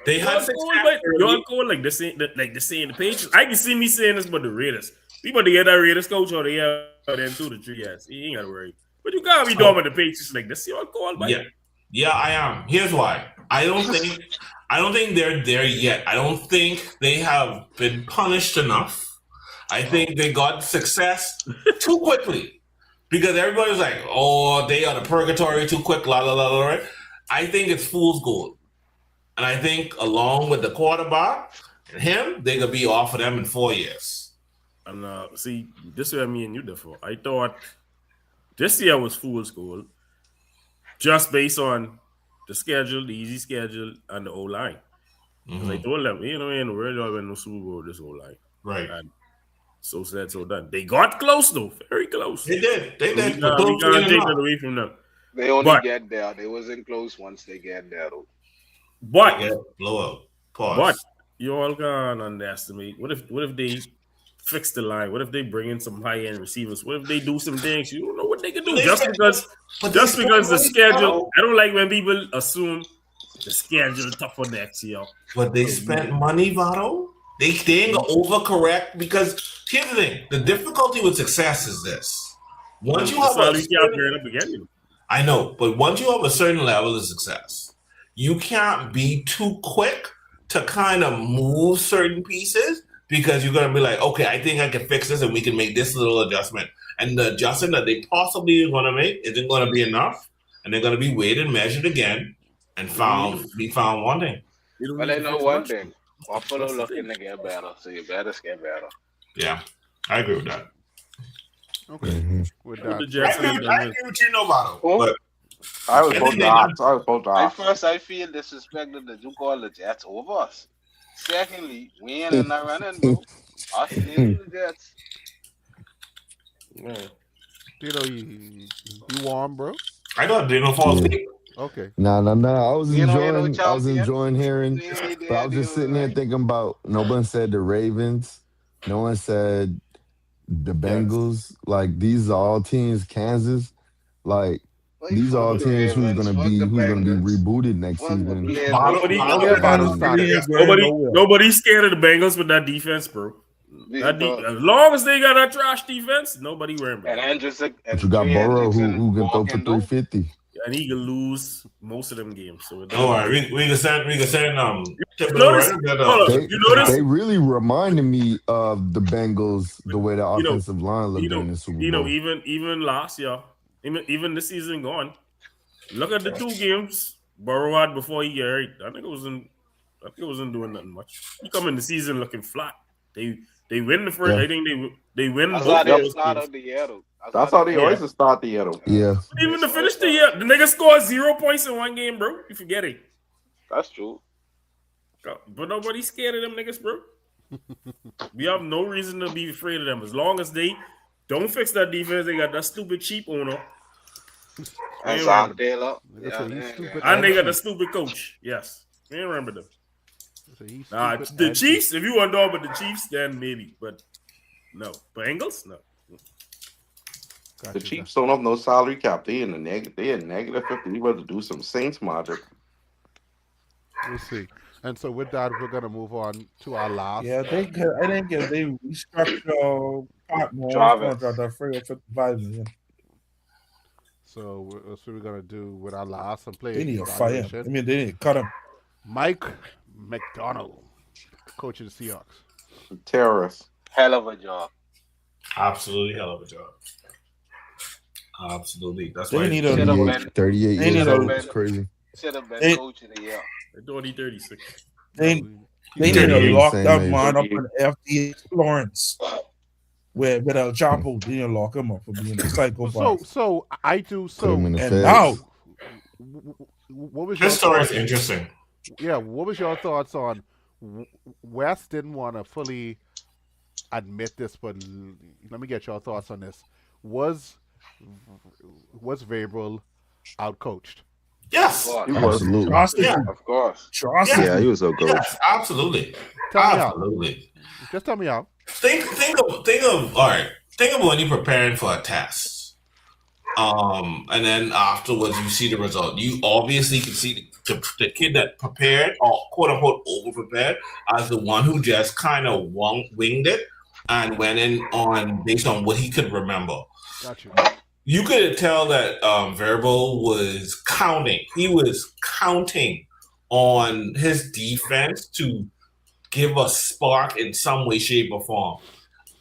they had success. You're cool like this ain't the Patriots. I can see me saying this about the Raiders. We about to get that Raiders coach or they have them through the 3 years. He ain't gotta worry. But you gotta be doing with the Patriots like this. You're cool, man. Yeah, I am. Here's why. I don't think they're there yet. I don't think they have been punished enough. I think they got success too quickly because everybody's like, "Oh, they are the purgatory too quick." La la la la. Right? I think it's fool's gold. And I think along with the quarterback and him, they could be off of them in 4 years. And see, this is what me and you differ. I thought this year was fool's gold just based on the schedule, the easy schedule, and the O-line. Because I told them, you know, ain't worried about no Super Bowl this O-line. Right. And so said, so done. They got close, though. Very close. They did. We can't take that away from them. They only get there. They wasn't close once they get there, though. But blow up. Pause. But you all can't underestimate. What if they fix the line? What if they bring in some high end receivers? What if they do some things? You don't know what they can do just because the schedule. I don't like when people assume the schedule is tougher next year. But they spent money, Votto. They ain't gonna overcorrect because here's the thing: the difficulty with success is this. Once you have I know, but once you have a certain level of success, you can't be too quick to kind of move certain pieces because you're going to be like, okay, I think I can fix this and we can make this little adjustment. And the adjustment that they possibly are going to make isn't going to be enough. And they're going to be weighed and measured again and be found wanting. Well, I know one thing. Buffalo looking to get better, so you better get better. Yeah, I agree with that. Okay. With that, I agree with you, Novato. But I was both dogs. I feel disrespected that you call the Jets over us. Secondly, we ain't in that running, bro. Us in the Jets. Man. Dino, you warm, bro? I thought Dino fall asleep. Okay. No. I was enjoying hearing, but I was just sitting here thinking about. No one said the Ravens. No one said the Bengals. Like these are all teams. Kansas. Like these are all teams who's gonna be rebooted next season. Nobody's scared of the Bengals with that defense, bro. As long as they got that trash defense, nobody worrying about it. But you got Burrow who can throw for 350. And he can lose most of them games. So all right, we can send They really reminded me of the Bengals the way the offensive line looked in the Super Bowl. Even last year, even this season gone. Look at the 2 games Burrow had before he got hurt. I think it wasn't doing nothing much. He come in the season looking flat. They win the first. Yeah. I think they win both of those games. That's how they always start the year. Yeah. Even to finish the year, the nigga scored 0 points in one game, bro. You forget it. That's true. But nobody's scared of them niggas, bro. We have no reason to be afraid of them. As long as they don't fix that defense, they got that stupid cheap owner. And Zach Taylor. And they got the stupid coach. Yes. We ain't remember them. The Chiefs, if you want to know about the Chiefs, then maybe. But no. Bengals? No. The Chiefs don't have no salary cap. They in negative 50. We better do some Saints magic. We'll see. And so with that, we're gonna move on to our last. Yeah, I think they restructure part more contract at $55 million. So that's what we're gonna do with our last and play. They need to fire him. I mean, they need to cut him. Mike McDonald, coach of the Seahawks. Terrorist. Hell of a job. Absolutely hell of a job. Absolutely. That's they why need 38 years old. It's crazy. Should have been coach of the year. They're doing 36. They need to lock that man up in FD Florence. Where El Chapo didn't lock him up for being a psychopath. So I do so. And now, what was your this story is interesting. Yeah, what was your thoughts on West didn't want to fully admit this, but let me get your thoughts on this. Was Vrabel outcoached? Yes, absolutely. Of course. Yeah, he was so good. Yes, absolutely. Absolutely. Just tell me how. Think of all right. Think of when you're preparing for a test, and then afterwards you see the result. You obviously can see the kid that prepared or quote unquote over prepared as the one who just kind of winged it and went in on based on what he could remember. Gotcha. You could tell that Vrabel was counting. He was counting on his defense to give a spark in some way, shape, or form.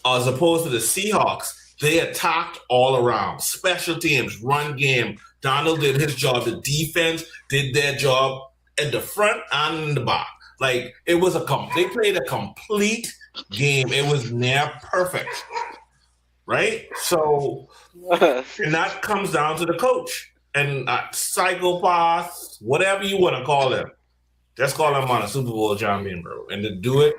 As opposed to the Seahawks, they attacked all around. Special teams, run game. Donald did his job. The defense did their job at the front and in the back. Like, it was they played a complete game. It was near perfect. Right? So, and that comes down to the coach. And psychopaths, whatever you want to call them. Just call him on a Super Bowl champion, bro. And to do it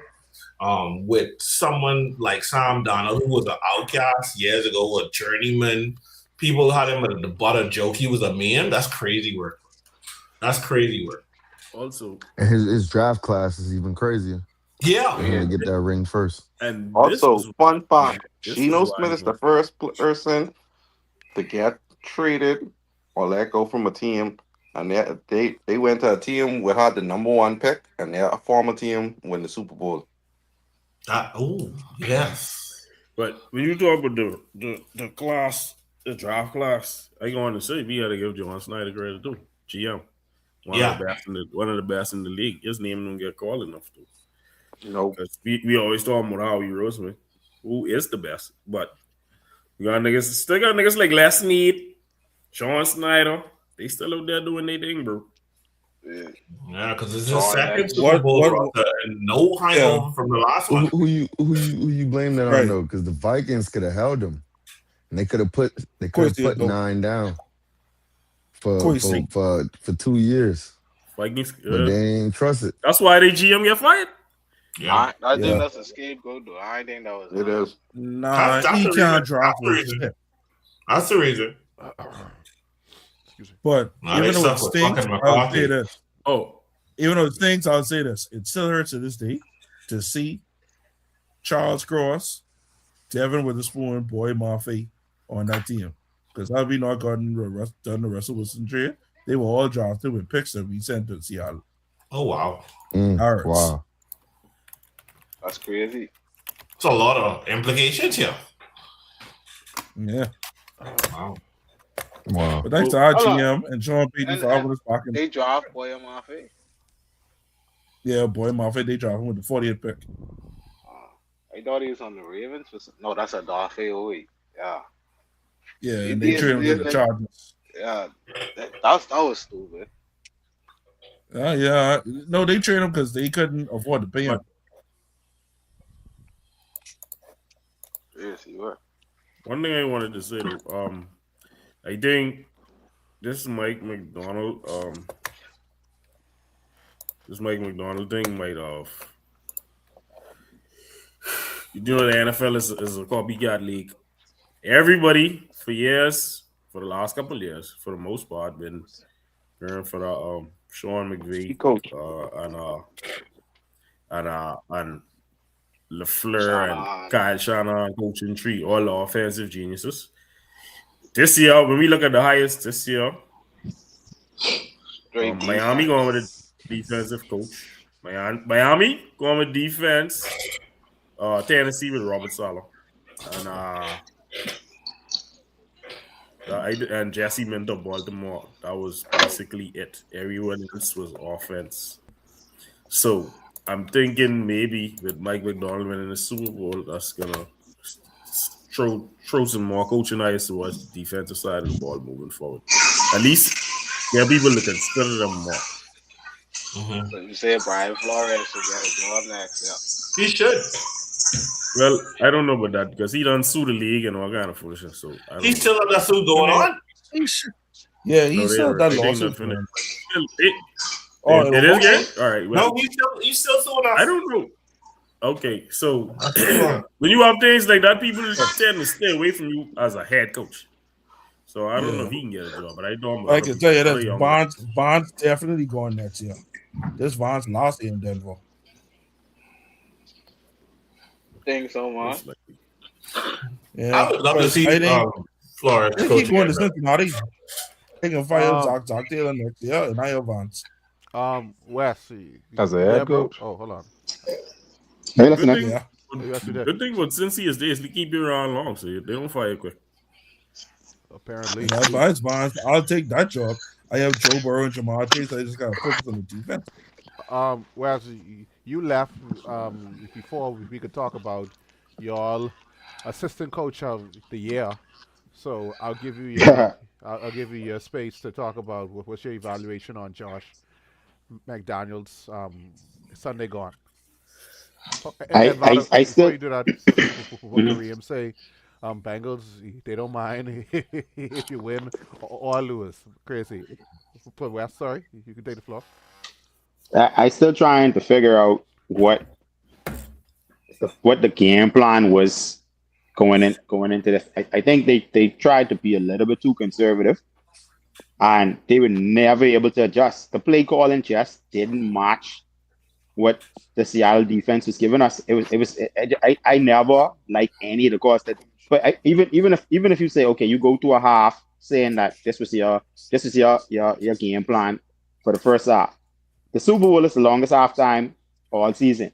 with someone like Sam Donald, who was an outcast years ago, a journeyman. People had him at the butt of joke. He was a man. That's crazy work. That's crazy work. Also, and his draft class is even crazier. Yeah. He's going to get that ring first. And also, fun fact, Geno Smith is the first person to get traded or let go from a team. And they went to a team that had the number 1 pick, and their former team win the Super Bowl. Oh, yes. But when you talk about the class, the draft class, I going to say we got to give John Snyder credit too. GM. one of the best in the league. His name don't get called enough to. No. Because we always talk about Howie Roseman, who is the best. But we got still got niggas like Les Snead, Sean Snyder. They still out there doing their thing, bro. Yeah, because it's his second Super Bowl and no hangover from the last one. Who you blame that on though? Because the Vikings could have held them, and they could have put 9 down for 2 years. Vikings, but they ain't trust it. That's why they GM get fired. Yeah, I think that's a scapegoat though. I think that was it is. Nah, he can't drop it. That's the reason. But even though it stinks, I'll say this. Even though it stinks, I'll say this. It still hurts to this day to see Charles Cross, Devin Witherspoon, Boy Maffei on that team. Because had we not done the Russell Wilson trade, they were all drafted with picks that we sent to Seattle. Oh, wow. Wow. That's crazy. It's a lot of implications here. Yeah. Wow. But thanks to our GM and Sean Payton for having us back in. They draft Boy Maffei. Yeah, Boy Maffei, they draft him with the 40th pick. I thought he was on the Ravens. No, that's a Dafe Owe. Yeah. Yeah, and they traded him to the Chargers. Yeah, that was stupid. Yeah. No, they traded him because they couldn't afford to pay him. Yes, you were. One thing I wanted to say though, I think this Mike McDonald, thing might have. You know, the NFL is a copycat league. Everybody for the last couple of years, for the most part, been going for the Sean McVay and LaFleur and Kyle Shanahan coaching tree, all the offensive geniuses. This year, when we look at the highest this year, Miami going with a defensive coach. Miami going with defense. Tennessee with Robert Saleh. And Jesse Minter, Baltimore. That was basically it. Everyone else was offense. So I'm thinking maybe with Mike McDonald winning the Super Bowl, that's gonna throw some more coaching eyes towards the defensive side of the ball moving forward. At least there are people to consider them more. Mm-hmm. So you say Brian Flores should get a job next? Yeah, he should. Well, I don't know about that because he done sue the league and all kind of foolishness. So he still have that suit going on. Yeah, he's still that lawsuit. It is good. All right. Well, no, he's still suing us. I don't know. Okay, so when you have things like that, people tend to stay away from you as a head coach. So I don't know if he can get a job, but I don't. I can tell you that Bonds definitely going next year. This Bonds last year in Denver. Think so much. Yeah, I would love to see Flores keep going to Cincinnati. They can fire Zach Taylor next year and I have Bonds. Wes, as a head coach. Oh, hold on. Hey, listen, Good thing with Cincy is they keep you around long, so they don't fire quick. Apparently, Bonds. I'll take that job. I have Joe Burrow and Jamar Chase. I just got to focus on the defense. Wes, you left before we could talk about your assistant coach of the year. So I'll give you your space to talk about what's your evaluation on Josh McDaniels Sunday gone. I still you do that. What Kareem say? Bengals, they don't mind if you win or lose. Crazy. West, sorry, you can take the floor. I still trying to figure out what the game plan was going into this. I think they tried to be a little bit too conservative, and they were never able to adjust. The play calling just didn't match what the Seattle defense was giving us. I never liked any of the calls that. But even if you say, okay, you go to a half saying that this was your game plan for the first half. The Super Bowl is the longest halftime all season.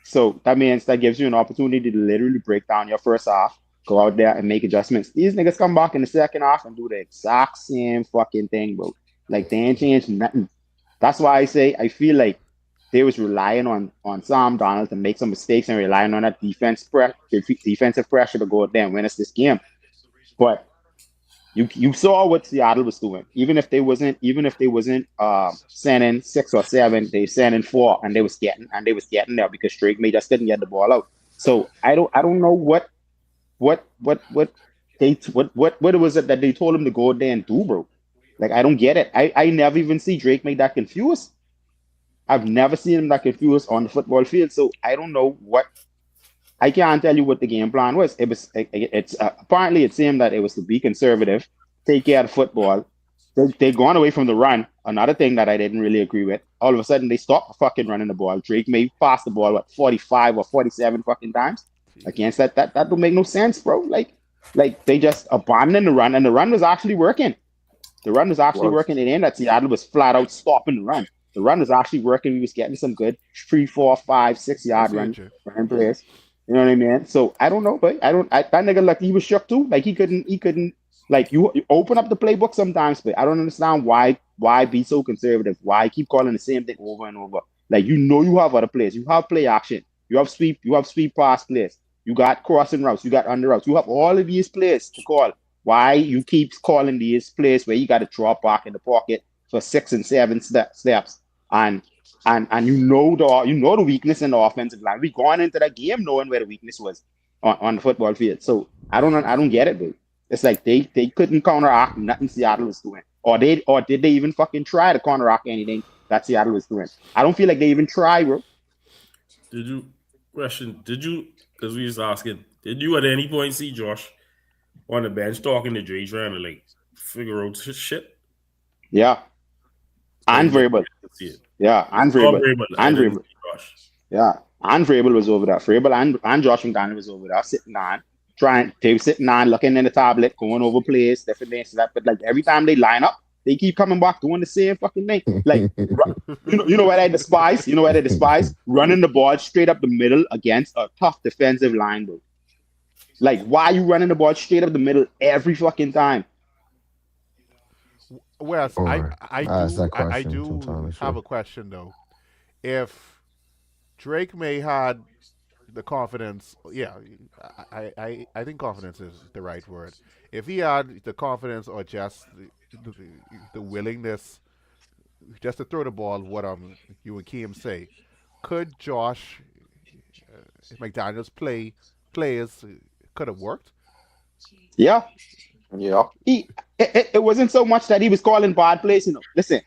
So that means that gives you an opportunity to literally break down your first half, go out there and make adjustments. These niggas come back in the second half and do the exact same fucking thing, bro. Like they ain't changed nothing. That's why I say I feel like they was relying on Sam Darnold to make some mistakes and relying on that defensive pressure to go out there and win us this game. But you saw what Seattle was doing. Even if they wasn't sending 6 or 7, they sending 4, and they was getting there because Drake May just didn't get the ball out. So I don't know what it was that they told him to go out there and do, bro. Like, I don't get it. I never even see Drake make that confused. I've never seen him that confused on the football field. So I don't know I can't tell you what the game plan was. It's apparently it seemed that it was to be conservative, take care of the football. They've gone away from the run. Another thing that I didn't really agree with. All of a sudden they stopped fucking running the ball. Drake may pass the ball 45 or 47 fucking times against that. That don't make no sense, bro. Like they just abandoned the run, and the run was actually working. The run was actually working. It ain't that Seattle was flat out stopping the run. The run was actually working. We was getting some good 3, 4, 5, 6 yard running plays. You know what I mean? So I don't know, but that nigga, like, he was shook too. Like he couldn't like you open up the playbook sometimes, but I don't understand why be so conservative. Why keep calling the same thing over and over? Like, you have other plays. You have play action. You have sweep pass plays. You got crossing routes. You got under routes. You have all of these plays to call. Why you keep calling these plays where you got to drop back in the pocket for 6 and 7 steps, and you know the weakness in the offensive line. We gone into that game knowing where the weakness was on the football field. So I don't get it, dude. It's like they couldn't counteract nothing Seattle was doing, or did they even fucking try to counteract anything that Seattle was doing? I don't feel like they even tried, bro. Because we was asking, did you at any point see Josh on the bench talking to Jay trying to like figure out his shit? Yeah. And Vrabel. Yeah, and Vrabel. Yeah, and Vrabel was over there. Vrabel and Josh McDaniel was over there they were sitting on, looking in the tablet, going over plays, different things like that. But like every time they line up, they keep coming back doing the same fucking thing. Like, you know what I despise? Running the ball straight up the middle against a tough defensive line, bro. Like, why are you running the ball straight up the middle every fucking time? Well, I do have a question though. If Drake May had the confidence, I think confidence is the right word. If he had the confidence or just the willingness just to throw the ball, what you and Keem say, could Josh McDaniels players could have worked? Yeah. It wasn't so much that he was calling bad plays, Listen,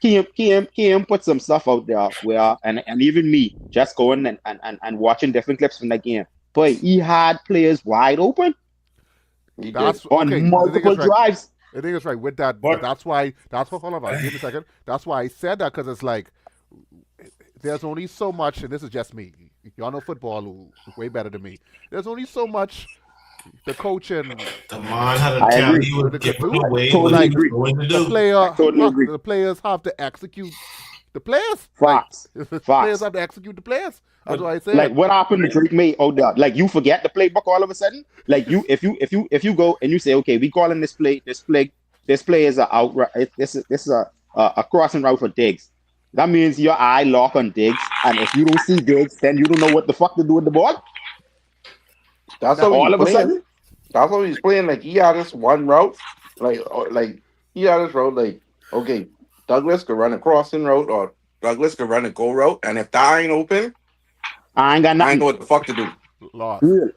Keem put some stuff out there where, and even me, just going and watching different clips from that game. Boy, he had players wide open. Multiple drives. I think it's right with that. But hold on, give me a second. That's why I said that, because it's like there's only so much, and this is just me. Y'all know football way better than me. There's only so much the coach and the man had a tell you would give away totally agree. The players have to execute the players. Facts. Players have to execute the players. That's what I said. Like, what happened to Drake May? Oh, like, you forget the playbook all of a sudden. Like, if you go and you say, okay, we calling this play is a out. This is a crossing route for Diggs. That means your eye lock on Diggs, and if you don't see Diggs, then you don't know what the fuck to do with the ball. That's all of a sudden. That's what he's playing. Like, he had this one route. Like he had this route. Like, okay, Douglas could run a crossing route, or Douglas could run a go route, and if that ain't open, I ain't got nothing. I ain't know what the fuck to do.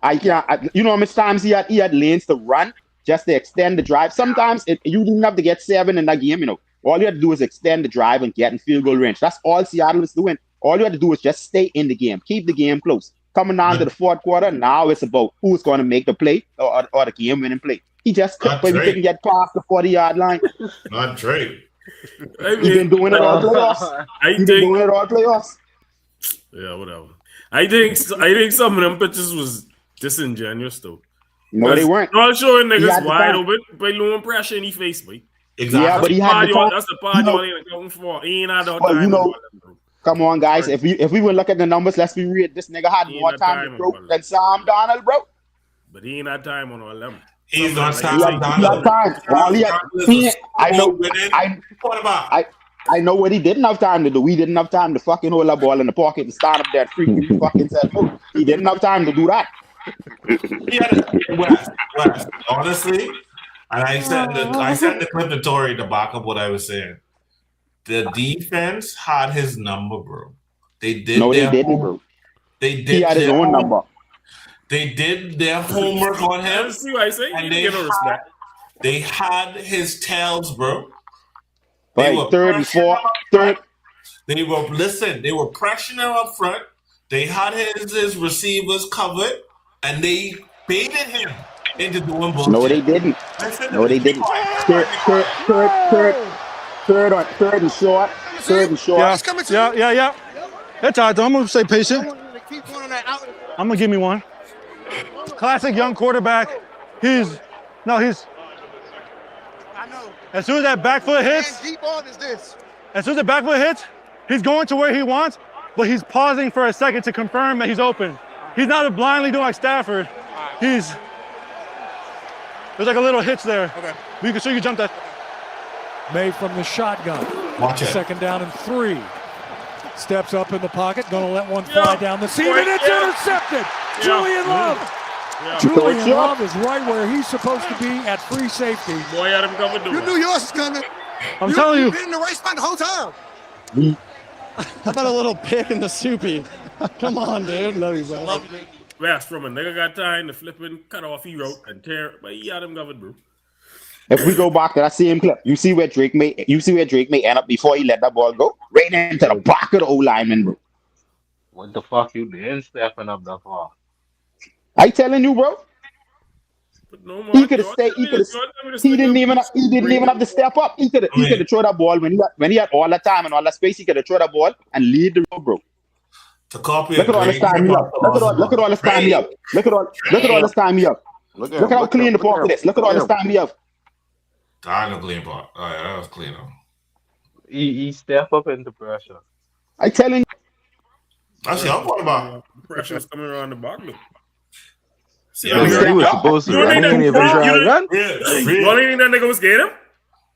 I can't. You know how much times he had lanes to run just to extend the drive. Sometimes you didn't have to get 7 in that game. All you had to do is extend the drive and get in field goal range. That's all Seattle was doing. All you had to do was just stay in the game, keep the game close. Coming down to the fourth quarter, now it's about who's going to make the play or the game-winning play. He just couldn't get past the 40-yard line. Not Drake. He's been doing it all playoffs. Yeah, whatever. I think some of them pitches was disingenuous though. No, they weren't. All showing niggas wide open by low pressure in his face, boy. Exactly. Yeah, but he had the time. That's the part y'all ain't accounting for. He ain't had no time. Come on, guys. If we would look at the numbers, let's be real. This nigga had more time to throw than Sam Darnold, bro. But he ain't had time on all them. He's not Sam Darnold. I know. I know what he didn't have time to do. He didn't have time to fucking hold a ball in the pocket and stand up there freaking fucking set out. He didn't have time to do that. West, honestly, and I sent the clip to Tori to back up what I was saying. The defense had his number, bro. They didn't, bro. They did. He had his own number. They did their homework on him. See what I say? And they had his tails, bro. They were third and fourth. They were pressuring him up front. They had his receivers covered, and they baited him into doing bullshit. No, they didn't. No, they didn't. Third and short. Yeah. That's all right, though. I'm going to stay patient. I'm going to give me one. Classic young quarterback. As soon as that back foot hits, he's going to where he wants, but he's pausing for a second to confirm that he's open. He's not blindly doing like Stafford. There's like a little hitch there. Okay. You can jump that. Made from the shotgun. Watch it. Second down and 3. Steps up in the pocket, gonna let one fly down the seam, and it's intercepted. Julian Love. Julian Love is right where he's supposed to be at free safety. Boy, Adam covered the You knew yours was coming. I'm telling you. You've been in the right spot the whole time. How about a little pick in the soupy? Come on, dude. Love you, bro. West from a nigga got time to flip and cut off he wrote and tear, but he had him covered, bro. If we go back to that same clip, you see where Drake may end up before he let that ball go? Right into the back of the O lineman, bro. What the fuck you did stepping up that far? I telling you, bro. No, he could have stayed. He didn't even have to step up. He could have thrown that ball when he had all that time and all that space. He could have thrown that ball and lead the road, bro. To copy Look at all this time he up. Look at all this time he up. Look at all this time he up. Look at how clean the pocket is. Look at all this time he up. I know clean part. All right, that was clean. He step up into pressure. I telling you. Actually, I'm talking about pressure's coming around the bottom. See, he was supposed to run. You only think that nigga was getting him?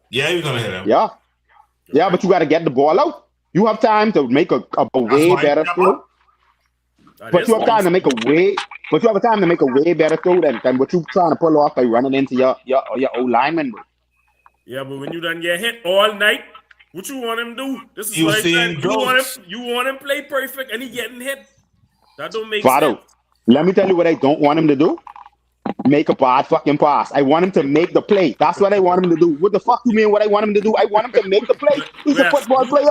Yeah, he was gonna hit him. Yeah, but you got to get the ball out. You have time to make a way better throw. But you have time to make a way better throw than what you trying to pull off by running into your O lineman, bro. Yeah, but when you done get hit all night, what you want him to do? This is what I said. You want him play perfect and he getting hit. That don't make sense. Let me tell you what I don't want him to do. Make a bad fucking pass. I want him to make the play. That's what I want him to do. What the fuck you mean what I want him to do? I want him to make the play. He's a football player.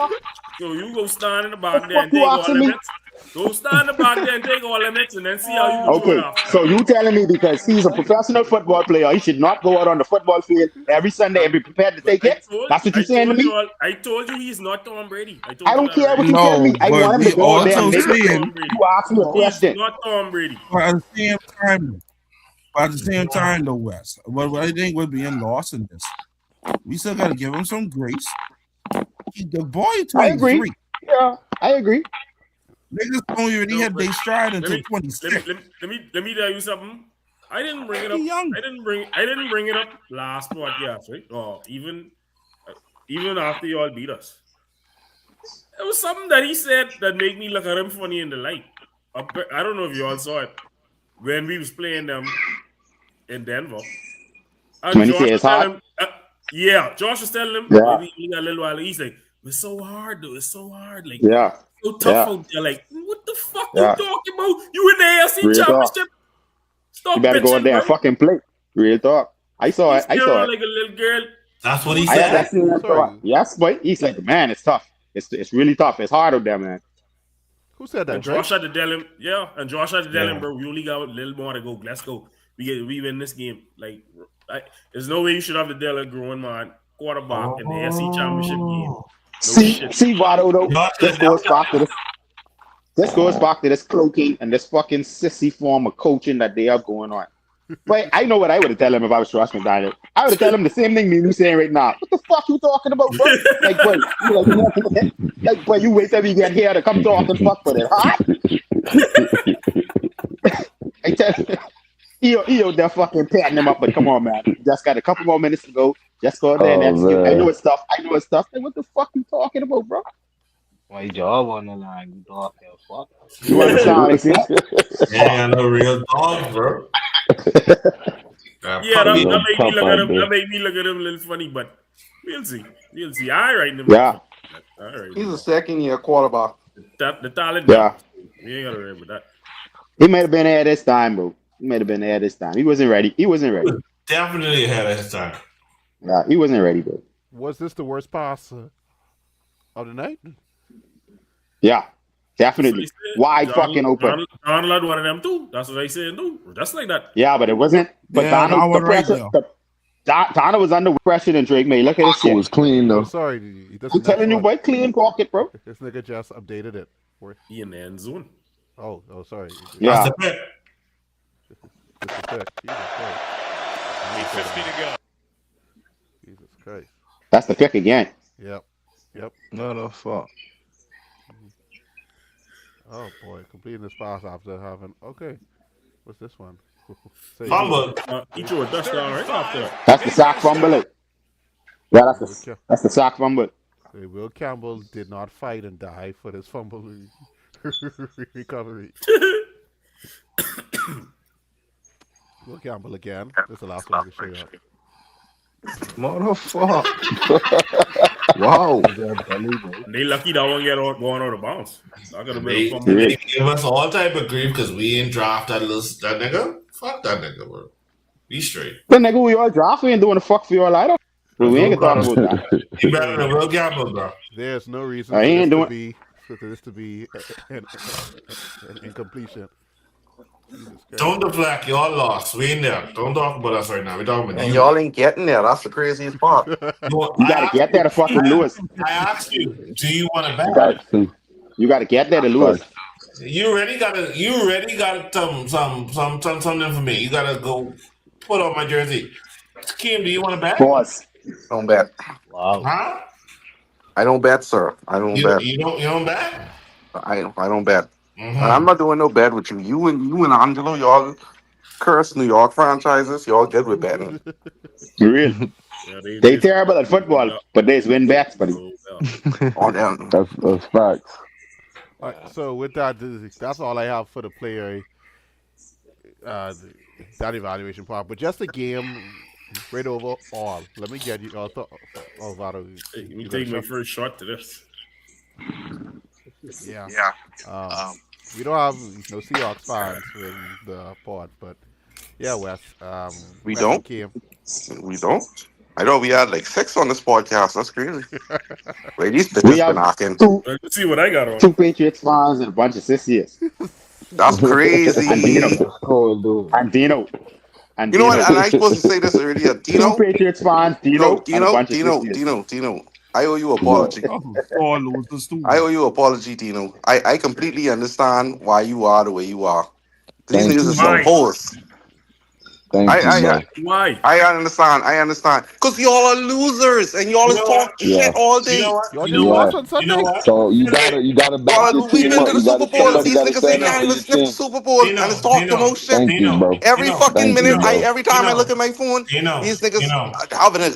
So you go stand in the back there and take all the minutes. Go stand in the back there and take all the minutes and then see how you do it off. So you telling me because he's a professional football player, he should not go out on the football field every Sunday and be prepared to take it? That's what you're saying to me? I told you he's not Tom Brady. I don't care what you tell me. I want him to go out there and make the play. You ask me a question. He's not Tom Brady. At the same time, though, Wes, what I think we're being lost in this, we still got to give him some grace. The boy 23. I agree. Yeah, I agree. Niggas don't even hit their stride until 26. Let me tell you something. I didn't bring it up. I didn't bring it up last podcast, right? Or even after y'all beat us. It was something that he said that made me look at him funny in the light. I don't know if y'all saw it when we was playing them in Denver. And when he said it's hard? Josh was telling him maybe a little while. He's like, it's so hard, though. It's so hard. Like, so tough out there. Like, what the fuck you talking about? You in the AFC Championship? Stop. You better go out there and fucking play. Real talk. I saw it. Like a little girl. That's what he said. Yes, but he's like, man, it's tough. It's really tough. It's hard out there, man. Who said that? And Josh had to tell him, and Josh had to tell him, bro, we only got a little more to go. Let's go. We win this game. Like, there's no way you should have to tell a growing man quarterback in the AFC Championship game. See, Vado, though. This goes back to this cloaking and this fucking sissy form of coaching that they are going on. But I know what I would have tell him if I was Josh McDaniel. I would have tell him the same thing you saying right now. What the fuck you talking about, bro? Boy, you wait till we get here to come talk and fuck with it, huh? I tell you, they're fucking patting him up, but come on, man. Just got a couple more minutes to go. Just go out there and Oh execute. I know man. it's tough. Like, what the fuck you talking about, bro? My job on the line. You talking fuck? You understand what I say? Yeah, no real dog, bro. Yeah, that Real made me tough look at out him. there. That made me look at him a little funny, but we'll see. We'll see. I ain't writing him Yeah. off. All right. He's a second-year quarterback. The talent. Yeah. We ain't gotta worry about that. He might have been there this time, bro. He wasn't ready. Definitely ahead of his time. Yeah, he wasn't ready, bro. Was this the worst pass of the night? Yeah, definitely. Wide fucking open. Donald had one of them too. That's what I said. No, that's like that. Yeah, but it wasn't. But Yeah, Donald, that the one right pressure. there. Donald was under pressure than Drake May. Look at his It shit. was clean I'm though. sorry. I'm telling you, boy, clean pocket, bro. This nigga just updated it. He in the end zone. Oh, sorry. Yeah. That's the pick. This is pick. Jesus Christ. 8:50 to go. Jesus Christ. That's the pick again. Yep. No, the fuck. Oh boy, completing this pass after having. Okay, what's this one? Fumble. He threw a touchdown right after that. That's the sack fumble. Yeah, that's the sack fumble. Will Campbell did not fight and die for this fumble recovery. Will Campbell again. This is the last one we show you. Motherfucker. Wow. They lucky that one get going out of bounds. I gotta They give us all type of grief because we ain't draft that nigga. Fuck that nigga, bro. Be straight. The nigga we all draft, we ain't doing the fuck for your lighter. But we ain't gonna talk about that. He better than Will Campbell, bro. There's no reason I ain't for this to be an incompletion. Don't deflect. Y'all lost. We ain't there. Don't talk about us right now. We talking about And you. y'all ain't getting there. That's the craziest part. You gotta get there to fucking Lewis. I asked you, do you want to bet? You gotta get there to Lewis. You already got something for me. You gotta go put on my jersey. Kim, do you want to bet? Pause. Don't bet. Wow. Huh? I don't bet, sir. I don't bet. You don't bet? I don't bet. Mm-hmm. I'm not doing no bet with you. You and Angelo, y'all curse New York franchises. Y'all good with betting. Real. Yeah, they terrible at football, but they win bets, buddy. On them. That's facts. All right, so with that, that's all I have for the player. That evaluation part, but just the game, right overall. Let me get you all thought. Let me take my first shot to this. Yeah. We don't have no Seahawks fans in the pod, but yeah, Wes. We don't. We don't. I know we had like 6 on this podcast. That's crazy. Wait, these bitches been knocking. Let's see what I got on. 2 Patriots fans and a bunch of sissies. That's crazy. And Dino. And you know what? And I supposed to say this earlier. Dino. 2 Patriots fans. Dino. Dino. I owe you an apology. I owe you an apology, Dino. I completely understand why you are the way you are. These niggas are some hoes. Why? I understand. Because y'all are losers and y'all is talk shit all day. You know what? So you gotta back your We've team been up. to the You gotta Super Bowl. stand up. You These gotta niggas say stand up can't for even your sniff the team. Super Bowl and it's talk promotion. Thank you, bro. Every fucking Thank minute, you, bro. every time I look at my phone, these niggas having a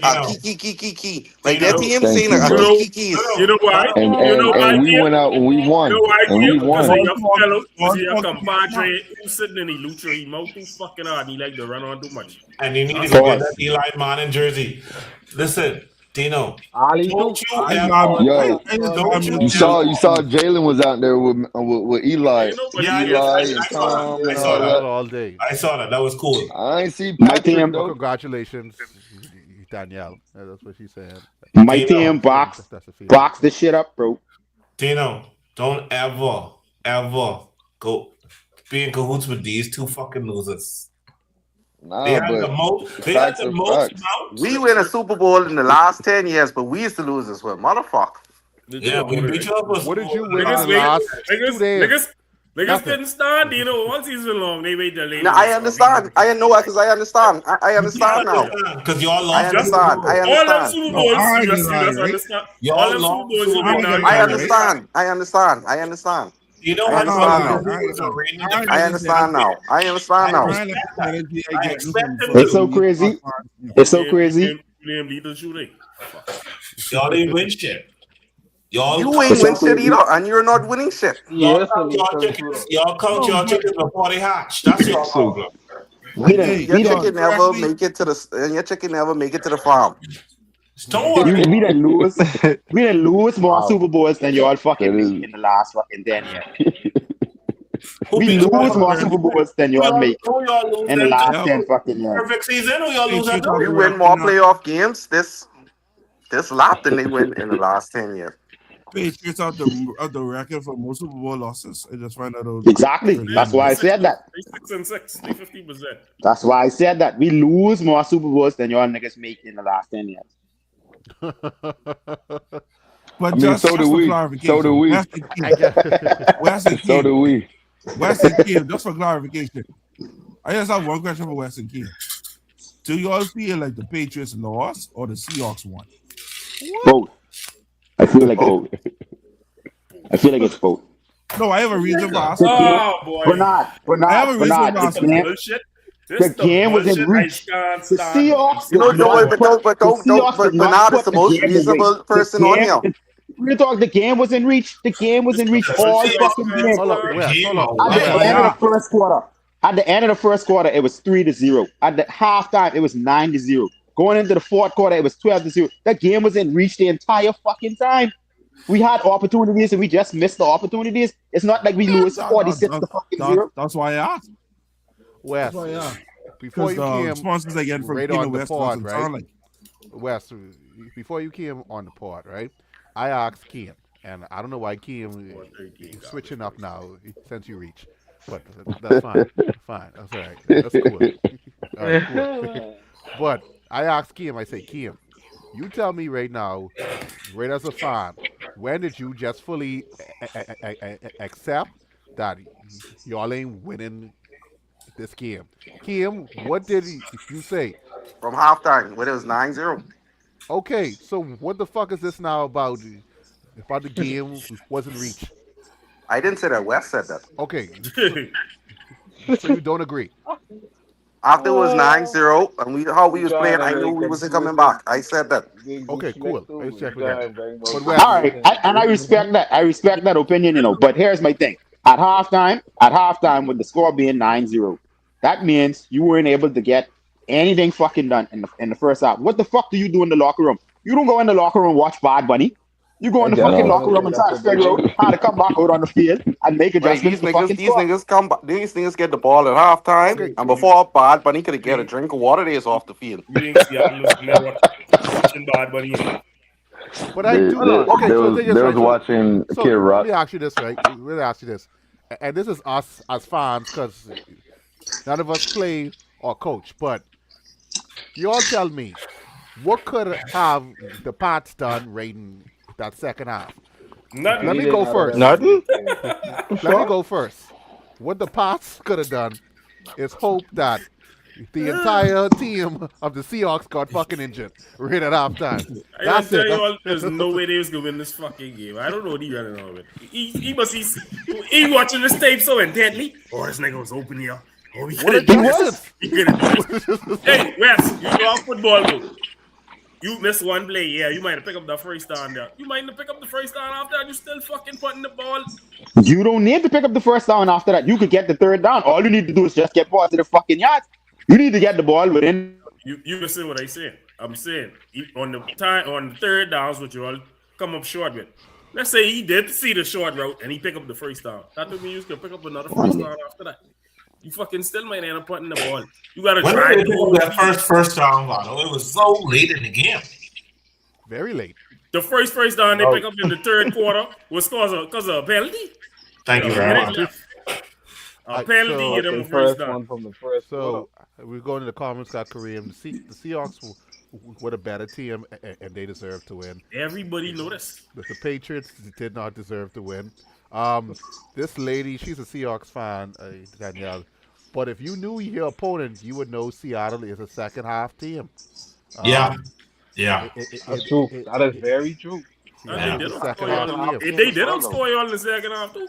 key. Like their team Thank saying you, a bro. keys. You know why? And we went out and we won. You know why? And we Because won. he a fellow. Because he a compadre who's sitting in the lucha. He mouth too fucking hard. He like to run on too much. And you need to go get that Eli Manning jersey. Listen, Dino. Don't you ever. Yo, you saw Jalen was out there with Eli. Eli and Tom I and saw all that that. all day. I saw that. That was cool. I ain't see My Patrick team. though. Congratulations, Danielle. That's what she said. My team box the shit up, bro. Dino, don't ever go be in cahoots with these 2 fucking losers. They had the most. They had the most amount. We win a Super Bowl in the last 10 years, but we used to lose as well. Motherfucker. Yeah, we beat you up. What did you win in the last 2 days? Niggas didn't start, you know, one season long. They wait till later. No, I understand. I know because I understand. I understand now. Because y'all lost. I understand. All them Super Bowls, you just understand. All them Super Bowls, you win. I understand. I understand. You know I understand now. I understand now. It's so crazy. Name leader shooting. Y'all ain't win shit. Y'all You ain't win shit either, and you're not winning shit. Y'all count y'all chickens before they hatch. That's your problem. Your chicken never make it to the farm. Don't worry. We didn't lose. We didn't lose more Super Bowls than y'all fucking make in the last fucking 10 years. We lose more Super Bowls than y'all make in the last 10 fucking years. Perfect season, or y'all lose that We win more playoff games this lap than they win in the last 10 years. Patriots out the record for most Super Bowl losses. I just find that Exactly. That's why I said that. They 6-6. They 50%. That's why I said that. We lose more Super Bowls than y'all niggas make in the last 10 years. But I mean, so do we. So do we. So do we. Weston Kim, just for clarification. I just have one question for Weston Kim. Do you all feel like the Patriots lost or the Seahawks won? Both. I feel like both. I feel like it's both. No, I have a reason for asking. Oh boy, we're not. I have a reason for asking. The game was in reach. The Seahawks. But Bernard is the most reasonable person on here. Real talk, the game was in reach. The game was in reach all fucking game. At the end of the first quarter. At the end of the first quarter, it was 3-0. At the halftime, it was 9-0. Going into the fourth quarter, it was 12-0. That game was in reach the entire fucking time. We had opportunities and we just missed the opportunities. It's not like we lose 46-0. That's why I asked. Wes, before you came sponsors again from right on the pod, right? Like. Wes, before you came on the pod, right? I asked Kim, and I don't know why Kim is switching up now since you reach, but that's fine. Fine, that's all right. That's cool. All right, cool. But I asked Kim, I say, Kim, you tell me right now, right as a fan, when did you just fully accept that y'all ain't winning this game? Kim, what did you say? From halftime, when it was 9-0. Okay, so what the fuck is this now about the game wasn't reached? I didn't say that. Wes said that. Okay. So you don't agree? After it was 9-0, and we was playing, I knew we wasn't coming back. I said that. Okay, cool. Let's check with that. All right, and I respect that. I respect that opinion, But here's my thing: at halftime, with the score being 9-0, that means you weren't able to get anything fucking done in the first half. What the fuck do you do in the locker room? You don't go in the locker room and watch Bad Bunny. You go in the fucking locker room and try to figure out how to come back out on the field and make adjustments. These niggas get the ball at halftime, and before Bad Bunny could get a drink of water, they is off the field. Watching Bad Bunny. But I do. Okay, so they was watching Kid Rock. Let me ask you this, right? Let me ask you this, and this is us as fans because none of us play or coach, but you all tell me what could have the Pats done right in that second half? Nothing. Let me go first. Nothing? Let me go first. What the Pats could have done is hope that the entire team of the Seahawks got fucking injured right at halftime. That's it. There's no way they was gonna win this fucking game. I don't know what he running on with. He must he watching this tape so intently. Oh, this nigga was open here. Oh, he could have done this. He could have done this. Hey, Wes, you know football though. You missed one play, yeah. You might have picked up the first down there. You might have picked up the first down after that. You still fucking putting the ball. You don't need to pick up the first down after that. You could get the third down. All you need to do is just get positive fucking yards. You need to get the ball within. You listen what I say. I'm saying on the third downs, what you all come up short with. Let's say he did see the short route and he picked up the first down. That would mean you could pick up another first down after that. You fucking still might end up putting the ball. You gotta try to do that first down. It was so late in the game. Very late. The first down they pick up in the third quarter was because of a penalty. Thank you very much. A penalty get them a first down. So we're going to the comments. Got Kareem. The Seahawks were a better team and they deserve to win. Everybody noticed. The Patriots did not deserve to win. This lady, she's a Seahawks fan, Danielle. But if you knew your opponent, you would know Seattle is a second half team. Yeah. That's true. That is very true. They didn't score you all in the second half too.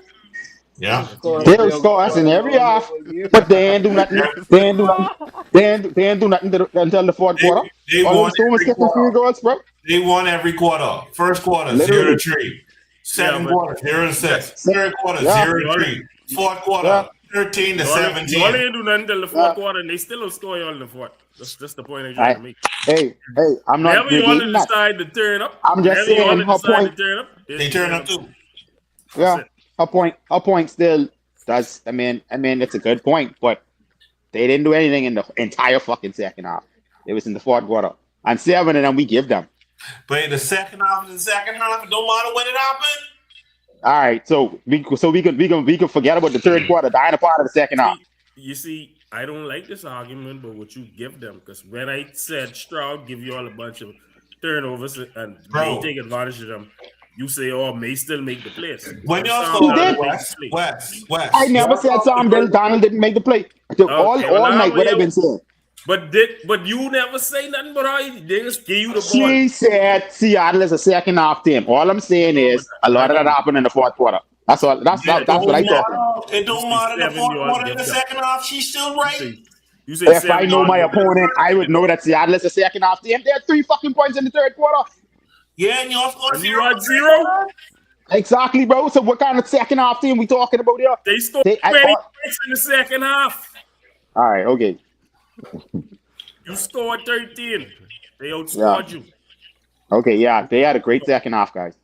Yeah. They'll score us in every half, but they ain't do nothing. They ain't do nothing. They ain't do nothing until the fourth quarter. They All won them doing was every kicking field quarter. goals, bro. They won every quarter. First quarter, Literally. 0-3. Second Yeah, quarter, 0-6. Third quarter, Yeah. 0-3. Fourth quarter, 13-17. Y'all ain't do nothing till the fourth quarter, and they still don't score y'all in the fourth. That's the point I'm trying to make. Hey, I'm not Whenever y'all negating that. decide to turn up, I'm just whenever y'all saying her decide point. to turn up, They turn up too. Yeah, her point still does. I mean, it's a good point, but they didn't do anything in the entire fucking second half. It was in the fourth quarter, and 7 of them we give them. But in the second half, it don't matter when it happened. All right, so we can forget about the third quarter, the final part of the second half. You see, I don't like this argument, but what you give them, because when I said Stroud give you all a bunch of turnovers and May take advantage of them, you say, "Oh, May still make the plays." When y'all He did. West. I never said Sam Donald didn't make the play. All night, what I've been saying. But you never say nothing but how they just give you the ball. She said Seattle is a second half team. All I'm saying is a lot of that happened in the fourth quarter. That's all. That's what I thought. It don't matter the fourth quarter in the second half. She's still right. If I know my opponent, I would know that Seattle is a second half team. They had 3 fucking points in the third quarter. Yeah, and y'all scored 0. You had 0? Exactly, bro. So what kind of second half team we talking about here? They scored 20 points in the second half. All right, okay. You scored 13. They outscored you. Okay, yeah. They had a great second half, guys.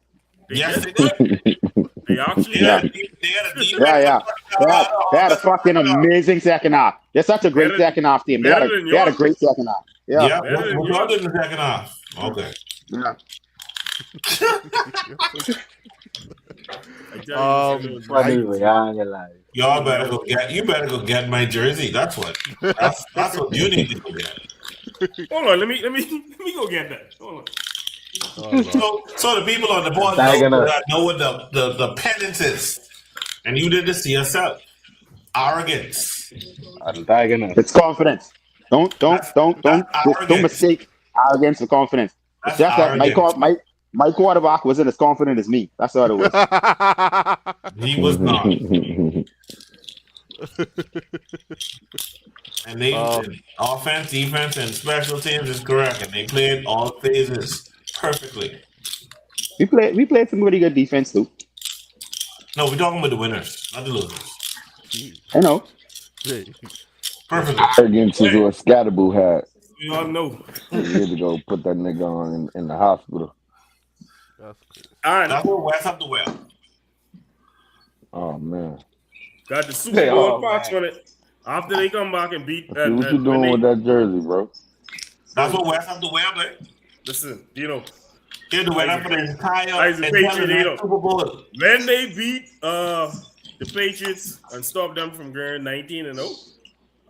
Yes, they did. They actually Yeah. did. They had a fucking amazing second half. They're such a great second half team. They had a great second half. Yeah. What y'all did in the second half? Okay. Yeah. Y'all better go get. You better go get my jersey. That's what you need to go get. Hold on, let me go get that. Hold on. So the people on the board know what the penance is, and you did this to yourself. Arrogance. It's confidence. Don't mistake arrogance for confidence. It's just that my quarterback wasn't as confident as me. That's all it was. He was not. And they offense, defense, and special teams is correct, and they played all phases perfectly. We played some really good defense too. No, we're talking about the winners, not the losers. I know. Perfect. Arrogance is what Scatterboo had. We all know. Years ago, put that nigga on in the hospital. All right. That's what West have to wear. Oh man. Got the Super Bowl box on it. After they come back and beat. What you doing with that jersey, bro? That's what West have to wear, man. Listen, you know. They do it for the entire Super Bowl. When they beat the Patriots and stop them from going 19-0,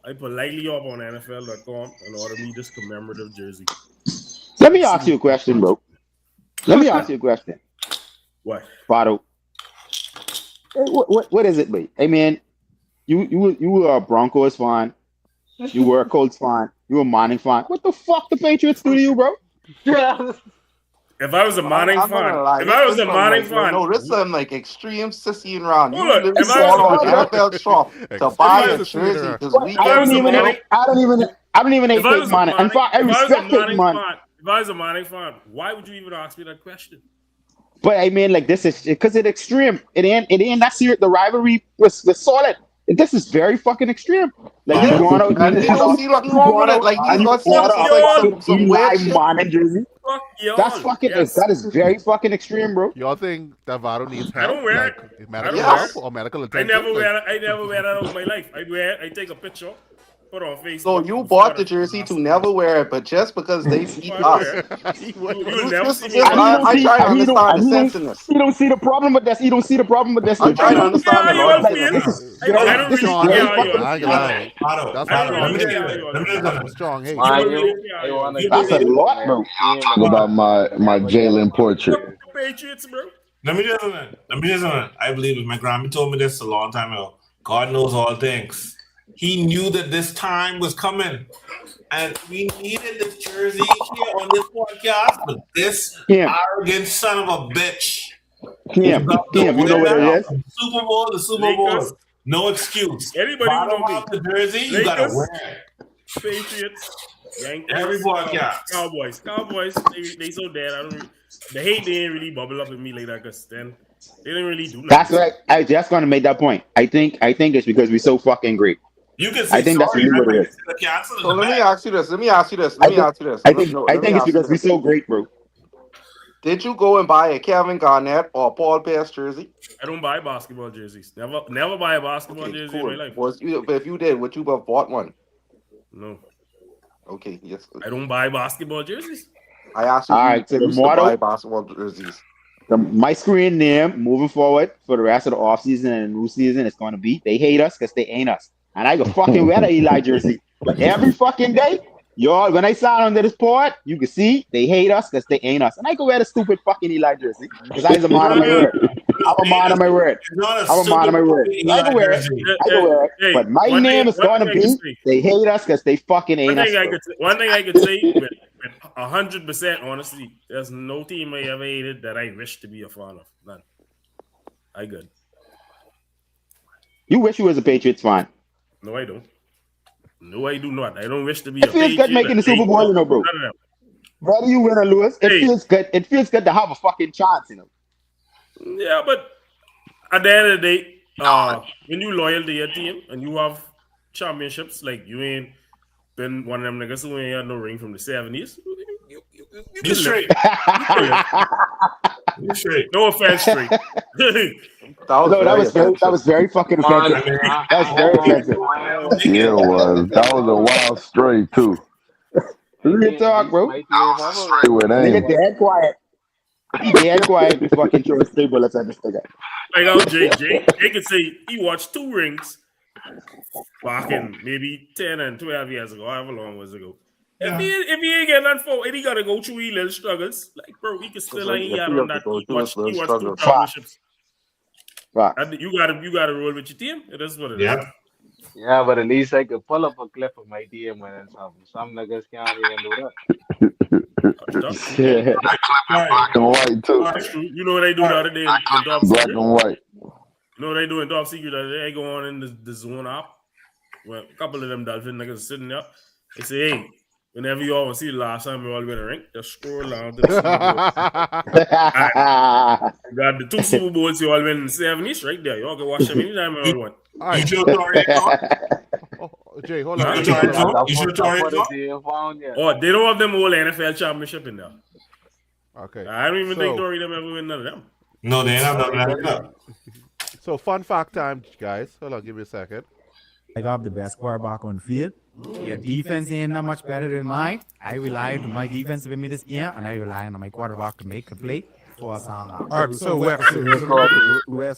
I politely up on NFL.com and order me this commemorative jersey. Let me ask you a question, bro. Let me ask you a question. What? Fado. What is it, mate? Hey, man, you were a Broncos fan. You were a Colts fan. You were a Manning fan. What the fuck the Patriots do to you, bro? If I was a Manning fan, no, this is some like extreme sissy and round. You Look, literally bought on NFL shop to buy a jersey this weekend. I don't even hate Peyton Manning. In fact, I respect Peyton Manning. If I was a Manning fan, why would you even ask me that question? But I mean, like, this is because it's extreme. It ain't that serious. The rivalry was solid. This is very fucking extreme. Like, you going out and you don't see nothing wrong with it. Like, you got some weird shit. Manning jersey. That is very fucking extreme, bro. Y'all think that Vado needs help? I don't wear it. Medical help or medical attention? I never wear that all my life. I take a picture, put on Facebook. So you bought the jersey to never wear it, but just because they beat us. I try to understand the sense in this. You don't see the problem with this. I'm trying to understand the strong hate. That's a lot, bro. Talk about my Jalen portrait. Patriots, bro. Let me just I believe it. My grandma told me this a long time ago. God knows all things. He knew that this time was coming. And we needed this jersey here on this podcast, but this arrogant son of a bitch Kim, you know what it is? Super Bowl, the Super Bowl. No excuse. Anybody who know me. The jersey, you gotta wear it. Patriots, Yankees, Everybody Cowboys. They so dead. The hate didn't really bubble up in me like that because then they didn't really do nothing. That's right. I just gonna make that point. I think it's because we're so fucking great. You can say I think that's really what it is. So let me ask you this. I think it's because we're so great, bro. Did you go and buy a Kevin Garnett or Paul Pierce jersey? I don't buy basketball jerseys. Never buy a basketball jersey in my life. But if you did, would you have bought one? No. Okay, yes. I don't buy basketball jerseys. I asked you. All right, so the to motto, buy basketball jerseys. My screen name moving forward for the rest of the offseason and new season is going to be they hate us because they ain't us. And I go fucking wear the Eli jersey. But every fucking day, y'all, when I sign under this port, you can see they hate us because they ain't us. And I go wear the stupid fucking Eli jersey because I'm a man of my word. I'm a man of my word. I can wear it. But my name is going to be they hate us because they fucking ain't us. One thing I could say with 100% honestly, there's no team I ever hated that I wish to be a fan of. None. I good. You wish you was a Patriots fan? No, I don't. No, I do not. I don't wish to be it feels good making the Super Bowl, you know, bro. Whether you win or lose, it feels good. It feels good to have a fucking chance, you know. Yeah, but at the end of the day, when you loyal to your team and you have championships, like you ain't been one of them niggas who ain't had no ring from the 70s. You straight. You straight. No offense, straight. that was very fucking offensive. That was very offensive. Yeah, it was. That was a wild straight too. Real talk, bro. Straight with aim. Nigga dead quiet. He dead quiet. He fucking throw 3 bullets at this nigga. Like how Jay could say he watched 2 rings back in maybe 10 and 12 years ago, however long was ago. Yeah. If he ain't getting that for and he gotta go through his little struggles, like bro, he can still ain't out on that. He watched 2 championships. You gotta roll with your team. It is what it is. Yeah, but at least I could pull up a clip of my team and something. Some niggas can't even do that. Black and white too. You know what they do the other day in Top Black Secret? and white. You know what they do in Top Secret the other day? They go on in the zone up. Well, a couple of them Dolphin niggas sitting there. They say, hey, whenever you all want to see the last time you all win a ring, just scroll down to the Super Bowl. You got the 2 Super Bowls you all win in the 70s right there. You all can watch them anytime you all want. All right. Jay, hold on. Oh, they don't have them whole NFL championship in there. Okay. I don't even think Tory them ever win none of them. No, they ain't have that. So fun fact time, guys. Hold on, give me a second. I got the best quarterback on the field. Your defense ain't that much better than mine. I rely on my defense with me this year, and I rely on my quarterback to make a play for us. All right, so West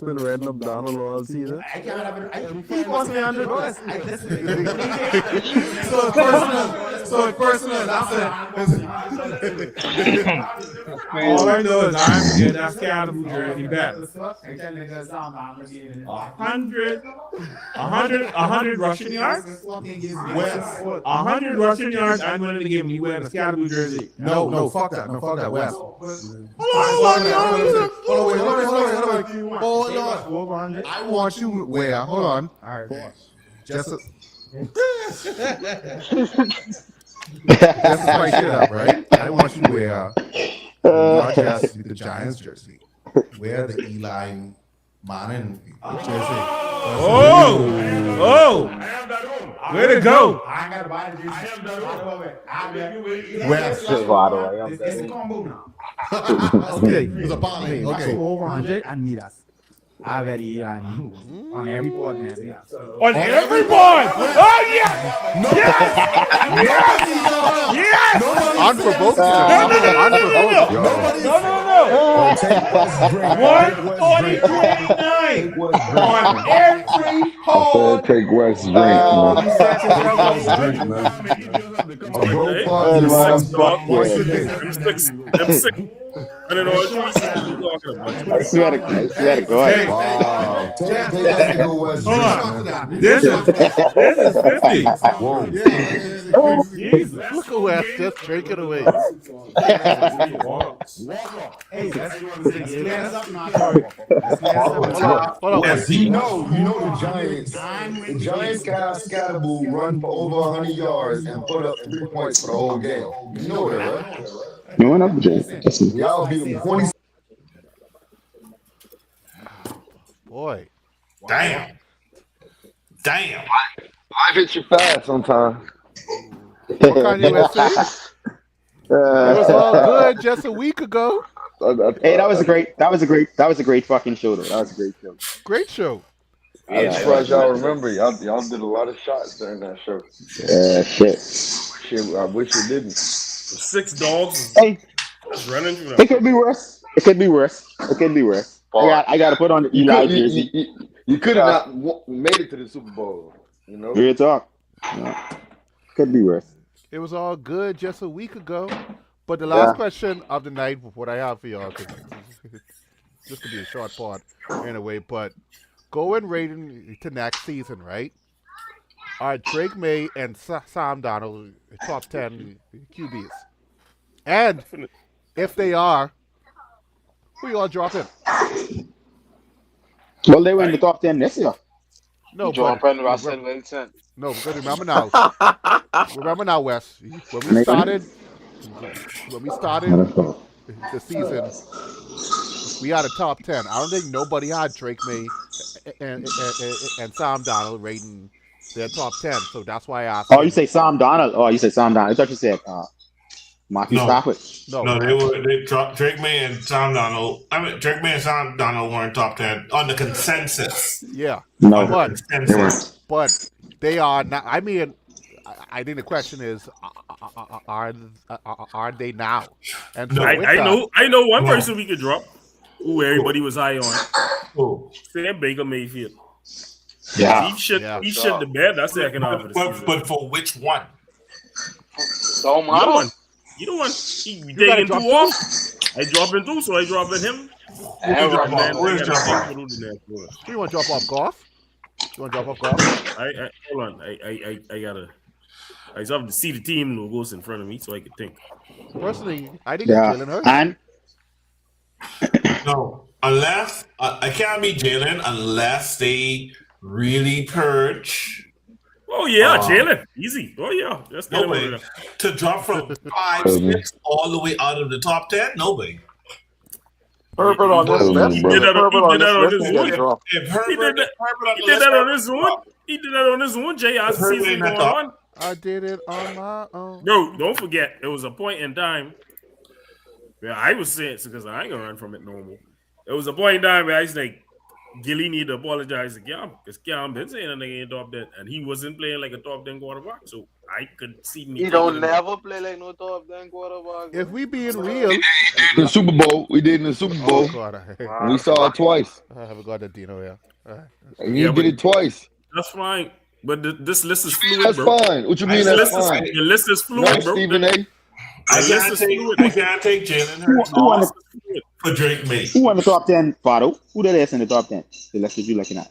been renting up Donald all season. I can't have it. He wants me $100. So it's personal. That's it. All I know is I'm getting that Scatterable jersey back. 100 rushing yards. 100 rushing yards. I'm willing to give him. You wear the Scatterable jersey. No, fuck that. No, fuck that. West. Hold on. I want you to wear. Hold on. All right. Just to spice it up, right? I want you to wear not just the Giants jersey. Wear the Eli Manning jersey. Way to go! I ain't gotta buy the jersey. I am it's a combo now. Okay, it's a parlay. Okay, over 100 and meet us. I very on every board, man. On every board! Oh yes! Yes! Unprovoked. No. 143.9 on every board. Take West drink, I don't know what you're talking about. I swear to God. Wow. Hold on. This is 50. Whoa. Look at West just drinking away. Hey, You know the Giants could have Scatterboo run for over 100 yards and put up 3 points for the whole game. You know that, right? No one up there. Y'all beat them 20. Boy. Damn. Damn. I hit you fast sometimes. What Kanye West say? It was all good just a week ago. Hey, that was a great fucking show though. That was a great show. Great show. I'm surprised y'all remember. Y'all did a lot of shots during that show. Shit. I wish you didn't. 6 dogs. Hey, running through it could be worse. I got to put on the Eli jersey. You could have not made it to the Super Bowl. You know. Real talk. No. Could be worse. It was all good just a week ago. But the last question of the night, what I have for y'all, because this could be a short part anyway, but going right into next season, right? Are Drake May and Sam Darnold top 10 QBs? And if they are, who y'all dropping? Well, they were in the top 10 this year. No, dropping Russell Wilson. No, because remember now, Wes. When we started the season, we had a top 10. I don't think nobody had Drake May and Sam Darnold rating their top 10. So that's why I asked. Oh, you say Sam Darnold? I thought you said Matthew Stafford. No, they dropped Drake May and Sam Darnold. I mean, Drake May and Sam Darnold weren't top 10 on the consensus. Yeah. No, but they are not. I mean, I think the question is, are they now? And so I know one person we could drop who everybody was high on. Sam Baker Mayfield. Yeah, he shit the bed. That's the second half of the season. But for which one? So much. You don't want he taking 2 off. I dropping 2, so I dropping him. Who you want to drop off? Goff? You want to drop off Goff? Hold on. I gotta. I just have to see the team logos in front of me so I can think. Personally, I think Jalen Hurts. And no, unless I can't be Jalen unless they really purge. Oh yeah, Jalen, easy. Oh yeah, that's no way to drop from 5, 6 all the way out of the top 10. No way. Herbert on this list. He did that on his own. He did that on his own. He did that on his own. Jay, as the season going on. I did it on my own. Bro, don't forget, it was a point in time where I was saying, because I ain't gonna run from it no more. It was a point in time where I was like, Gilly need to apologize to Cam, because Cam been saying that nigga ain't top 10, and he wasn't playing like a top 10 quarterback, so I could see me. He don't never play like no top 10 quarterback. If we being real, the Super Bowl, we did in the Super Bowl. We saw it twice. I haven't got that Dino, He did it twice. That's fine. But this list is fluid, that's bro. Fine. What you mean that's fine? The list is fluid, no, bro. Stephen A. I can't take Jalen Hurts for Drake May. Who won the top 10, Fado? Who did they in the top 10? The list that you looking at?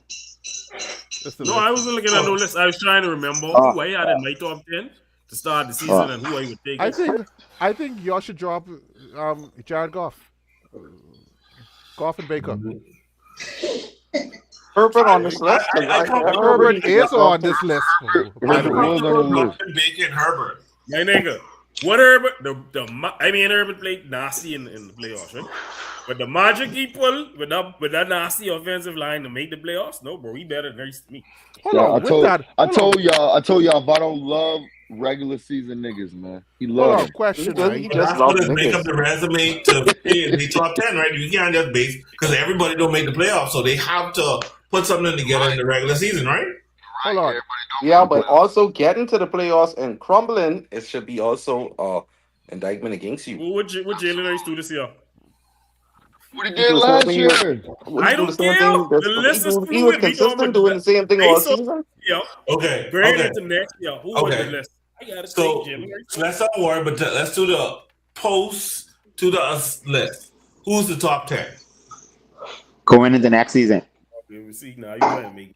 No, I wasn't looking at no list. I was trying to remember who I had in my top 10 to start the season and who I would take. I think y'all should drop Jared Goff. Goff and Baker. Herbert on this list. Herbert is on this list. Bacon Herbert. My nigga. What Herbert? Herbert played nasty in the playoffs, right? But the magic he pulled with that nasty offensive line to make the playoffs, no, bro, he better than me. I told y'all, Vado love regular season niggas, man. He loves them. Question, he just loves to make up the resume to be in the top 10, right? You can't just base because everybody don't make the playoffs, so they have to put something together in the regular season, right? Hold on. Yeah, but also getting to the playoffs and crumbling, it should be also indictment against you. What Jalen Hurts do this year? What he did last year? I don't care. The list is fluid. He was consistent doing the same thing all season. Yeah. Okay. Going into next year, who was the list? I gotta so take Jalen Hurts. Let's not worry, but let's do the post to the us list. Who's the top 10? Going into next season. See, now you gotta make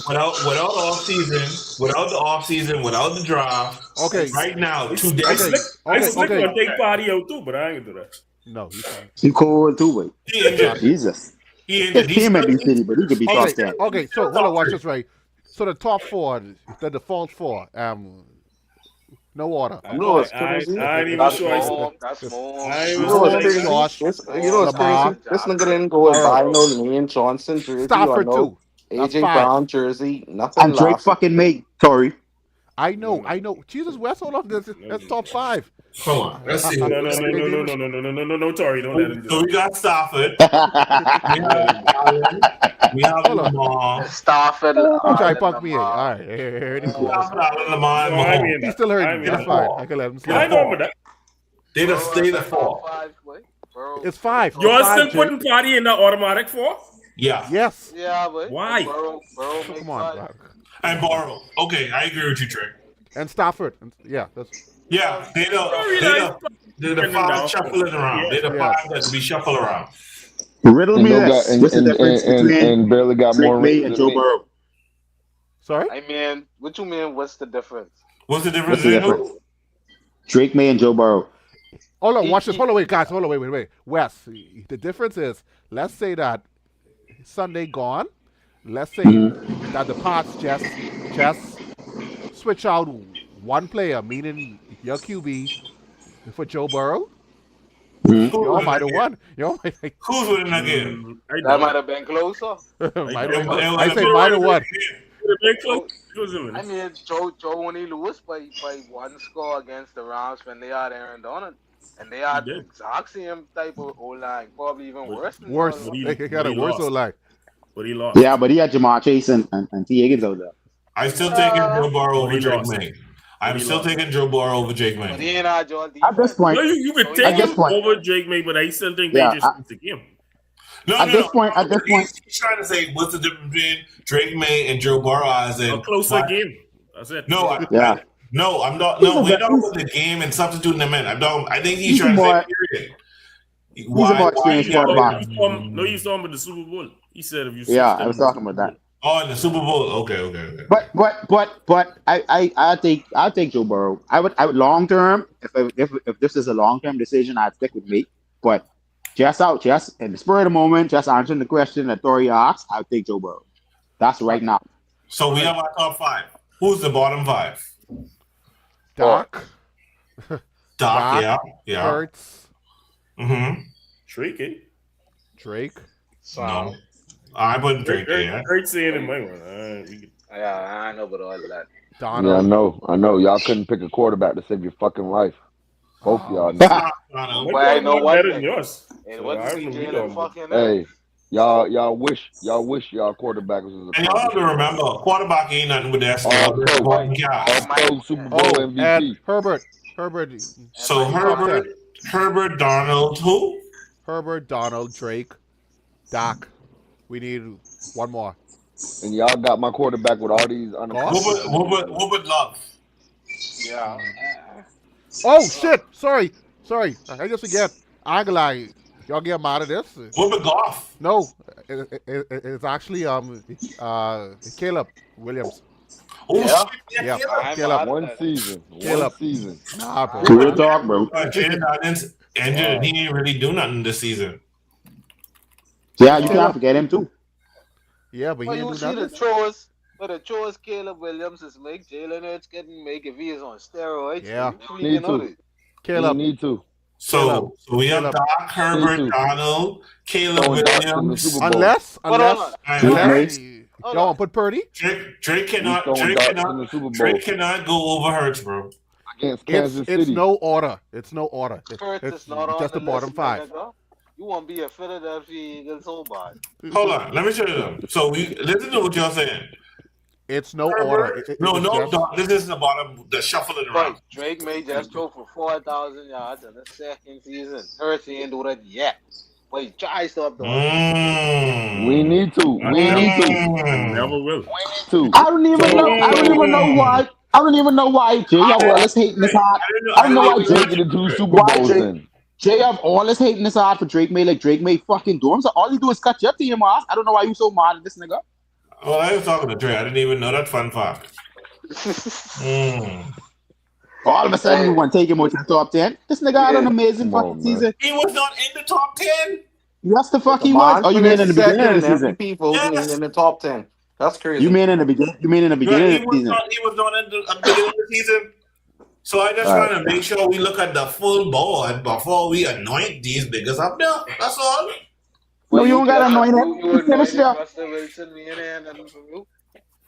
without the off season, without the draft. Okay. Right now, I slick gonna take party out too, but I ain't gonna do that. No, he's fine. He cold too, boy. He injured. Jesus. He His injured. team at City, but he could be top 10. Okay, so hold on, watch this right. So the top four, the default four, no order. You know what's crazy? I ain't even That's sure. more. That's more. You know what's crazy? Josh, You know what's crazy? This nigga didn't go and buy no Lane Johnson jersey or Stafford no too. That's AJ five. Brown jersey. Nothing And Drake last. fucking made Tory. I know. Jesus, West, hold on. That's top five. Come on, let's see. No, Tori, don't let him do So we got Stafford. we have Lamar. Stafford. Try punk me. All right, here it is. Stafford, Allen, Lamar, and Mahomes. He's still hurting. That's fine. I can let him slide. I know, but that. They the four. It's five. You're Five, still Jay. putting Party in the automatic four? Yeah. Yes. Yeah, but Why? Burrow Come on, bro. And Borrow. Okay, I agree with you, Trey. And Stafford. Yeah, that's. Yeah, they're the five shuffling around. They're the five that be shuffled around. Riddle me And no this. guy- What's the difference between and barely got Drake more May rings and than Joe me. Burrow? Sorry? I mean, what you mean? What's the difference? What's the difference? What's the difference? Drake May and Joe Burrow. Hold on, watch this. Hold on, wait, guys. Hold on, wait. Wes, the difference is, let's say that Sunday gone. Let's say that the Pats just switch out one player, meaning your QB, for Joe Burrow. Y'all might have won. Y'all might. Who's winning that game? That might have been closer. Might have won. I say might have won. I mean, Joe only lose by one score against the Rams when they had Aaron Donald. And they had the exact same type of O-line, probably even worse. Worse. They got a worse O-line. But he lost. Yeah, but he had Jamar Chase and T. Higgins out there. I'm still taking Joe Burrow over Drake May. I'm still taking Joe Burrow over Jake May. But he ain't our Joe At this point, No, you could take him over Drake May, but I still think they just need to game. At this point, he's trying to say what's the difference between Drake May and Joe Burrow as in A closer game. That's it. No, I'm not. No, we're talking about the game and substituting them in. I think he's trying to say period. He's a more experienced quarterback. No, he's talking about the Super Bowl. He said if you. Yeah, I was talking about that. Oh, in the Super Bowl. Okay. But I take Joe Burrow. I would long term. If this is a long term decision, I'd stick with me. But just in the spur of the moment, just answering the question that Tori asked, I would take Joe Burrow. That's right now. So we have our top five. Who's the bottom five? Doc. Yeah. Hurts. Mm-hmm. Drake. No. I put Drake there. Drake saying in my one. Yeah, I know about all of that. Donald. Yeah, I know. Y'all couldn't pick a quarterback to save your fucking life. Both of y'all. But I know one better thing. than yours. And what I the don't know CJ what and fucking Hey, y'all wish y'all quarterback was And y'all have to remember, quarterback ain't nothing with that skill. Also Super Bowl MVP. And Herbert. So Herbert, Donald, who? Herbert, Donald, Drake, Doc. We need one more. And y'all got my quarterback with all these Woodward Love. Yeah. Oh shit! Sorry. I just forget. I ain't gonna lie. Y'all get him out of this. Woodward Goff. No, it's actually Caleb Williams. Oh yeah. Caleb. One season. Nah, bro. Real talk, bro. Jaden Daniels injured. He didn't really do nothing this season. Yeah, you can't forget him too. Yeah, but he you didn't do see nothing. the chores Caleb Williams is make, Jalen Hurts couldn't make if he is on steroids. Yeah. Need to. Caleb. Need to. So we have Doc, Herbert, Donald, Caleb Williams. Unless y'all want to put Purdy. Drake cannot go over Hurts, bro. Against Kansas City. It's no order. It's Hurts is not on just the bottom list, five. nigga. You want to be a Philadelphia Eagles so bad. Hold on, let me show you them. So listen to what y'all saying. It's no order. This isn't the bottom. The shuffling around. Drake may just throw for 4,000 yards in the second season. Hurts ain't do that yet. But he tries to up the We need to. Never will. I don't even know why. I don't even know why J.F. Wallace hating this hard. I don't know why Drake get 2 Super Bowls then. J.F. Wallace hating this hard for Drake May. Like Drake May fucking do him. So all he do is cut your team off. I don't know why you so mad at this nigga. Well, I was talking to Trey. I didn't even know that fun fact. All of a sudden, we want to take him out to the top 10. This nigga had an amazing fucking season. He was not in the top 10. Yes, the fuck The he was. man Oh, you mean in the finished beginning of the second season? in MVP voting in the top 10. That's crazy. You mean in the beginning? You mean in the beginning of the season? He was not in the beginning of the season. So I just want to make sure we look at the full board before we anoint these niggas up there. That's all. No, you don't got to anoint him. You Finish anointed there. Russell Wilson, me and you.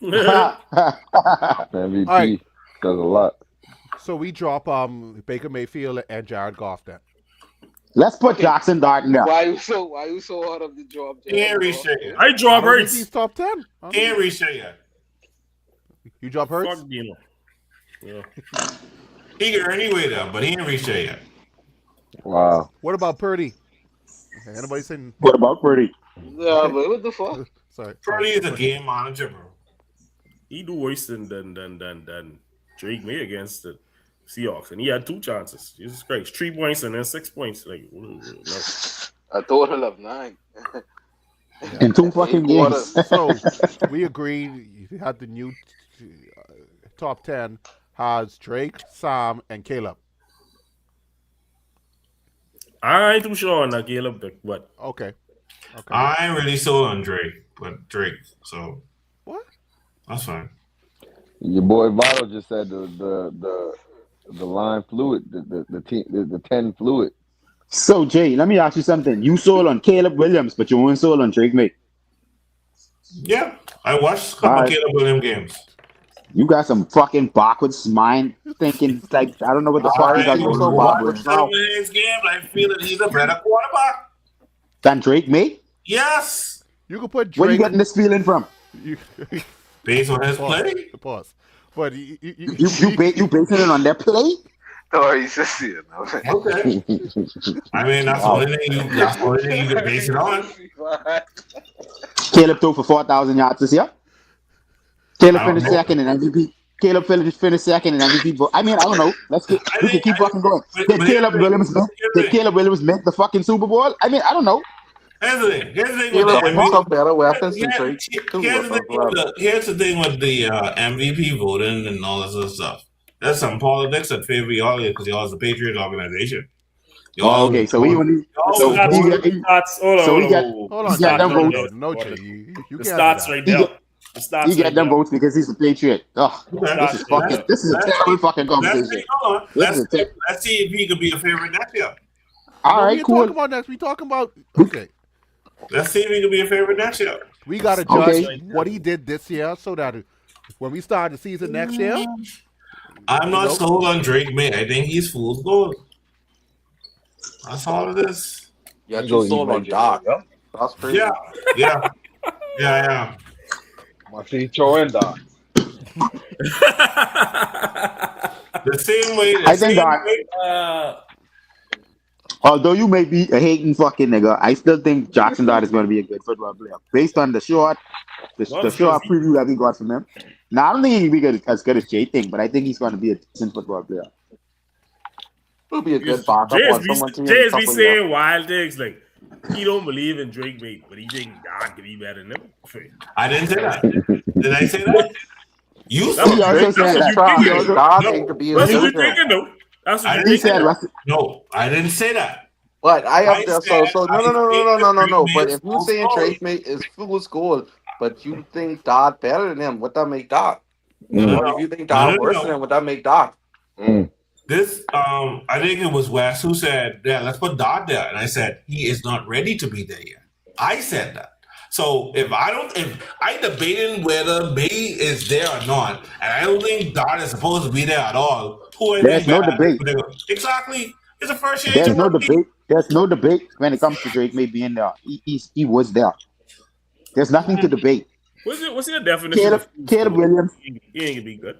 MVP All right. does a lot. So we drop Baker Mayfield and Jared Goff then. Let's put Jackson Dart in there. Why you so hard of the job? Henry Shea. I drop I don't think Hurts. he's top 10. Henry Shea. You drop Hurts? Fuck Dino. Yeah. He can anyway though, but Henry Shea. Wow. What about Purdy? Anybody saying? What about Purdy? Yeah, but what the fuck? Sorry. Purdy is a game manager, bro. He do worse than Drake May against the Seahawks, and he had 2 chances. Jesus Christ, 3 points and then 6 points. Like no. A total of 9. In 2 fucking games. So we agreed. You had the new top 10 has Drake, Sam, and Caleb. I ain't too sure on that Caleb pick, but Okay. I ain't really sold on Drake, but Drake. So what? That's fine. Your boy Votto just said the line fluid, the 10 fluid. So, Jay, let me ask you something. You sold on Caleb Williams, but you weren't sold on Drake May. Yeah, I watched a couple of Caleb Williams games. You got some fucking backwards mind thinking. Like, I don't know what the fuck you got going on. His game, I feel that he's a better quarterback Than Drake May? Yes. You can put Drake. Where you getting this feeling from? Based on his play? Pause. But You basing it on their play? Oh, he's just you know. Okay. I mean, that's the only thing you can base it on. Caleb threw for 4,000 yards this year. Caleb finished second in MVP. Caleb finished second in MVP. I mean, I don't know. We can keep fucking going. Did Caleb Williams make the fucking Super Bowl? I mean, I don't know. Here's the thing. Here's the thing with the MVP voting and all this other stuff. There's some politics that favor y'all because y'all is a Patriot organization. Okay, so we only hold on. them votes. No, Jay, you The can't stats do right that. there. The stats You get right them there. votes because he's a Patriot. Oh, this is a terrible fucking conversation. Let's see if he could be a favorite next year. All right, cool. Talking about next. We talking about okay. Let's see if he could be a favorite next year. We gotta judge what he did this year so that when we start the season next year. I'm not sold on Drake May. I think he's fool's gold. That's all it is. Yeah, you sold on Doc. That's crazy. Yeah. Must be throwing Doc. The same way. I think that. Although you may be a hating fucking nigga, I still think Jackson Dart is going to be a good football player based on the short preview that we got from him. Now I don't think he'll be as good as Jay think, but I think he's going to be a decent football player. He'll be a good backup. Jay's be saying wild things like he don't believe in Drake May, but he think Dart can be better than him. I didn't say that. Did I say that? You said that. That's what you said. No, I didn't say that. But I have to. So no. But if you're saying Drake May is fool's gold, but you think Dot better than him, what that make Dot? Or if you think Dot worse than him, what that make Dot? This, I think it was Wes who said, "Yeah, let's put Dot there," and I said he is not ready to be there yet. I said that. So if I debating whether May is there or not, and I don't think Dart is supposed to be there at all. There's no debate. Exactly. It's a first year. There's no debate. There's no debate when it comes to Drake May being there. He was there. There's nothing to debate. What's your definition? Caleb Williams. He ain't gonna be good.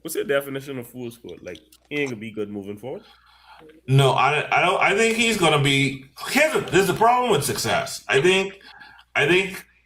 What's your definition of fool's gold? Like he ain't gonna be good moving forward. No, I don't. I think he's gonna be. There's a problem with success. I think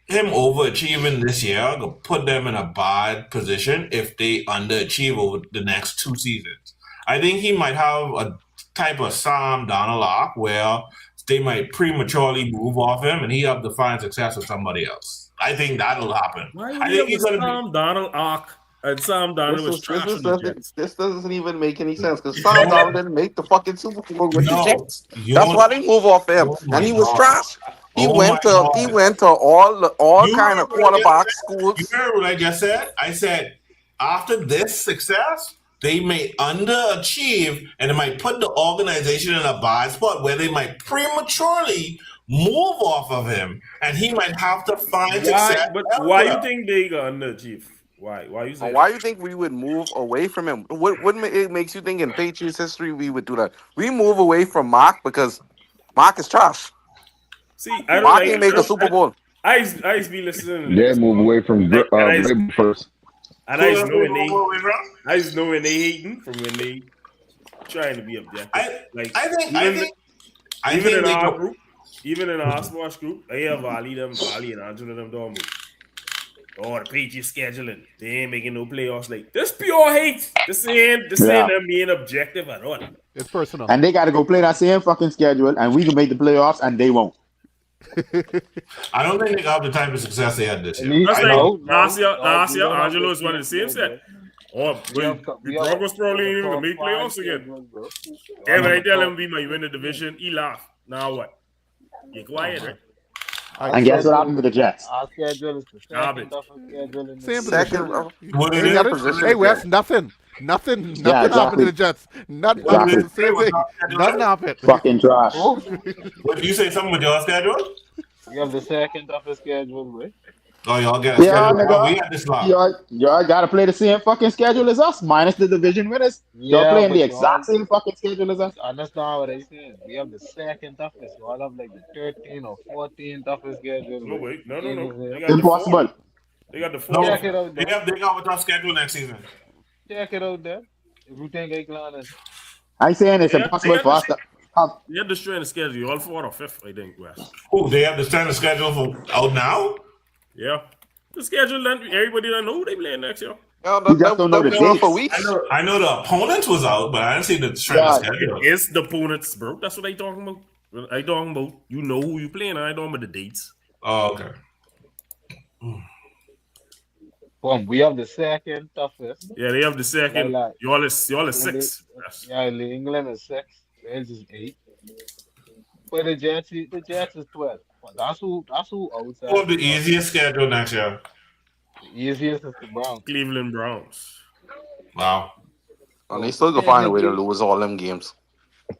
him overachieving this year will put them in a bad position if they underachieve over the next 2 seasons. I think he might have a type of Sam Darnold where they might prematurely move off him and he have to find success with somebody else. I think that'll happen. Why I think he's gonna Sam Darnold arc And Sam Darnold was trash on the Jets. This doesn't even make any sense because Sam Darnold didn't make the fucking Super Bowl with the Jets. That's why they move off him, and he was trash. He went to all kind of quarterback schools. You heard what I just said? I said after this success, they may underachieve and it might put the organization in a bad spot where they might prematurely move off of him, and he might have to find success. But why you think they got underachieve? Why you say? Why you think we would move away from him? What it makes you think in Patriots history we would do that? We move away from Mark because Mark is trash. See, I don't Mark like, didn't make a Super Bowl. I used to be listening. Yeah, move away from Vrabel first. And I used to know when they hating from when they trying to be objective. Even in our sports group, I hear Valley and Angela them don't move. Oh, the Patriots scheduling. They ain't making no playoffs. Like, this pure hate. This ain't them being objective at all. It's personal. And they got to go play that same fucking schedule, and we can make the playoffs, and they won't. I don't think they got the type of success they had this year. That's like last year, Angelo is one of the same set. Oh, the Broncos probably ain't even going to make playoffs again. Yeah, when I tell him we might win the division, he laugh. Now what? You're quiet, right? And guess what happened to the Jets? Our schedule is the second toughest schedule in the Same Second. position. Hey, Wes, nothing happened to the Jets. Nothing. Exactly. Same thing. Nothing happened. Fucking trash. What did you say? Something with your schedule? We have the second toughest schedule, right? Oh, y'all got a schedule. We got this lot. Y'all got to play the same fucking schedule as us, minus the division winners. Y'all playing the exact same fucking schedule as us. And that's not what I said. We have the second toughest. Y'all have like the 13 or 14 toughest schedule. No, wait. No. They got Impossible. They got the four. Check it out there. They got a tough schedule next season. Check it out there. If you think I can I'm saying it's impossible for us to. They have the strength of schedule. All 4th or 5th, I think, West. Oh, they have the strength of schedule for out now? Yeah. The schedule, everybody don't know who they playing next year. I know the I know the opponents was out, but I didn't see the strength of schedule. It's the opponents, bro. That's what I talking about. You know who you playing, and I talking about the dates. Oh, okay. We have the second toughest. Yeah, they have the second. Y'all is 6. Yeah, England is 6. Wales is 8. But the Jets is 12. But that's who outside. What's the easiest schedule next year? The easiest is the Browns. Cleveland Browns. Wow. And they still gonna find a way to lose all them games.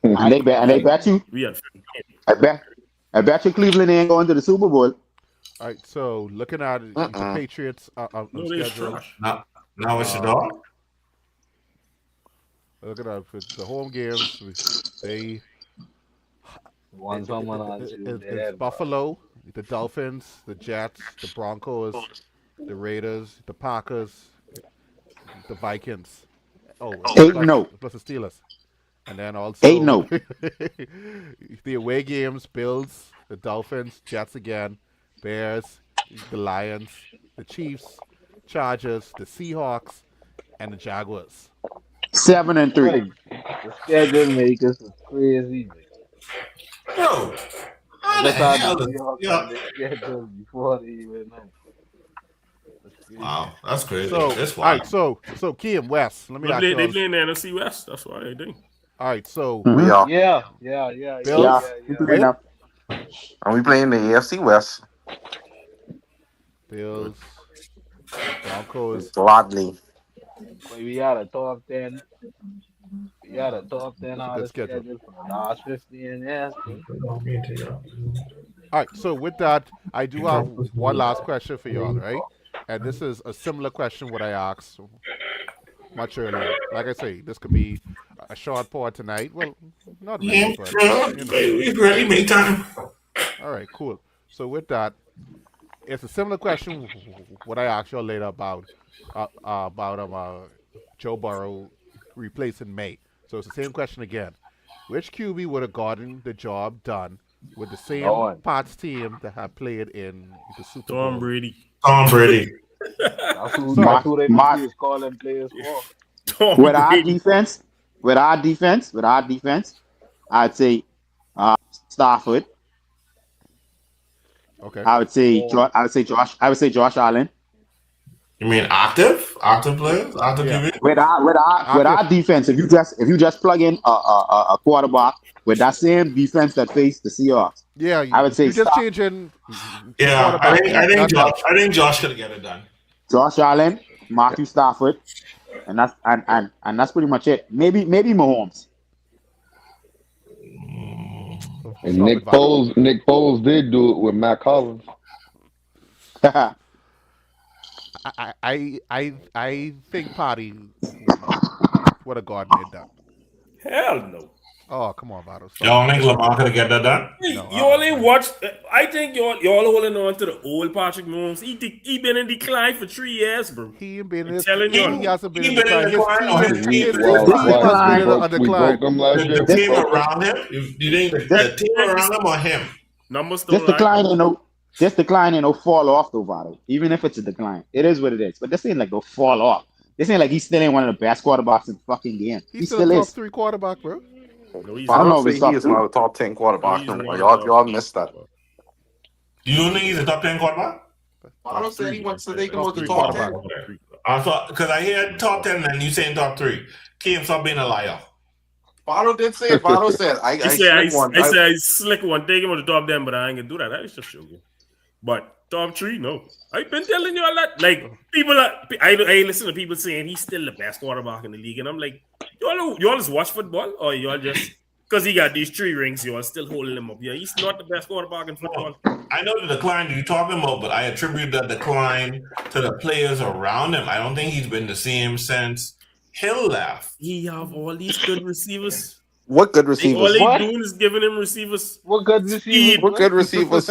And they bet you. We had I bet you Cleveland ain't going to the Super Bowl. All right, so looking at it, the Patriots schedule. Now it's your dog. Looking at the home games, they it's Buffalo, the Dolphins, the Jets, the Broncos, the Raiders, the Packers, the Vikings. Plus the Steelers. And then also 8-0. The away games, Bills, the Dolphins, Jets again, Bears, the Lions, the Chiefs, Chargers, the Seahawks, and the Jaguars. 7-3. The schedule makers is crazy. Yo, before they even know. Wow, that's crazy. So, that's all right, so Kim West, let me ask you. They play in the NFC West. That's why they do. All right, so we are. Yeah. Bills. And we playing the AFC West. Bills, Broncos. Gladly. We had a top 10. We had a top 10 out of schedule for the last 15 years. All right, so with that, I do have one last question for y'all, right? And this is a similar question what I asked much earlier. Like I say, this could be a short pod tonight. Well, not really, but it's ready, make time. All right, cool. So with that, it's a similar question what I asked y'all later about Joe Burrow replacing May. So it's the same question again. Which QB would have gotten the job done with the same Pats team that had played in the Super Bowl? Tom Brady. That's who they is calling players for. With our defense, I'd say Stafford. Okay. I would say Josh Allen. You mean active Active players, active QB. With our defense, if you just plug in a quarterback with that same defense that faced the Seahawks, Yeah, I would say you just stop. changing. Yeah, I think Josh could get it done. Josh Allen, Matthew Stafford, and that's pretty much it. Maybe Mahomes. And Nick Foles did do it with Matt Collins. I think Potty would have God made that. Hell no. Oh, come on, Vado. Y'all think Lamar could get that done? No, you only watch. I think y'all holding on to the old Patrick Mahomes. He been in decline for 3 years, bro. He ain't been in. He hasn't been He in been in decline. decline. His team has been in a decline. The team around him. You think the team around him or him? Numbers This decline ain't no fall off though, Vado. Even if it's a decline, it is what it is. But this ain't like no fall off. This ain't like he still ain't one of the best quarterbacks in the fucking game. He still a top is. 3 quarterback, bro. No, I don't say he is not a top 10 quarterback. Y'all missed that. You don't think he's a top 10 quarterback? I don't say he wants to take him out the top 10. I thought because I hear top 10 and you saying top 3. Kim, stop being a liar. Vado did say it. Vado said I slick one. Take him on the top 10, but I ain't gonna do that. That is just joking. But top 3, no. I've been telling you all that. Like people I listen to people saying he's still the best quarterback in the league, and I'm like, y'all just watch football, or y'all just because he got these 3 rings, y'all still holding him up. Yeah, he's not the best quarterback in football. I know the decline you're talking about, but I attribute that decline to the players around him. I don't think he's been the same since Hill left. He have all these good receivers. What good receivers? All they doing is giving him receivers. What good receivers? What good receivers?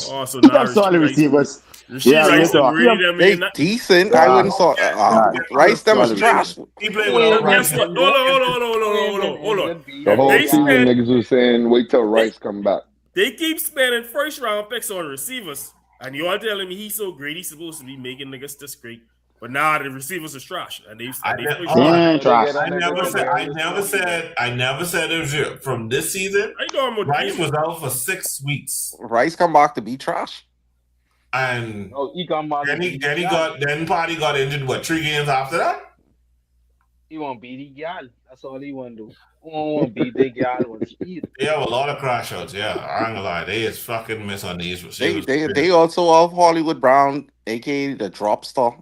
Oh, so He now got solid receivers. They decent. I wouldn't saw Rice them was trash. He played without Rice. Hold on. The whole season, niggas was saying, wait till Rice come back. They keep spending first round picks on receivers, and you all telling me he's so great, he's supposed to be making niggas this great. But now the receivers are trash, and I never said it was from this season. Rice was out for 6 weeks. Rice come back to be trash. And then Party got injured. What 3 games after that? He won't beat the gal. That's all he want to do. He won't beat the gal. They have a lot of crash outs. Yeah, I ain't gonna lie. They is fucking miss on these receivers. They also have Hollywood Brown, aka the drop star.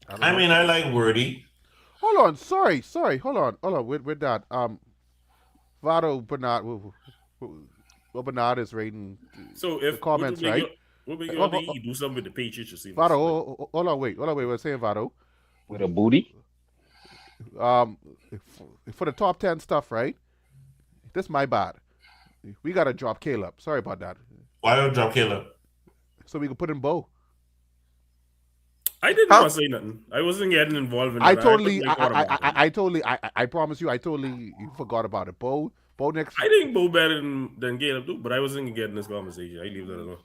I mean, I like Wordy. Hold on, sorry. Hold on. With that, Vado Bernard. Well, Bernard is rating. So if the comments, right? What make you do something with the Patriots receivers? Vado, hold on, wait. We're saying Vado with a booty. For the top 10 stuff, right? This is my bad. We gotta drop Caleb. Sorry about that. Why don't drop Caleb? So we can put in Bo. I didn't want to say nothing. I wasn't getting involved in that. I promise you, I totally forgot about it. Bo next. I think Bo better than Caleb too, but I wasn't getting this conversation. I leave that alone.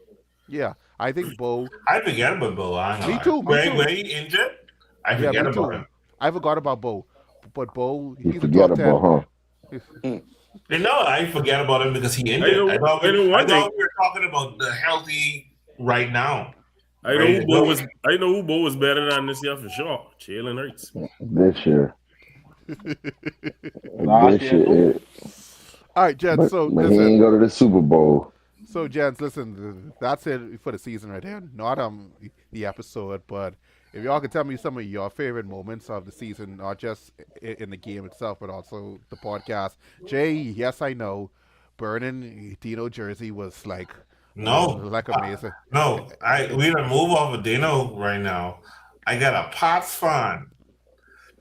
Yeah, I think Bo. I forget about Bo. Me too. When he injured, I forget about him. I forgot about Bo, but Bo, he's a top 10. Huh? No, I forget about him because he injured. I thought we were talking about the healthy right now. I know who Bo was better than this year for sure. Jalen Hurts. This year. All right, Jens. But he ain't go to the Super Bowl. So, Jens, listen, that's it for the season right there. Not the episode, but if y'all can tell me some of your favorite moments of the season, not just in the game itself, but also the podcast. Jay, yes, I know, burning Dino jersey was like amazing. We don't move off of Dino right now. I got a Pats fan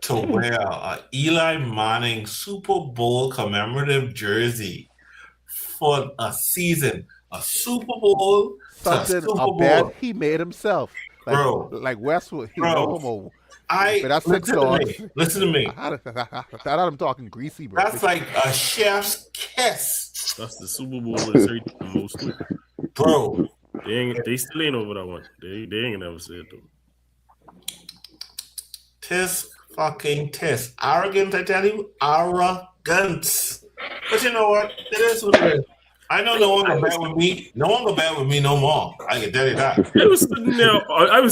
to wear a Eli Manning Super Bowl commemorative jersey for a season. A Super Bowl. Bet he made himself. Like, bro. Like Westwood. But that's $6. Listen to me. That I'm talking greasy, bro. That's like a chef's kiss. That's the Super Bowl that's hurt the most. Bro. They still ain't over that one. They ain't never say it though. Tis. Arrogant, I tell you. Arrogant. But you know what? It is what it is. I know no one will bet with me. No one will bet with me no more. I can tell you that. I was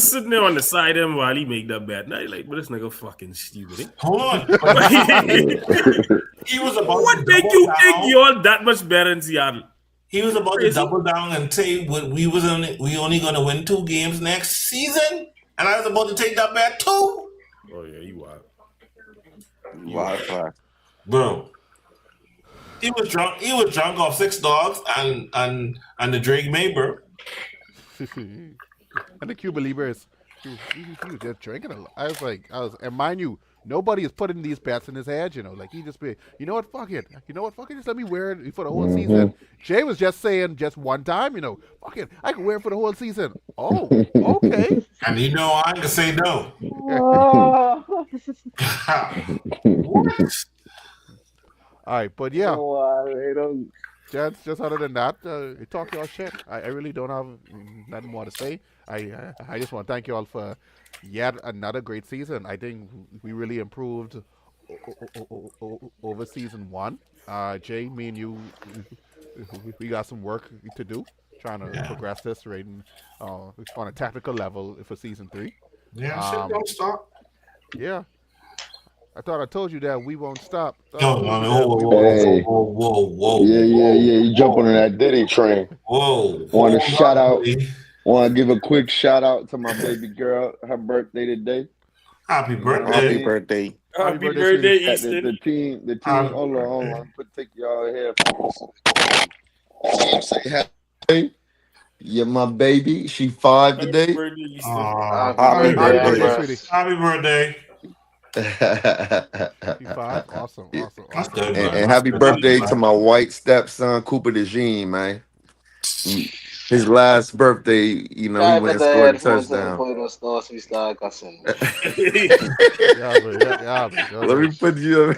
sitting there on the side of him while he made that bet. And I like, but this nigga fucking stupid. Eh? Hold on. He was about what to make double you down. think you're that much better in Seattle? He was about to double down and say we only going to win 2 games next season, and I was about to take that bet too. Oh yeah, you wild. Wow, bro. He was drunk. He was drunk off 6 dogs and the Drake May, bro. And the Cuba Libres, he was just drinking a lot. And mind you, nobody is putting these bets in his head, like he just be, fuck it, just let me wear it for the whole season. Jay was just saying just one time, fuck it, I can wear it for the whole season. Oh, okay. And I can say no. What? All right, but yeah. Just other than that, talk your shit. I really don't have nothing more to say. I just want to thank you all for yet another great season. I think we really improved over season 1. Jay, me and you, we got some work to do trying to progress this rating on a tactical level for season 3. Yeah, shit don't stop. Yeah. I thought I told you that we won't stop. Whoa. Yeah. You jumping on that Diddy train. Whoa. Want to give a quick shout out to my baby girl. Her birthday today. Happy birthday. Happy birthday. Happy birthday, Easton. The team. Hold on. Take y'all here. Say happy. Yeah, my baby. She 5 today. Happy birthday. Happy birthday. Awesome. And happy birthday to my white stepson, Cooper DeJean, man. His last birthday, he went and scored a touchdown. Let me put you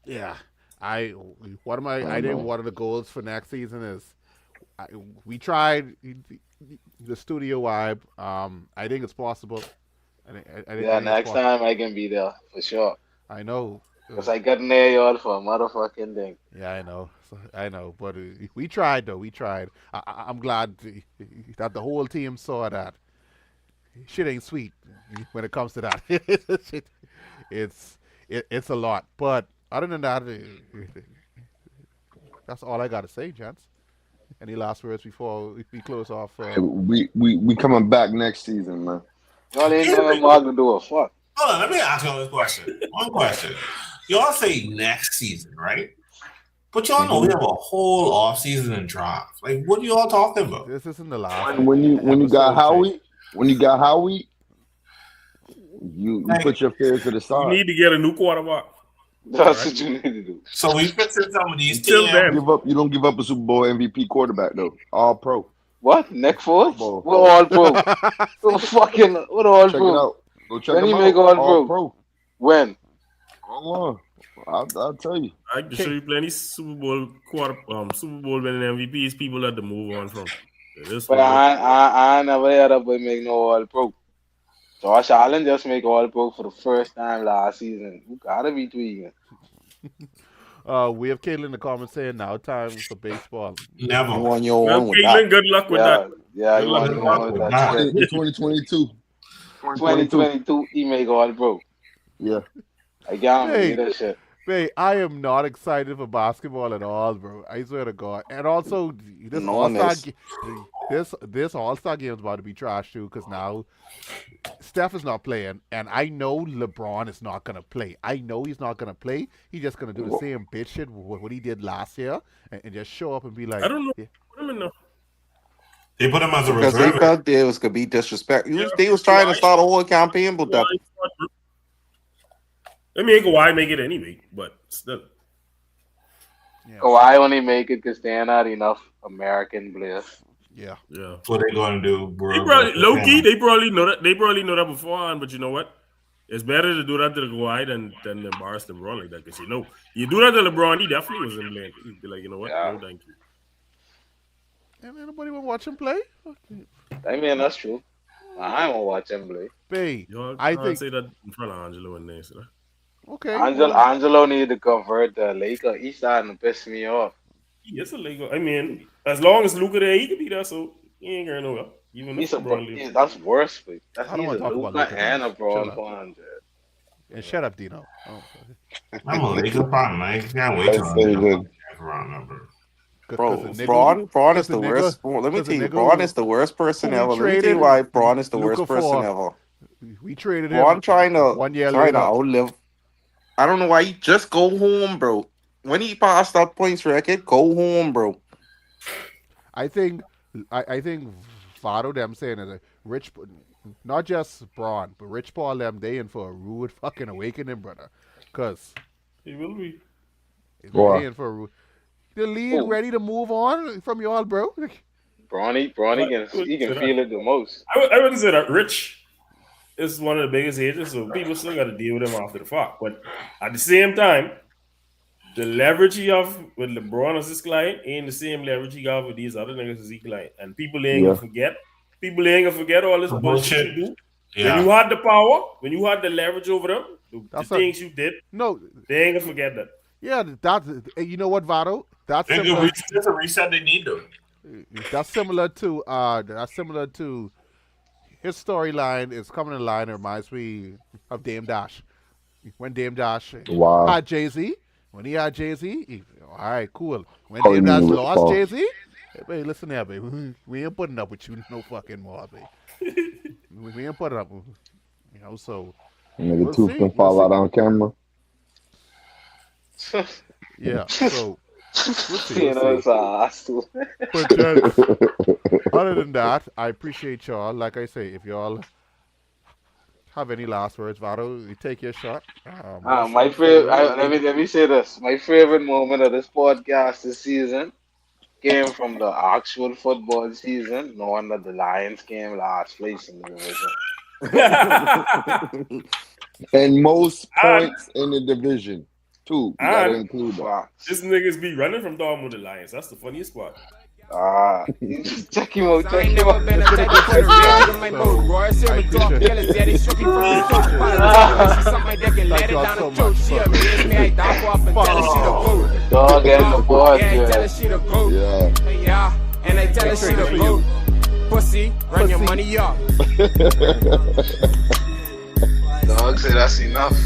Yeah. I think one of the goals for next season is we tried the studio vibe. I think it's possible. Next time I can be there for sure. I know. Because I got nail y'all for a motherfucking thing. Yeah, I know. But we tried, though. We tried. I'm glad that the whole team saw that. Shit ain't sweet when it comes to that. It's a lot. But other than that, that's all I got to say, gents. Any last words before we close off? We coming back next season, man. Y'all ain't never more to do a fuck. Hold on, let me ask y'all this question. One question. Y'all say next season, right? But y'all know we have a whole off season and draft. Like, what are y'all talking about? This isn't the last. When you got Howie, you put your fears to the side. You need to get a new quarterback. That's what you need to do. So we fixing some of these teams. You don't give up a Super Bowl MVP quarterback though. All pro. What? Neck Force? We're all pro. We're all pro. Check it out. Go check when them you out. make all pro? When? Hold on. I'll tell you. I can show you plenty Super Bowl winning MVPs people had to move on from. But I never had a boy make no all pro. Josh Allen just make all pro for the first time last season. You gotta be tweaking. We have Caitlin in the comments saying now time for baseball. Never. You on your own with Caitlin, that. good luck with that. Yeah, you want with that. 2022. 2022, he make all pro. Yeah. I guarantee that shit. Hey, I am not excited for basketball at all, bro. I swear to God. And also, this All-Star game is about to be trash too, because now Steph is not playing, and I know LeBron is not gonna play. I know he's not gonna play. He's just gonna do the same bitch shit what he did last year, and just show up and be like, I don't know. I don't know. They put him as a because reserve. they felt it was gonna be disrespect. They was trying to start a whole campaign, but that. I mean, Kawhi make it anyway, but still. Kawhi only make it because they're not enough American players. Yeah. What they gonna do, bro? They probably low key. They probably know that. They probably know that beforehand. But you know what? It's better to do that to Kawhi than embarrass LeBron like that. Because you do that to LeBron, he definitely was in blame. He'd be like, you know what? No, thank you. And anybody want to watch him play? I mean, that's true. I won't watch him play. Hey, I think say that in front of Angelo and Nancy. Okay. Angelo need to convert the Laker. He's starting to piss me off. Yes, a Laker. I mean, as long as Luka there, he can be there. So he ain't going nowhere. Even if LeBron leaves. That's worse for you. I don't want to talk about Luka and Luka. LeBron playing. And shut up, Dino. Oh. I'm a Laker fan, man. I can't wait till I'm Bro, Braun is the worst. Let me tell you, Braun is the worst person ever. Let me tell you why Braun is the worst person ever. We traded him. Braun trying to 1 year later. outlive. I don't know why he just go home, bro. When he passed that points record, go home, bro. I think Vado them saying is a Rich, not just Braun, but Rich Paul them they in for a rude fucking awakening, brother. Cause he will be. They in for a rude. The league ready to move on from y'all, bro. Bronny can feel it the most. I wouldn't say that Rich is one of the biggest agents, so people still got to deal with him after the fact. But at the same time, the leverage he have with LeBron as his client ain't the same leverage he got with these other niggas as his client. And people ain't gonna forget. People ain't gonna forget all this bullshit you do. Yeah. When you had the power, when you had the leverage over them, the things you did, they ain't gonna forget that. Yeah, that's you know what, Vado? That's a reset they need though. That's similar to his storyline is coming in line. It reminds me of Dame Dash. When Dame Dash had Jay-Z. When he had Jay-Z, all right, cool. When Dame Dash lost Jay-Z, hey, listen here, baby. We ain't putting up with you no fucking more, baby. We ain't putting up, you know. So the tooth can fall out on camera. Yeah. So we'll see. You know, it's hostile. But other than that, I appreciate y'all. Like I say, if y'all have any last words, Vado, you take your shot. My favorite. Let me say this. My favorite moment of this podcast this season came from the actual football season, knowing that the Lions came last place in the division. And most points in the division, too. You gotta include that. This niggas be running from Dortmund the Lions. That's the funniest part. Check him out. Check him out. Dog and the boys. Yeah. And I tell her she the goat. Pussy, run your money up. Dog said that's enough.